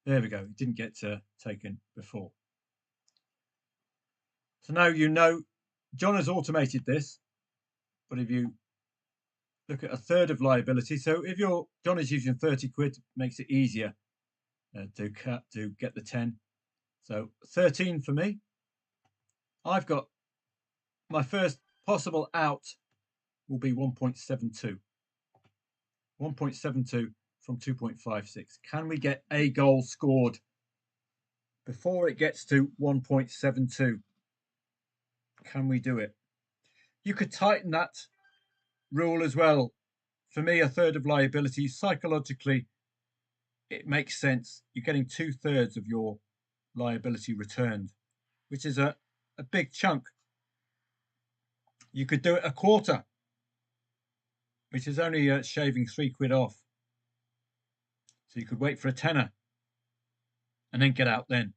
There we go. It didn't get taken before. So now you know John has automated this, but if you look at a third of liability, so if John is using 30 quid, makes it easier to get the 10. So 13 for me. I've got my first possible out will be 1.72. 1.72 from 2.56. Can we get a goal scored before it gets to 1.72? Can we do it? You could tighten that rule as well. For me, a third of liability, psychologically, it makes sense. You're getting 2/3 of your liability returned, which is a big chunk. You could do it a quarter, which is only shaving 3 quid off. So you could wait for a tenner and then get out then.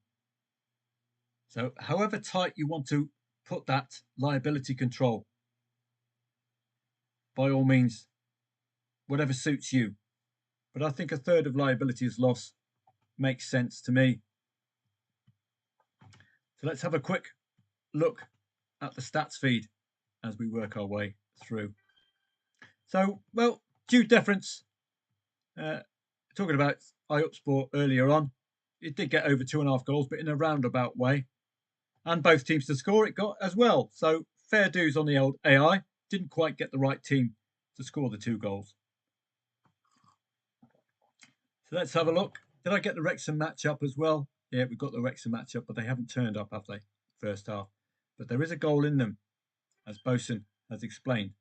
So however tight you want to put that liability control, by all means, whatever suits you. But I think a third of liability is loss makes sense to me. So let's have a quick look at the stats feed as we work our way through. So, well, due deference, talking about iUpSport earlier on, it did get over 2.5 goals, but in a roundabout way. And both teams to score it got as well. So fair dues on the old AI. Didn't quite get the right team to score the 2 goals. So let's have a look. Did I get the Wrexham matchup as well? Yeah, we've got the Wrexham matchup, but they haven't turned up, have they? First half. But there is a goal in them, as Bosun has explained.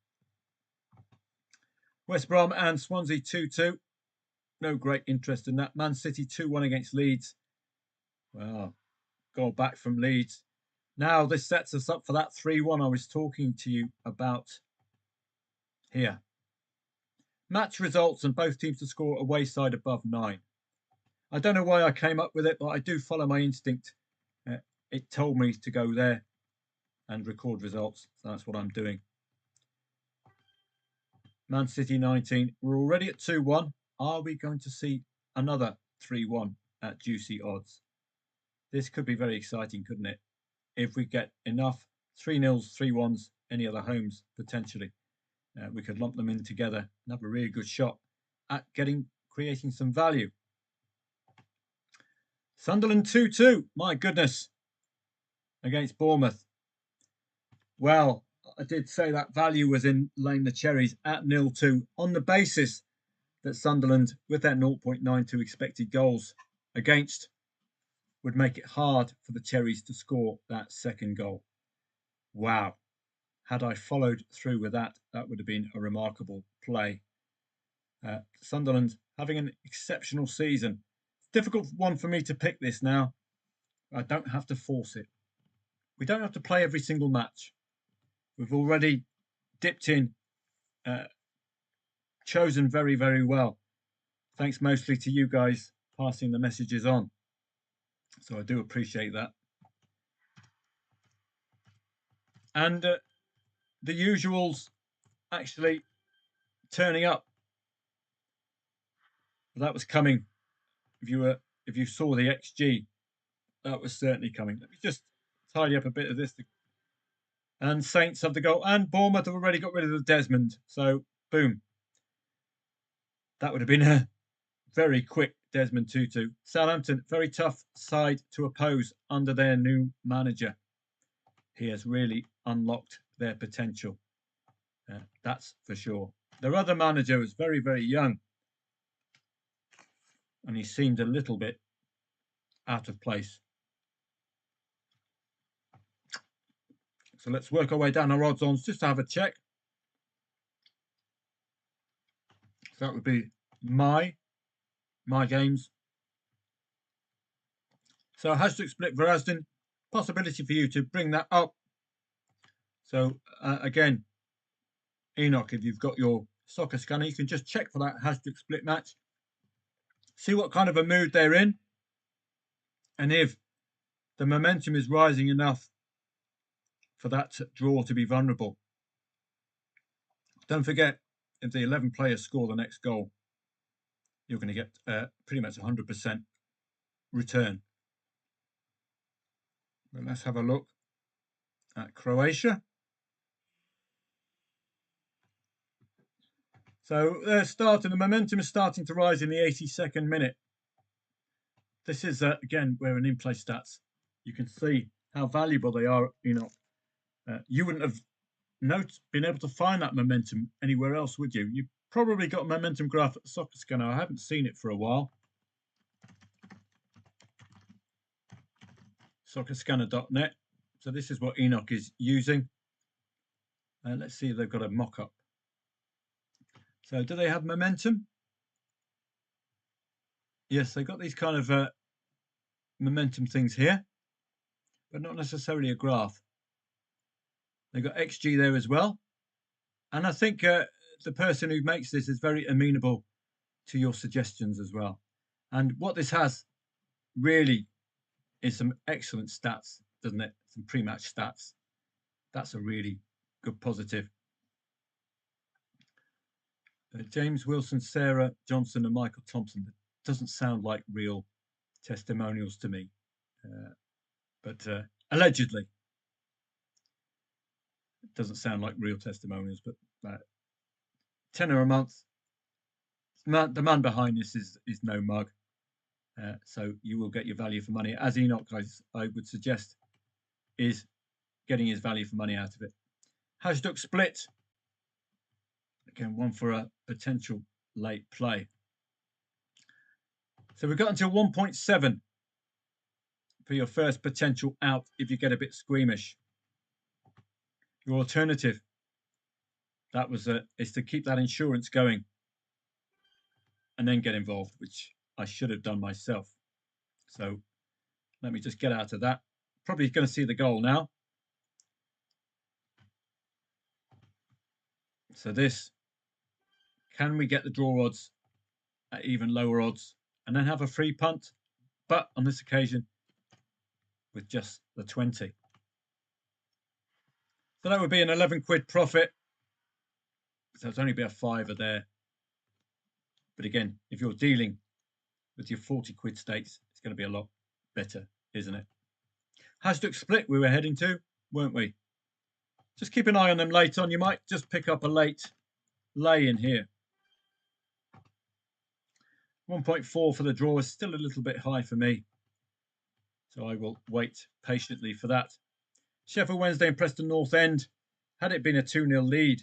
West Brom and Swansea 2-2. No great interest in that. Man City 2-1 against Leeds. Well, goal back from Leeds. Now this sets us up for that 3-1 I was talking to you about here. Match results and both teams to score away side above 9. I don't know why I came up with it, but I do follow my instinct. It told me to go there and record results. So that's what I'm doing. Man City 19. We're already at 2-1. Are we going to see another 3-1 at juicy odds? This could be very exciting, couldn't it? If we get enough 3-0s, 3-1s, any other homes potentially, we could lump them in together and have a really good shot at creating some value. Sunderland 2-2. My goodness. Against Bournemouth. Well, I did say that value was in laying the cherries at 0-2 on the basis that Sunderland, with their 0.92 expected goals against, would make it hard for the Cherries to score that second goal. Wow. Had I followed through with that, that would have been a remarkable play. Sunderland having an exceptional season. Difficult one for me to pick this now. I don't have to force it. We don't have to play every single match. We've already dipped in, chosen very, very well. Thanks mostly to you guys passing the messages on. So I do appreciate that. And the usuals actually turning up. That was coming. If you saw the XG, that was certainly coming. Let me just tidy up a bit of this. And Saints have the goal. And Bournemouth have already got rid of the Desmond. So, boom. That would have been a very quick Desmond Tutu. Southampton, very tough side to oppose under their new manager. He has really unlocked their potential. That's for sure. Their other manager was very, very young. And he seemed a little bit out of place. So let's work our way down our odds-ons just to have a check. So that would be my games. So hashtag split Verazden, possibility for you to bring that up. So again, Enoch, if you've got your soccer scanner, you can just check for that hashtag split match. See what kind of a mood they're in. And if the momentum is rising enough for that draw to be vulnerable. Don't forget, if the 11 players score the next goal, you're going to get pretty much 100% return. But let's have a look at Croatia. So they're starting, the momentum is starting to rise in the 82nd minute. This is, again, where an in-play stats, you can see how valuable they are. You wouldn't have been able to find that momentum anywhere else, would you? You probably got a momentum graph at the Soccer Scanner. I haven't seen it for a while. Soccerscanner.net. So this is what Enoch is using. Let's see if they've got a mock-up. So do they have momentum? Yes, they've got these kind of momentum things here, but not necessarily a graph. They've got XG there as well. And I think the person who makes this is very amenable to your suggestions as well. And what this has really is some excellent stats, doesn't it? Some pre-match stats. That's a really good positive. James Wilson, Sarah Johnson and Michael Thompson. Doesn't sound like real testimonials to me, but allegedly. It doesn't sound like real testimonials, but £10 a month. The man behind this is no mug. So you will get your value for money. As Enoch, I would suggest, is getting his value for money out of it. Hashtag split. Again, one for a potential late play. So we've got until 1.7 for your first potential out if you get a bit squeamish. Your alternative, that was is to keep that insurance going and then get involved, which I should have done myself. So let me just get out of that. Probably going to see the goal now. So this, can we get the draw odds at even lower odds and then have a free punt? But on this occasion, with just the 20. So that would be an 11 quid profit. So it's only be a fiver there. But again, if you're dealing with your 40 quid stakes, it's going to be a lot better, isn't it? Hashtag split we were heading to, weren't we? Just keep an eye on them late on. You might just pick up a late lay in here. 1.4 for the draw is still a little bit high for me. So I will wait patiently for that. Sheffield Wednesday and Preston North End. Had it been a 2-0 lead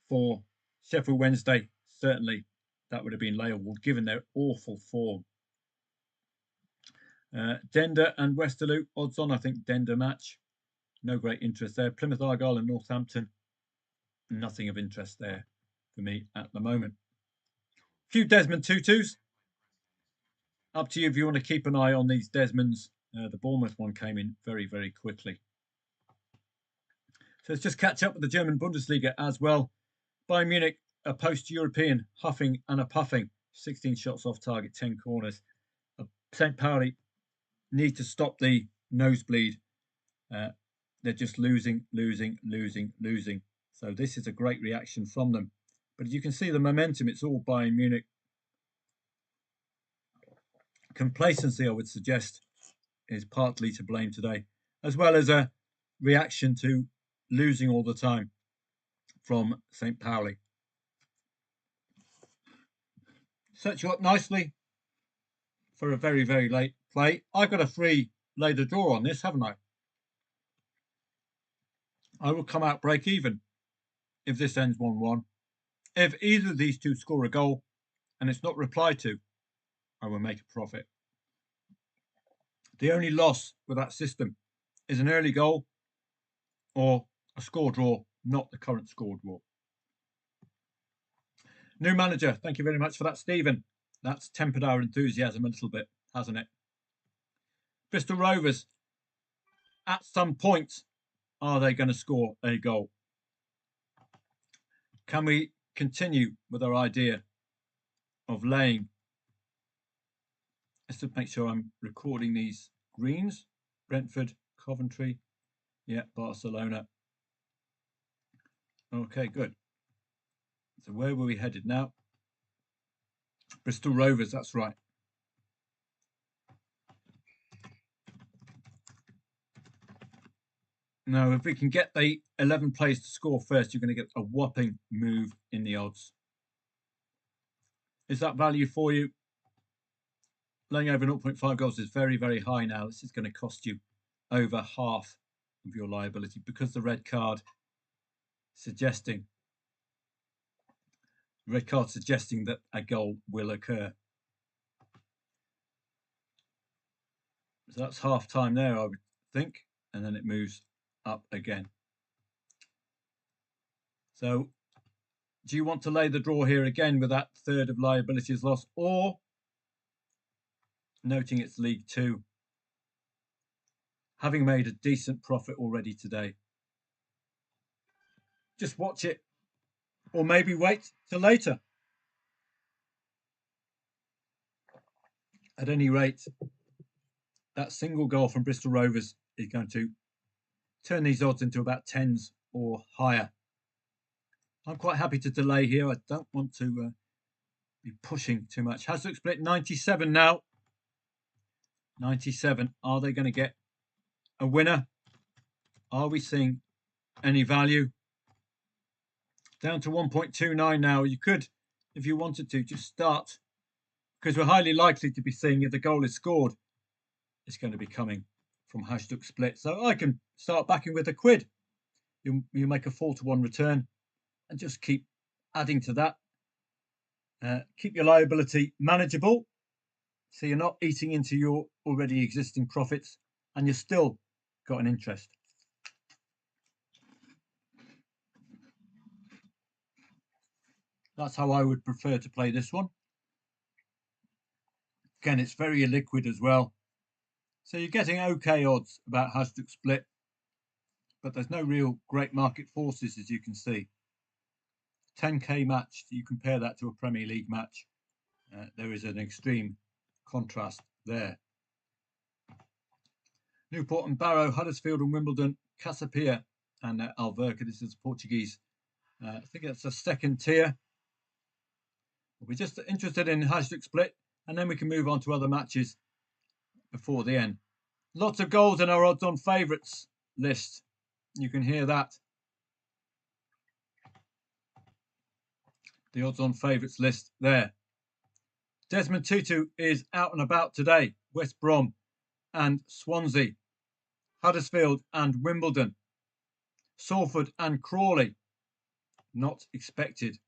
for Sheffield Wednesday, certainly that would have been layable given their awful form. Dender and Westerlo, odds on, I think Dender match. No great interest there. Plymouth Argyle and Northampton, nothing of interest there for me at the moment. A few Desmond Tutus. Up to you if you want to keep an eye on these Desmonds. The Bournemouth one came in very, very quickly. So let's just catch up with the German Bundesliga as well. Bayern Munich, a post-European huffing and a puffing. 16 shots off target, 10 corners. St. Pauli need to stop the nosebleed. They're just losing. So this is a great reaction from them. But you can see the momentum, it's all Bayern Munich. Complacency, I would suggest, is partly to blame today, as well as a reaction to losing all the time from St. Pauli. Set you up nicely for a very, very late play. I've got a free lay the draw on this, haven't I? I will come out break even if this ends 1-1. If either of these two score a goal and it's not replied to, I will make a profit. The only loss with that system is an early goal or a score draw, not the current score draw. New manager, thank you very much for that, Stephen. That's tempered our enthusiasm a little bit, hasn't it? Bristol Rovers, at some point, are they going to score a goal? Can we continue with our idea of laying? Let's just make sure I'm recording these greens. Brentford, Coventry, yeah, Barcelona. Okay, good. So where were we headed now? Bristol Rovers, that's right. Now, if we can get the 11 players to score first, you're going to get a whopping move in the odds. Is that value for you? Laying over 0.5 goals is very, very high now. This is going to cost you over half of your liability because the red card suggesting that a goal will occur. So that's half time there, I would think, and then it moves up again. So do you want to lay the draw here again with that third of liability as loss, or noting it's League Two, having made a decent profit already today? Just watch it, or maybe wait till later. At any rate, that single goal from Bristol Rovers is going to turn these odds into about 10s or higher. I'm quite happy to delay here. I don't want to be pushing too much. Hashtag split 97 now. 97. Are they going to get a winner? Are we seeing any value? Down to 1.29 now. You could, if you wanted to, just start, because we're highly likely to be seeing if the goal is scored, it's going to be coming from hashtag split. So I can start backing with £1. You make a 4-to-1 return and just keep adding to that. Keep your liability manageable, so you're not eating into your already existing profits, and you've still got an interest. That's how I would prefer to play this one. Again, it's very illiquid as well, so you're getting okay odds about hashtag split, but there's no real great market forces, as you can see. 10k match, you compare that to a Premier League match, there is an extreme contrast there. Newport and Barrow, Huddersfield and Wimbledon, Casapia and Alverca. This is Portuguese. I think that's a second tier. We're just interested in hashtag split, and then we can move on to other matches before the end. Lots of goals in our odds on favourites list. You can hear that. The odds on favourites list there. Desmond Tutu is out and about today. West Brom and Swansea. Huddersfield and Wimbledon. Salford and Crawley. Not expected.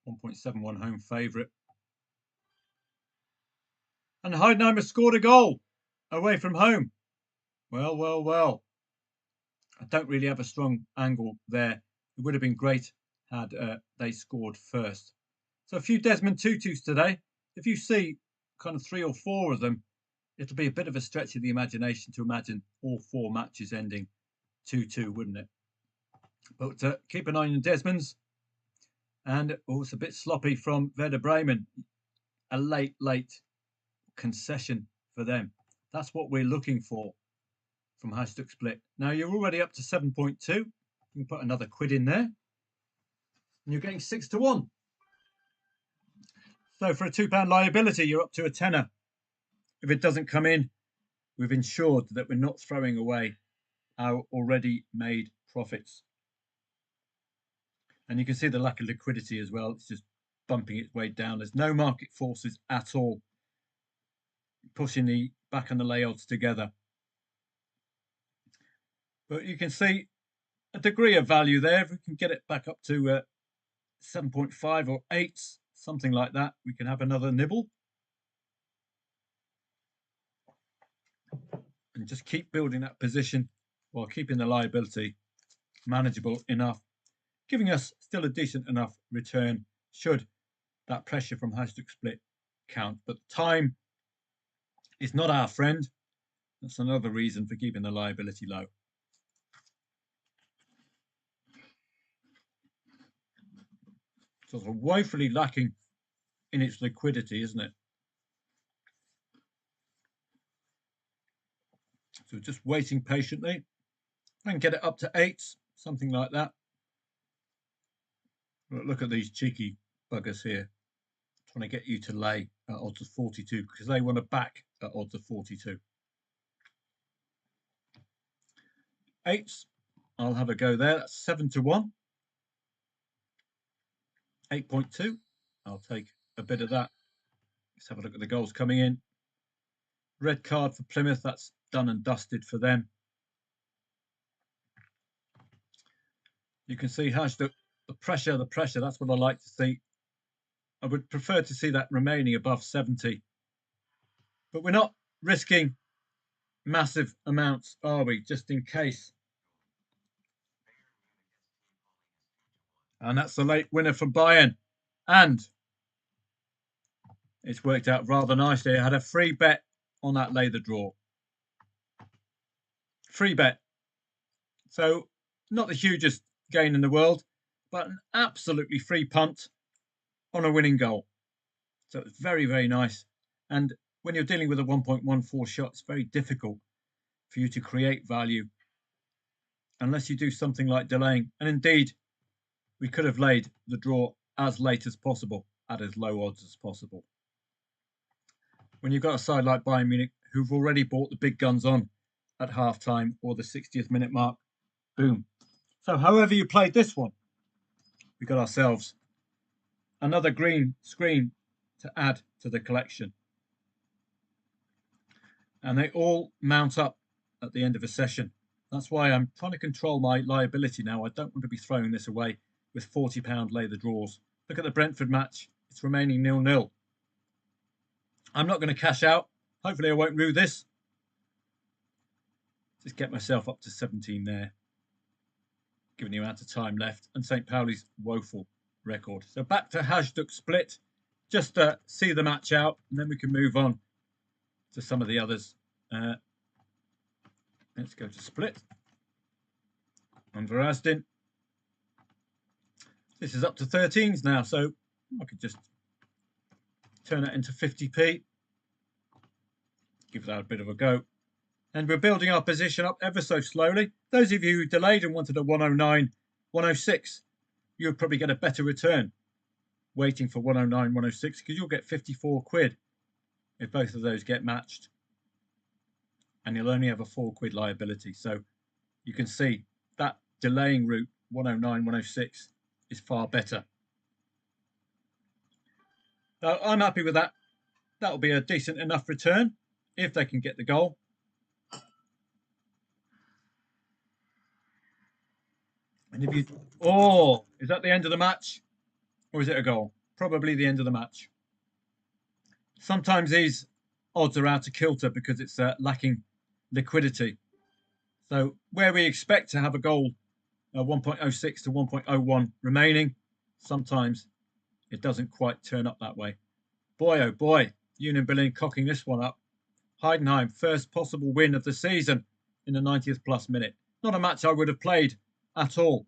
1.71 home favourite. And Heidenheim scored a goal away from home. Well, well, well. I don't really have a strong angle there. It would have been great had they scored first. So a few Desmond Tutus today. If you see kind of 3 or 4 of them, it'll be a bit of a stretch of the imagination to imagine all 4 matches ending 2-2, wouldn't it? But keep an eye on Desmond's. And it's a bit sloppy from Werder Bremen. A late concession for them. That's what we're looking for from hashtag split. Now you're already up to 7.2. You can put another £1 in there, and you're getting 6-1. So for a £2 liability, you're up to a tenner. If it doesn't come in, we've ensured that we're not throwing away our already made profits. And you can see the lack of liquidity as well. It's just bumping its way down. There's no market forces at all pushing the back and the lay odds together. But you can see a degree of value there. If we can get it back up to 7.5 or 8, something like that, we can have another nibble. And just keep building that position while keeping the liability manageable enough, giving us still a decent enough return should that pressure from hashtag split count. But time is not our friend. That's another reason for keeping the liability low. sort of woefully lacking in its liquidity, isn't it? So just waiting patiently and get it up to 8s, something like that. Look at these cheeky buggers here, trying to get you to lay at odds of 42 because they want to back at odds of 42. 8s, I'll have a go there. That's 7 to 1. 8.2. I'll take a bit of that. Let's have a look at the goals coming in. Red card for Plymouth. That's done and dusted for them. You can see Hash, the pressure. That's what I like to see. I would prefer to see that remaining above 70. But we're not risking massive amounts, are we? Just in case. And that's the late winner from Bayern. And it's worked out rather nicely. I had a free bet on that lay the draw. Free bet. So not the hugest gain in the world, but an absolutely free punt on a winning goal. So it's very, very nice. And when you're dealing with a 1.14 shot, it's very difficult for you to create value unless you do something like delaying. And indeed, we could have laid the draw as late as possible at as low odds as possible. When you've got a side like Bayern Munich who've already bought the big guns on at half-time or the 60th minute mark, boom. So however you played this one, we got ourselves another green screen to add to the collection. And they all mount up at the end of a session. That's why I'm trying to control my liability now. I don't want to be throwing this away with £40 lay the draws. Look at the Brentford match. It's remaining 0-0. I'm not going to cash out. Hopefully I won't rue this. Just get myself up to 17 there, given the amount of time left, and St. Pauli's woeful record. So back to Hajduk split, just to see the match out, and then we can move on to some of the others. Let's go to split. And Verazdin. This is up to 13s now, so I could just turn it into 50p. Give that a bit of a go. And we're building our position up ever so slowly. Those of you who delayed and wanted a 109, 106, you would probably get a better return waiting for 109, 106 because you'll get 54 quid if both of those get matched. And you'll only have a 4 quid liability. So you can see that delaying route, 109, 106, is far better. So I'm happy with that. That'll be a decent enough return if they can get the goal. And if you, oh, is that the end of the match? Or is it a goal? Probably the end of the match. Sometimes these odds are out of kilter because it's lacking liquidity. So where we expect to have a goal, 1.06 to 1.01 remaining, sometimes it doesn't quite turn up that way. Boy, oh boy, Union Berlin cocking this one up. Heidenheim, first possible win of the season in the 90th plus minute. Not a match I would have played at all.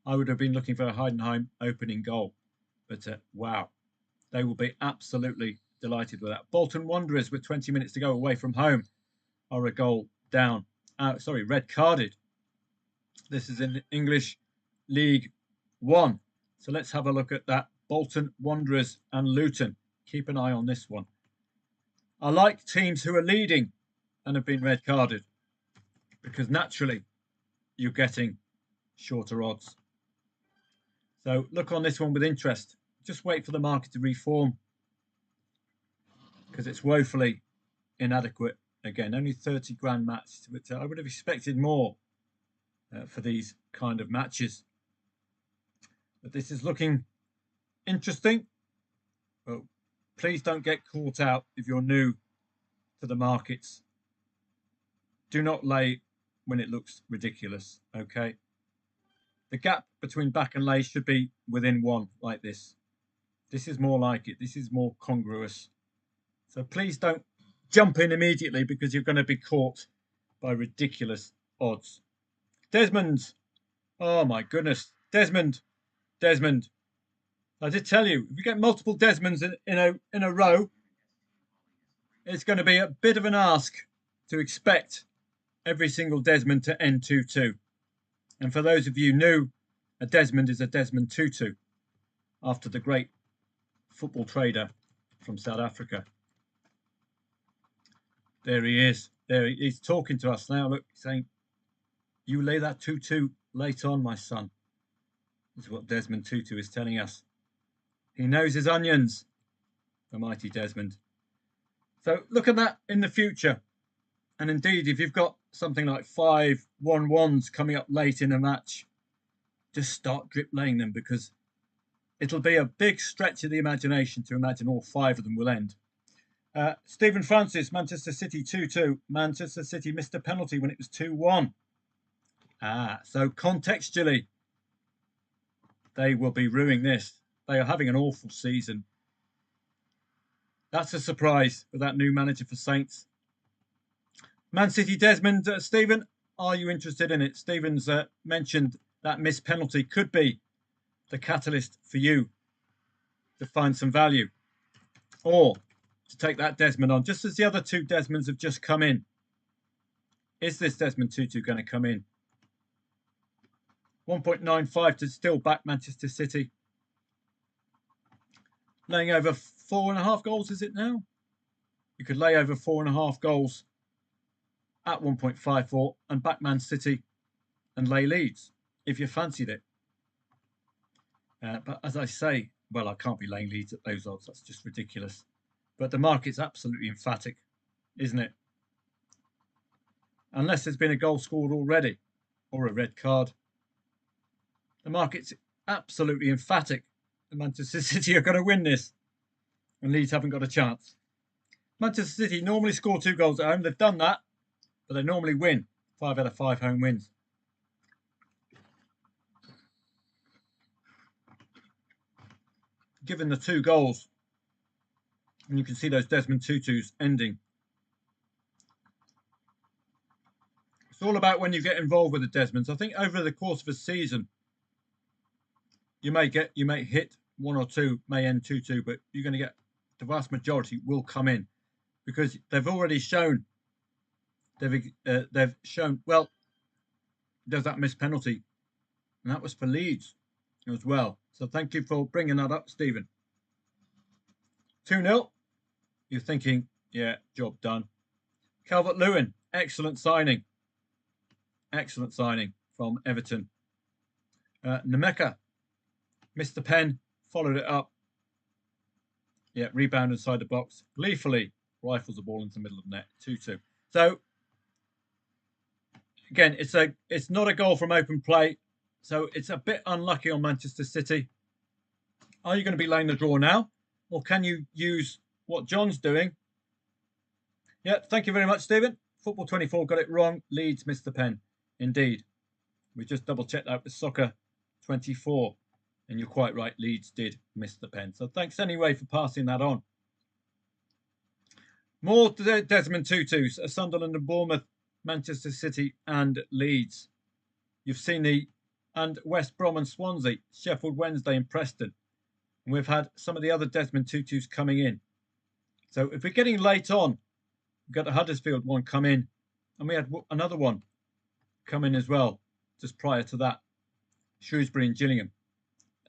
I would have been looking for a Heidenheim opening goal. But wow, they will be absolutely delighted with that. Bolton Wanderers, with 20 minutes to go away from home, are a goal down. Red carded. This is in English League One. So let's have a look at that. Bolton Wanderers and Luton. Keep an eye on this one. I like teams who are leading and have been red carded because naturally you're getting shorter odds. So look on this one with interest. Just wait for the market to reform because it's woefully inadequate. Again, only 30 grand match, but I would have expected more for these kind of matches. But this is looking interesting. Well, please don't get caught out if you're new to the markets. Do not lay when it looks ridiculous, okay? The gap between back and lay should be within 1 like this. This is more like it. This is more congruous. So please don't jump in immediately because you're going to be caught by ridiculous odds. Desmond. Oh my goodness. Desmond. I did tell you, if you get multiple Desmonds in a row, it's going to be a bit of an ask to expect every single Desmond to end 2-2. And for those of you new, a Desmond is a Desmond Tutu, after the great football trader from South Africa. There he is. There he's talking to us now. Look, saying, "You lay that 2-2 late on, my son." Is what Desmond Tutu is telling us. He knows his onions, the mighty Desmond. So look at that in the future. And indeed, if you've got something like 5 1-1s coming up late in a match, just start drip laying them, because it'll be a big stretch of the imagination to imagine all 5 of them will end. Stephen Francis, Manchester City 2-2. Manchester City missed a penalty when it was 2-1. So contextually, they will be ruining this. They are having an awful season. That's a surprise with that new manager for Saints. Man City Desmond, Stephen, are you interested in it? Stephen's mentioned that missed penalty could be the catalyst for you to find some value, or to take that Desmond on, just as the other 2 Desmonds have just come in. Is this Desmond Tutu going to come in? 1.95 to still back Manchester City. Laying over 4.5 goals, is it now? You could lay over 4.5 goals at 1.54 and back Man City and lay Leeds if you fancied it. But as I say, well, I can't be laying Leeds at those odds. That's just ridiculous. But the market's absolutely emphatic, isn't it? Unless there's been a goal scored already or a red card. The market's absolutely emphatic. The Manchester City are going to win this, and Leeds haven't got a chance. Manchester City normally score 2 goals at home. They've done that, but they normally win 5 out of 5 home wins. Given the 2 goals, and you can see those Desmond Tutus ending. It's all about when you get involved with the Desmonds. I think over the course of a season, you may hit 1 or 2, may end 2-2, but you're going to get the vast majority will come in, because they've already shown. They've shown, well, there's that missed penalty, and that was for Leeds as well. So thank you for bringing that up, Stephen. 2-0. You're thinking, yeah, job done. Calvert-Lewin, excellent signing. Excellent signing from Everton. Nemeka missed the pen, followed it up. Yeah, rebound inside the box. Gleefully rifles the ball into the middle of the net. 2-2. So again, it's not a goal from open play, so it's a bit unlucky on Manchester City. Are you going to be laying the draw now, or can you use what John's doing? Yeah, thank you very much, Stephen. Football 24 got it wrong. Leeds missed the pen. Indeed. We just double checked that with Soccer 24. And you're quite right, Leeds did miss the pen. So thanks anyway for passing that on. More Desmond Tutus, Sunderland and Bournemouth, Manchester City and Leeds. You've seen and West Brom and Swansea, Sheffield Wednesday and Preston. And we've had some of the other Desmond Tutus coming in. So if we're getting late on, we've got the Huddersfield one come in. And we had another one come in as well, just prior to that. Shrewsbury and Gillingham.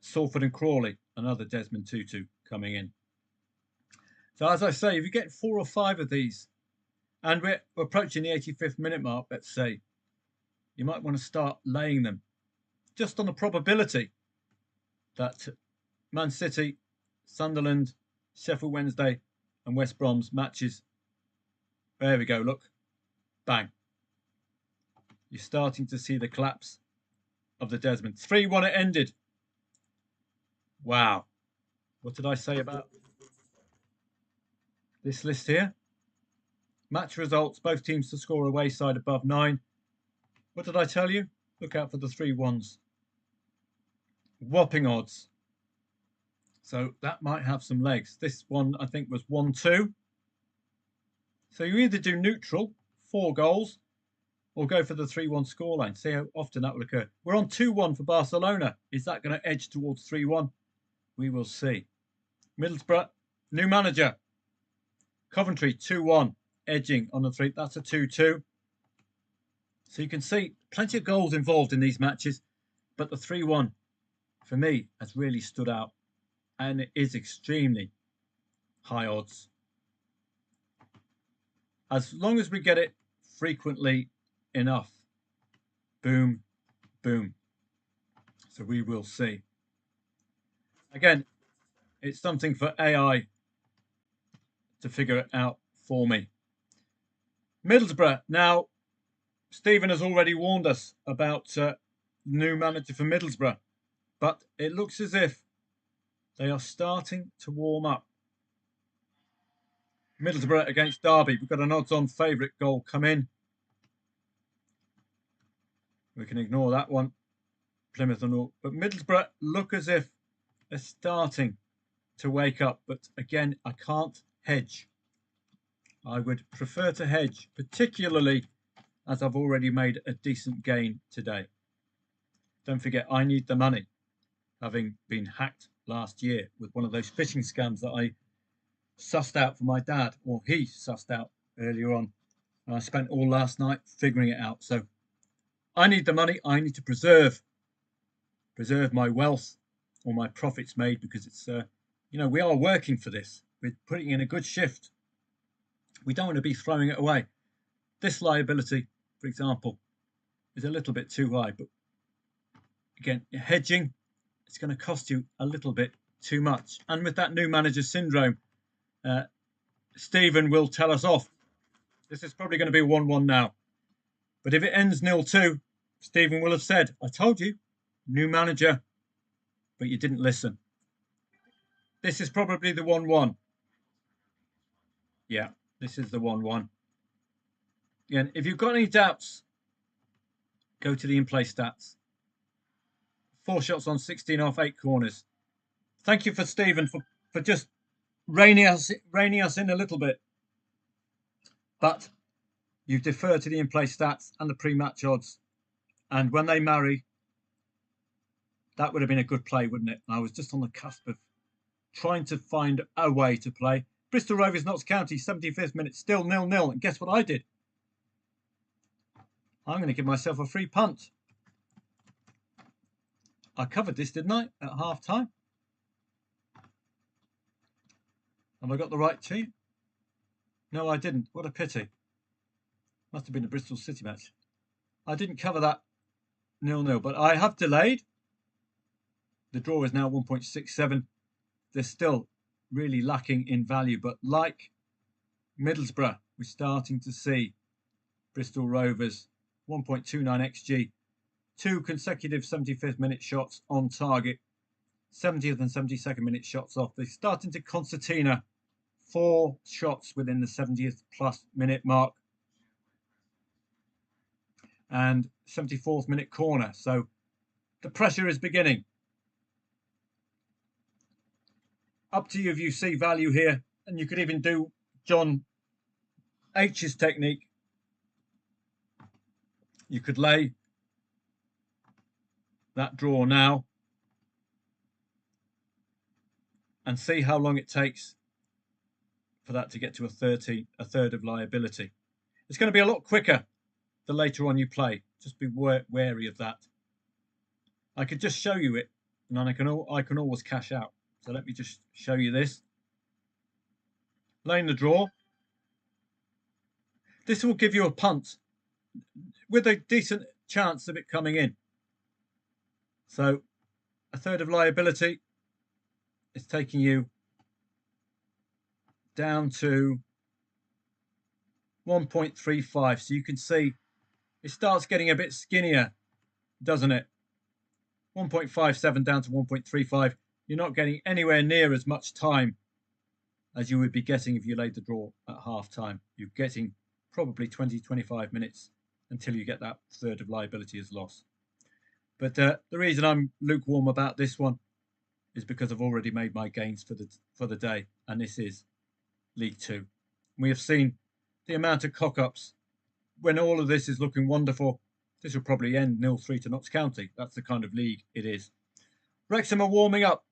Salford and Crawley, another Desmond Tutu coming in. So as I say, if you get 4 or 5 of these, and we're approaching the 85th minute mark, let's say, you might want to start laying them, just on the probability that Man City, Sunderland, Sheffield Wednesday and West Brom's matches. There we go, look. Bang. You're starting to see the collapse of the Desmond. 3-1 it ended. Wow. What did I say about this list here? Match results, both teams to score away side above 9. What did I tell you? Look out for the 3-1s. Whopping odds. So that might have some legs. This one, I think, was 1-2. So you either do neutral, 4 goals, or go for the 3-1 scoreline. See how often that will occur. We're on 2-1 for Barcelona. Is that going to edge towards 3-1? We will see. Middlesbrough, new manager. Coventry 2-1, edging on the 3. That's a 2-2. So you can see plenty of goals involved in these matches, but the 3-1 for me has really stood out, and it is extremely high odds. As long as we get it frequently enough, boom, boom. So we will see. Again, it's something for AI to figure it out for me. Middlesbrough. Now, Stephen has already warned us about new manager for Middlesbrough, but it looks as if they are starting to warm up. Middlesbrough against Derby. We've got an odds-on favourite goal come in. We can ignore that one. Plymouth and all. But Middlesbrough look as if they're starting to wake up. But again, I can't hedge. I would prefer to hedge, particularly as I've already made a decent gain today. Don't forget, I need the money, having been hacked last year with one of those phishing scams that I sussed out for my dad, or he sussed out earlier on. And I spent all last night figuring it out. So I need the money. I need to preserve my wealth or my profits made, because it's, we are working for this. We're putting in a good shift. We don't want to be throwing it away. This liability, for example, is a little bit too high. But again, hedging, it's going to cost you a little bit too much. And with that new manager syndrome, Stephen will tell us off. This is probably going to be 1-1 now. But if it ends 0-2, Stephen will have said, I told you, new manager, but you didn't listen. This is probably the 1-1. Yeah, this is the 1-1. Again, if you've got any doubts, go to the in-play stats. 4 shots on 16 off 8 corners. Thank you for Stephen for just reining us in a little bit. But you've deferred to the in-play stats and the pre-match odds. And when they marry, that would have been a good play, wouldn't it? I was just on the cusp of trying to find a way to play. Bristol Rovers, Notts County, 75th minute, still 0-0. And guess what I did? I'm going to give myself a free punt. I covered this, didn't I, at half-time? Have I got the right team? No, I didn't. What a pity. Must have been a Bristol City match. I didn't cover that 0-0, but I have delayed. The draw is now 1.67. They're still really lacking in value, but like Middlesbrough, we're starting to see Bristol Rovers 1.29 XG, 2 consecutive 75th minute shots on target, 70th and 72nd minute shots off. They're starting to concertina 4 shots within the 70th plus minute mark and 74th minute corner. So the pressure is beginning. Up to you if you see value here, and you could even do John H's technique. You could lay that draw now and see how long it takes for that to get to a third of liability. It's going to be a lot quicker the later on you play. Just be wary of that. I could just show you it, and then I can always cash out. So let me just show you this. Laying the draw. This will give you a punt with a decent chance of it coming in. So a third of liability is taking you down to 1.35. So you can see it starts getting a bit skinnier, doesn't it? 1.57 down to 1.35. You're not getting anywhere near as much time as you would be getting if you laid the draw at half time. You're getting probably 20-25 minutes until you get that third of liability as loss. But the reason I'm lukewarm about this one is because I've already made my gains for the day, and this is League Two. We have seen the amount of cock-ups. When all of this is looking wonderful, this will probably end 0-3 to Notts County. That's the kind of league it is. Wrexham are warming up.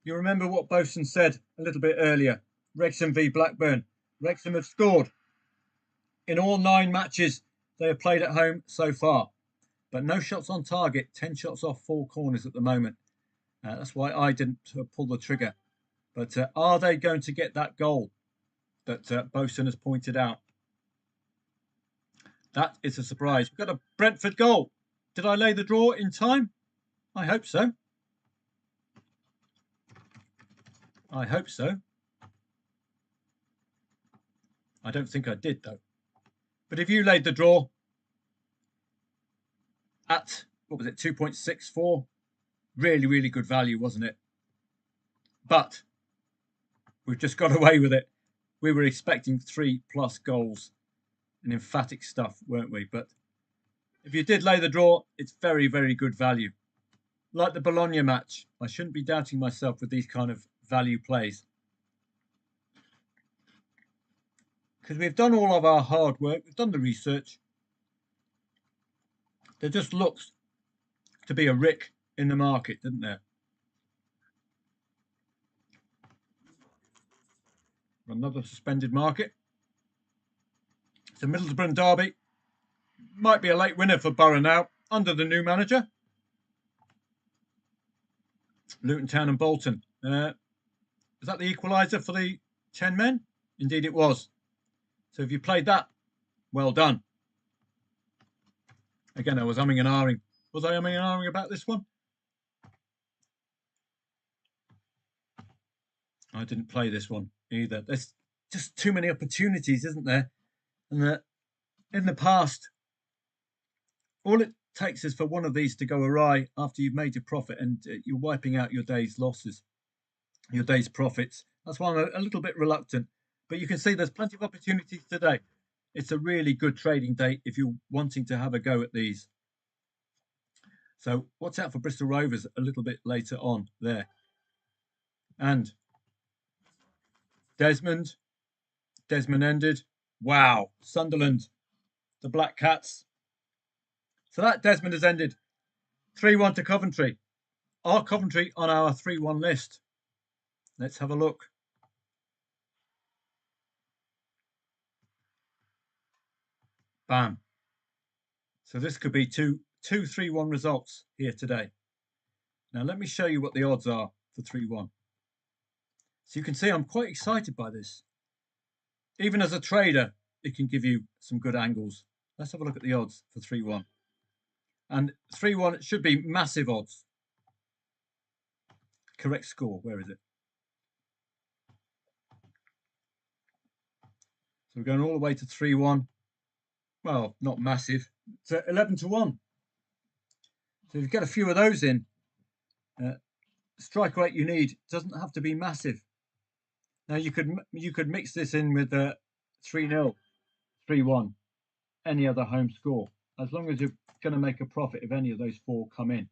You remember what Bosun said a little bit earlier. Wrexham v Blackburn. Wrexham have scored in all 9 matches they have played at home so far, but no shots on target, 10 shots off 4 corners at the moment. That's why I didn't pull the trigger. But are they going to get that goal that Bosun has pointed out? That is a surprise. We've got a Brentford goal. Did I lay the draw in time? I hope so. I hope so. I don't think I did, though. But if you laid the draw at, what was it, 2.64, really, really good value, wasn't it? But we've just got away with it. We were expecting 3+ goals and emphatic stuff, weren't we? But if you did lay the draw, it's very, very good value. Like the Bologna match, I shouldn't be doubting myself with these kind of value plays. Because we've done all of our hard work, we've done the research. There just looks to be a rick in the market, didn't there? Another suspended market. It's a Middlesbrough derby. Might be a late winner for Borough now, under the new manager. Luton Town and Bolton. Was that the equaliser for the 10 men? Indeed it was. So if you played that, well done. Again, I was umming and ahhing. Was I umming and ahhing about this one? I didn't play this one either. There's just too many opportunities, isn't there? And in the past, all it takes is for one of these to go awry after you've made your profit, and you're wiping out your day's losses, your day's profits. That's why I'm a little bit reluctant. But you can see there's plenty of opportunities today. It's a really good trading day if you're wanting to have a go at these. So watch out for Bristol Rovers a little bit later on there. And Desmond ended. Wow, Sunderland, the Black Cats. So that Desmond has ended 3-1 to Coventry. Are Coventry on our 3-1 list? Let's have a look. Bam. So this could be two 3-1 results here today. Now let me show you what the odds are for 3-1. So you can see I'm quite excited by this. Even as a trader, it can give you some good angles. Let's have a look at the odds for 3-1. And 3-1, it should be massive odds. Correct score, where is it? So we're going all the way to 3-1. Well, not massive. So 11-1. So if you get a few of those in, strike rate you need doesn't have to be massive. Now you could mix this in with 3-0, 3-1, any other home score, as long as you're going to make a profit if any of those 4 come in.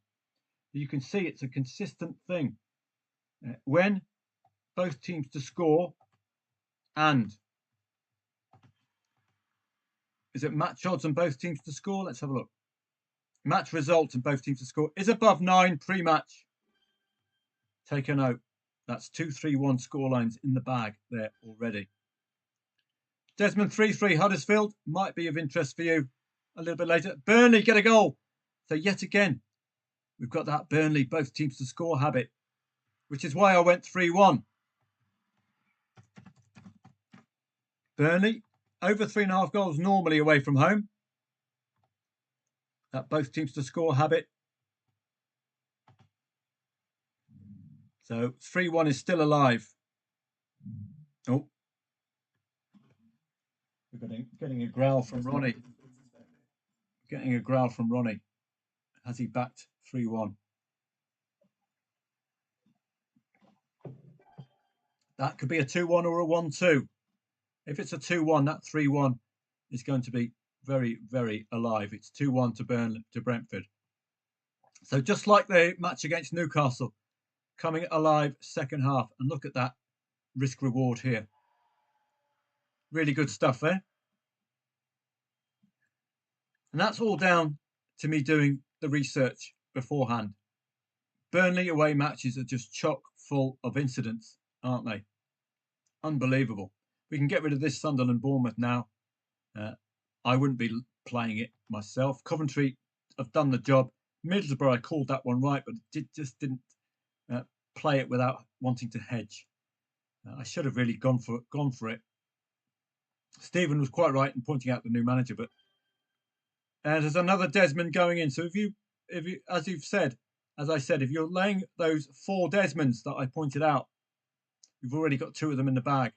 You can see it's a consistent thing. When both teams to score, and is it match odds and both teams to score? Let's have a look. Match results and both teams to score is above 9 pre-match. Take a note. That's 2-3-1 scorelines in the bag there already. Desmond 3-3 Huddersfield might be of interest for you a little bit later. Burnley get a goal. So yet again, we've got that Burnley both teams to score habit, which is why I went 3-1. Burnley over 3.5 goals normally away from home. That both teams to score habit. So 3-1 is still alive. Oh, we're getting a growl from Ronnie. Getting a growl from Ronnie. Has he backed 3-1? That could be a 2-1 or a 1-2. If it's a 2-1, that 3-1 is going to be very, very alive. It's 2-1 to Brentford. So just like the match against Newcastle, coming alive second half. And look at that risk reward here. Really good stuff there. And that's all down to me doing the research beforehand. Burnley away matches are just chock full of incidents, aren't they? Unbelievable. We can get rid of this Sunderland Bournemouth now. I wouldn't be playing it myself. Coventry have done the job. Middlesbrough, I called that one right, but just didn't play it without wanting to hedge. I should have really gone for it. Stephen was quite right in pointing out the new manager, but there's another Desmond going in. So if you, as I said, if you're laying those 4 Desmonds that I pointed out, you've already got 2 of them in the bag.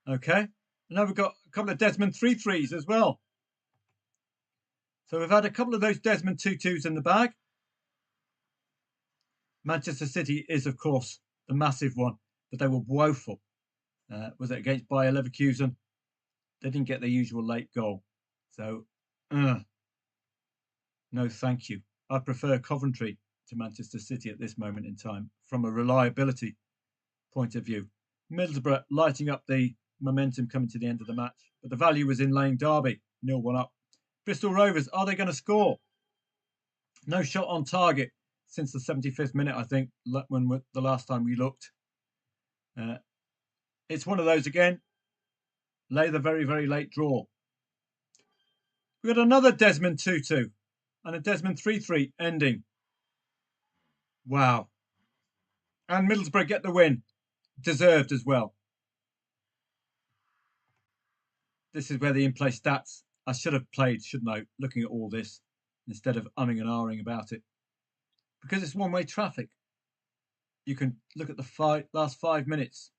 Okay. Now we've got a couple of Desmond 3-3s as well. So we've had a couple of those Desmond 2-2s in the bag. Manchester City is, of course, the massive one, but they were woeful. Was it against Bayer Leverkusen? They didn't get their usual late goal. So, no thank you. I prefer Coventry to Manchester City at this moment in time from a reliability point of view. Middlesbrough lighting up the momentum coming to the end of the match, but the value was in laying Derby, 0-1 up. Bristol Rovers, are they going to score? No shot on target since the 75th minute, I think, when the last time we looked. It's one of those again. Lay the very, very late draw. We've got another Desmond 2-2 and a Desmond 3-3 ending. Wow. And Middlesbrough get the win. Deserved as well. This is where the in-play stats. I should have played, shouldn't I, looking at all this instead of umming and ahhing about it. Because it's one-way traffic. You can look at the last 5 minutes,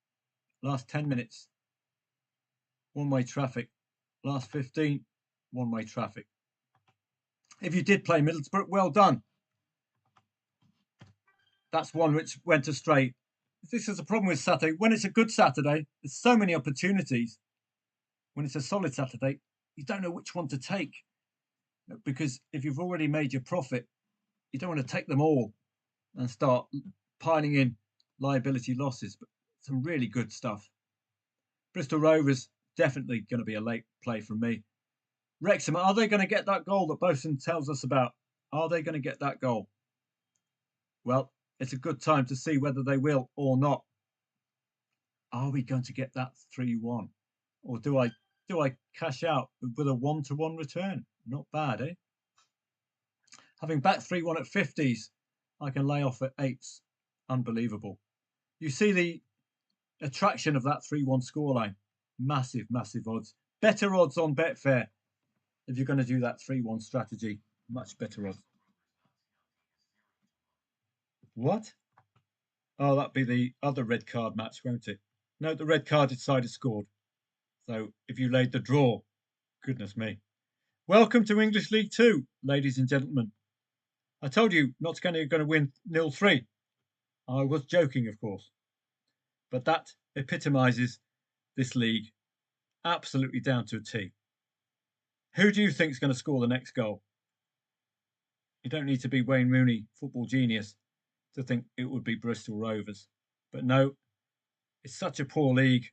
last 10 minutes, one-way traffic, last 15, one-way traffic. If you did play Middlesbrough, well done. That's one which went astray. This is a problem with Saturday. When it's a good Saturday, there's so many opportunities. When it's a solid Saturday, you don't know which one to take. Because if you've already made your profit, you don't want to take them all and start piling in liability losses. But some really good stuff. Bristol Rovers, definitely going to be a late play from me. Wrexham, are they going to get that goal that Bosun tells us about? Are they going to get that goal? Well, it's a good time to see whether they will or not. Are we going to get that 3-1? Or do I cash out with a 1-1 return? Not bad, eh? Having backed 3-1 at 50s, I can lay off at 8s. Unbelievable. You see the attraction of that 3-1 scoreline. Massive, massive odds. Better odds on Betfair if you're going to do that 3-1 strategy. Much better odds. What? Oh, that'd be the other red card match, won't it? No, the red carded side has scored. So if you laid the draw, goodness me. Welcome to English League 2, ladies and gentlemen. I told you Notts County are going to win 0-3. I was joking, of course. But that epitomises this league absolutely down to a T. Who do you think is going to score the next goal? You don't need to be Wayne Rooney, football genius, to think it would be Bristol Rovers. But no, it's such a poor league.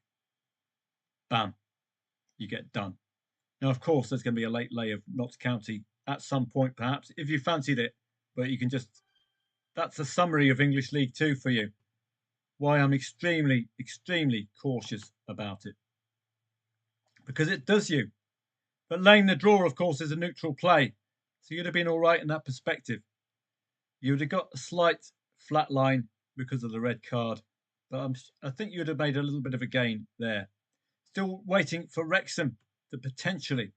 Bam, you get done. Now, of course, there's going to be a late lay of Notts County at some point, perhaps, if you fancied it. But you can just... That's a summary of English League 2 for you. Why I'm extremely, extremely cautious about it. Because it does you. But laying the draw, of course, is a neutral play. So you'd have been all right in that perspective. You would have got a slight flat line because of the red card. But I think you'd have made a little bit of a gain there. Still waiting for Wrexham to potentially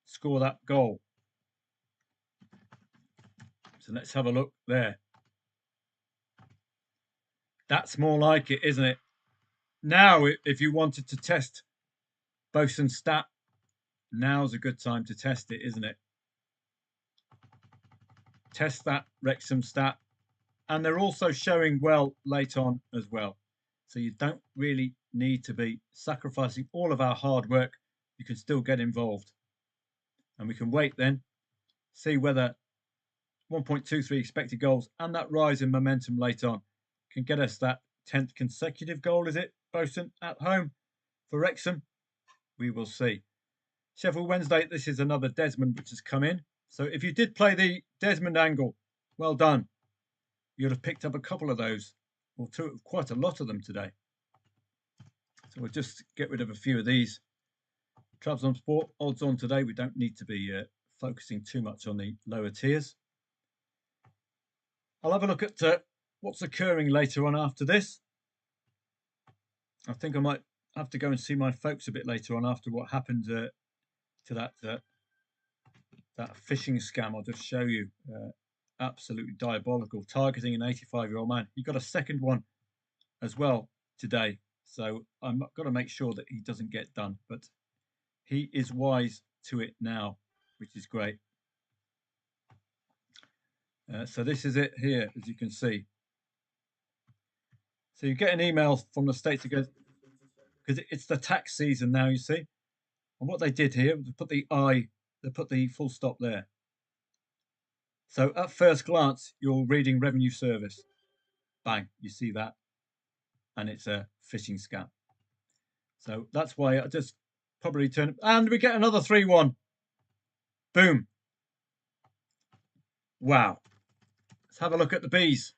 score that goal. So let's have a look there. That's more like it, isn't it? Now, if you wanted to test Bosun's stat, now's a good time to test it, isn't it? Test that Wrexham stat. And they're also showing well late on as well. So you don't really need to be sacrificing all of our hard work. You can still get involved. And we can wait then, see whether 1.23 expected goals and that rise in momentum late on can get us that 10th consecutive goal, is it, Bosun, at home for Wrexham? We will see. Sheffield Wednesday, this is another Desmond which has come in. So if you did play the Desmond angle, well done. you'd have picked up a couple of those, or quite a lot of them today. So we'll just get rid of a few of these. Trabs on Sport, odds on today. We don't need to be focusing too much on the lower tiers. I'll have a look at what's occurring later on after this. I think I might have to go and see my folks a bit later on after what happened to that phishing scam. I'll just show you. Absolutely diabolical, targeting an 85-year-old man. He got a second one as well today. So I'm got to make sure that he doesn't get done. But he is wise to it now, which is great. So this is it here, as you can see. So you get an email from the States because it's the tax season now, you see. And what they did here, they put the full stop there. So at first glance, you're reading revenue service. Bang, you see that. And it's a phishing scam. So that's why I just probably turn, and we get another 3-1. Boom. Wow. Let's have a look at the Bs.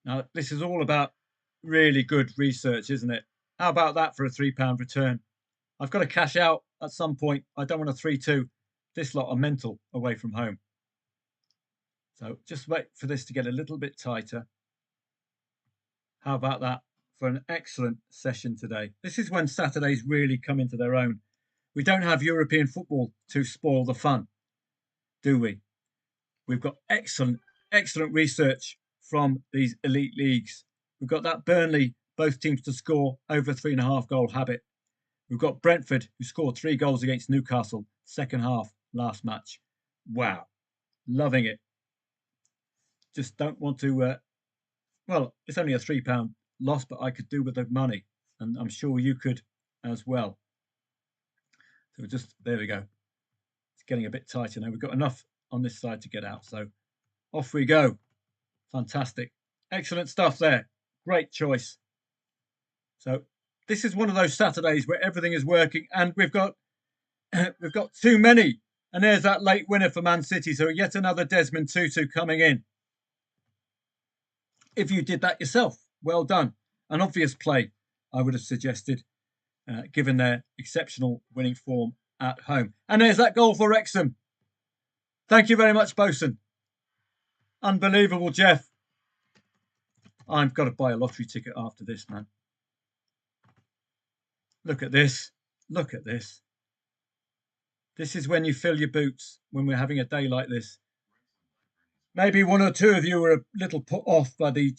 Now, this is all about really good research, isn't it? How about that for a £3 return? I've got to cash out at some point. I don't want a 3-2. This lot are mental away from home. So just wait for this to get a little bit tighter. How about that for an excellent session today? This is when Saturdays really come into their own. We don't have European football to spoil the fun, do we? We've got excellent research from these elite leagues. We've got that Burnley, both teams to score over 3.5 goal habit. We've got Brentford, who scored 3 goals against Newcastle, second half, last match. Wow, loving it. Just don't want to, well, it's only a £3 loss, but I could do with the money, and I'm sure you could as well. So just, there we go. It's getting a bit tighter now. We've got enough on this side to get out, so off we go. Fantastic. Excellent stuff there. Great choice. So this is one of those Saturdays where everything is working, and we've got too many. And there's that late winner for Man City. So yet another Desmond Tutu coming in. If you did that yourself, well done. An obvious play, I would have suggested, given their exceptional winning form at home. And there's that goal for Wrexham. Thank you very much, Bosun. Unbelievable, Jeff. I've got to buy a lottery ticket after this, man. Look at this. Look at this. This is when you fill your boots, when we're having a day like this. Maybe one or two of you were a little put off by the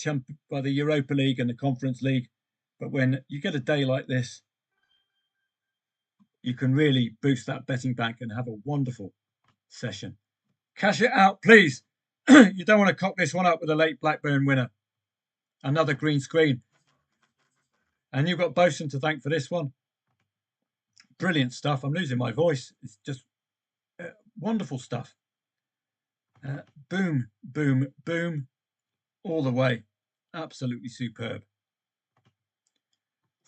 Europa League and the Conference League. But when you get a day like this, you can really boost that betting bank and have a wonderful session. Cash it out, please. You don't want to cock this one up with a late Blackburn winner. Another green screen. And you've got Bosun to thank for this one. Brilliant stuff. I'm losing my voice. It's just wonderful stuff. Boom, boom, boom. All the way. Absolutely superb.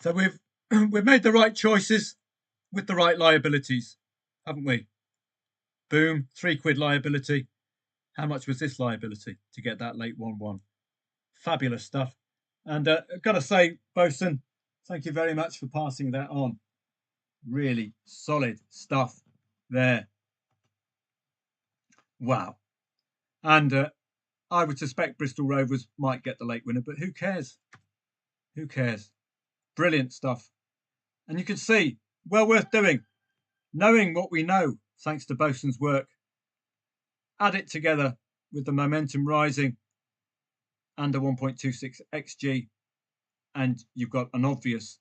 So we've made the right choices with the right liabilities, haven't we? Boom, £3 liability. How much was this liability to get that late 1-1? Fabulous stuff. And I've got to say, Bosun, thank you very much for passing that on. Really solid stuff there. Wow. And I would suspect Bristol Rovers might get the late winner, but who cares? Who cares? Brilliant stuff. And you can see, well worth doing. Knowing what we know, thanks to Bosun's work. Add it together with the momentum rising and the 1.26 XG, and you've got an obvious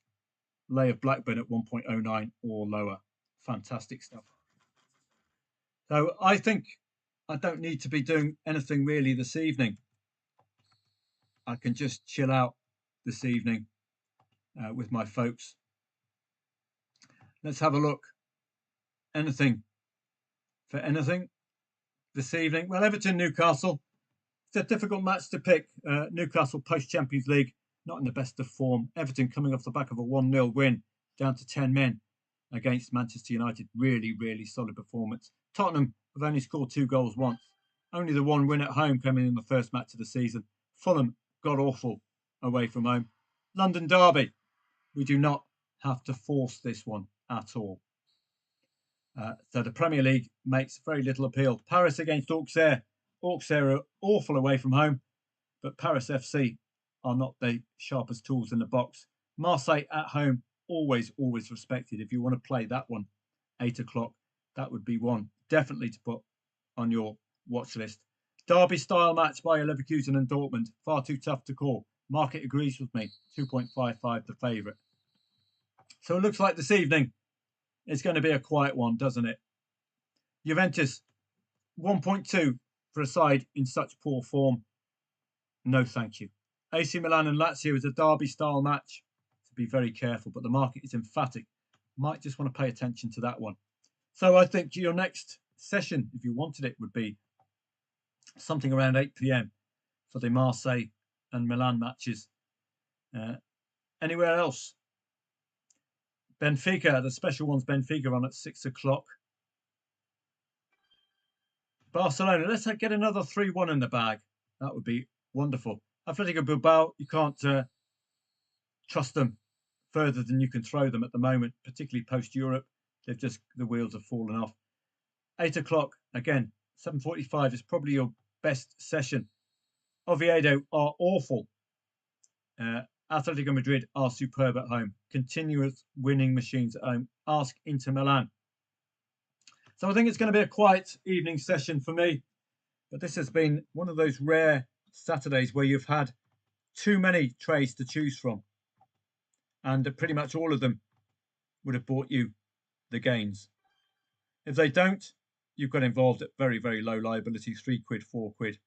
lay of Blackburn at 1.09 or lower. Fantastic stuff. So I think I don't need to be doing anything really this evening. I can just chill out this evening with my folks. Let's have a look. Anything for anything this evening? Well, Everton, Newcastle. It's a difficult match to pick. Newcastle post-Champions League, not in the best of form. Everton coming off the back of a 1-0 win, down to 10 men against Manchester United. Really, really solid performance. Tottenham have only scored 2 goals once. Only the one win at home coming in the first match of the season. Fulham, god awful away from home. London derby. We do not have to force this one at all. So the Premier League makes very little appeal. Paris against Auxerre. Auxerre are awful away from home, but Paris FC are not the sharpest tools in the box. Marseille at home, always respected. If you want to play that one, 8 o'clock, that would be one definitely to put on your watch list. Derby style match by Leverkusen and Dortmund, far too tough to call. Market agrees with me, 2.55 the favourite. So it looks like this evening it's going to be a quiet one, doesn't it? Juventus, 1.2 for a side in such poor form. No, thank you. AC Milan and Lazio is a derby-style match. To be very careful, but the market is emphatic. Might just want to pay attention to that one. So I think your next session, if you wanted it, would be something around 8 p.m. for the Marseille and Milan matches. Anywhere else? Benfica, the special ones, Benfica on at 6 o'clock. Barcelona, let's get another 3-1 in the bag. That would be wonderful. Atletico Bilbao, you can't trust them further than you can throw them at the moment, particularly post-Europe. The wheels have fallen off. 8 o'clock, again, 7:45 is probably your best session. Oviedo are awful. Atletico Madrid are superb at home. Continuous winning machines at home. Ask Inter Milan. So I think it's going to be a quiet evening session for me. But this has been one of those rare Saturdays where you've had too many trades to choose from. And pretty much all of them would have bought you the gains. If they don't, you've got involved at very, very low liability, £3, £4.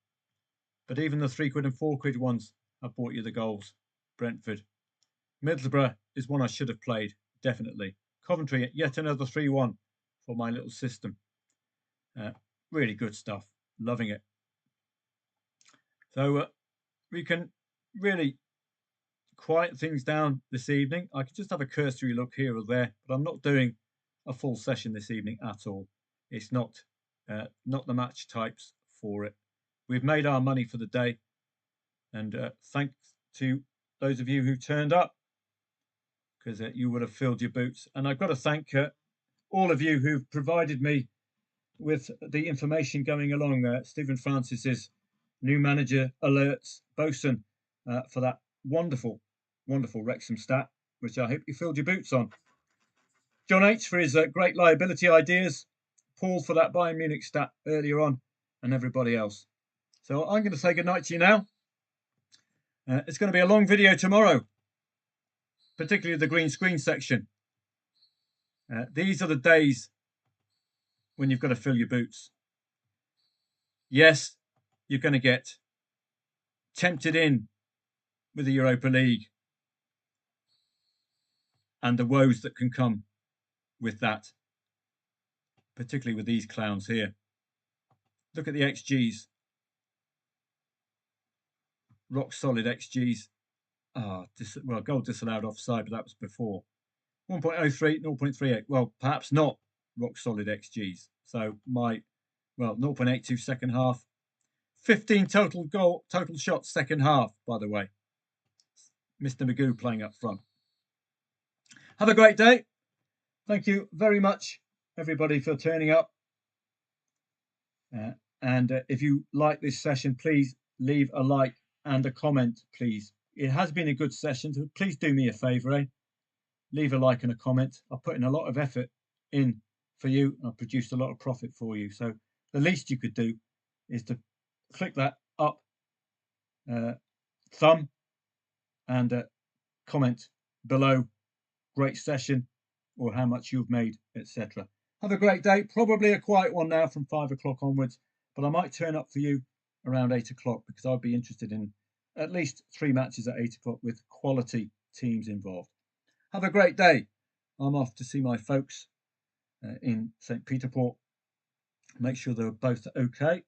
But even the £3 and £4 ones have bought you the goals. Brentford. Middlesbrough is one I should have played, definitely. Coventry, yet another 3-1 for my little system. Really good stuff. Loving it. So we can really quiet things down this evening. I could just have a cursory look here or there, but I'm not doing a full session this evening at all. It's not the match types for it. We've made our money for the day, and thanks to those of you who turned up, because you would have filled your boots. And I've got to thank all of you who've provided me with the information going along. Stephen Francis's new manager alerts, Bosun, for that wonderful Wrexham stat, which I hope you filled your boots on. John H for his great liability ideas, Paul for that Bayern Munich stat earlier on, and everybody else. So I'm going to say goodnight to you now. It's going to be a long video tomorrow, particularly the green screen section. These are the days when you've got to fill your boots. Yes, you're going to get tempted in with the Europa League and the woes that can come with that, particularly with these clowns here. Look at the XGs. Rock solid XGs. Well, goal disallowed offside, but that was before. 1.03, 0.38. Well, perhaps not rock solid XGs. So 0.82 second half. 15 total shots second half, by the way. Mr. Magoo playing up front. Have a great day. Thank you very much, everybody, for turning up. And if you like this session, please leave a like and a comment, please. It has been a good session, so please do me a favour, leave a like and a comment. I've put in a lot of effort in for you, and I've produced a lot of profit for you. So the least you could do is to click that up thumb and comment below great session or how much you've made, etc. Have a great day. Probably a quiet one now from 5 o'clock onwards, but I might turn up for you around 8 o'clock because I'd be interested in at least 3 matches at 8 o'clock with quality teams involved. Have a great day. I'm off to see my folks in St. Peter Port. Make sure they're both okay.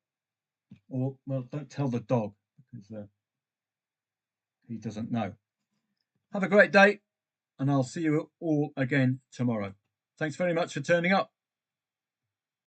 Or, well, don't tell the dog because he doesn't know. Have a great day, and I'll see you all again tomorrow. Thanks very much for turning up.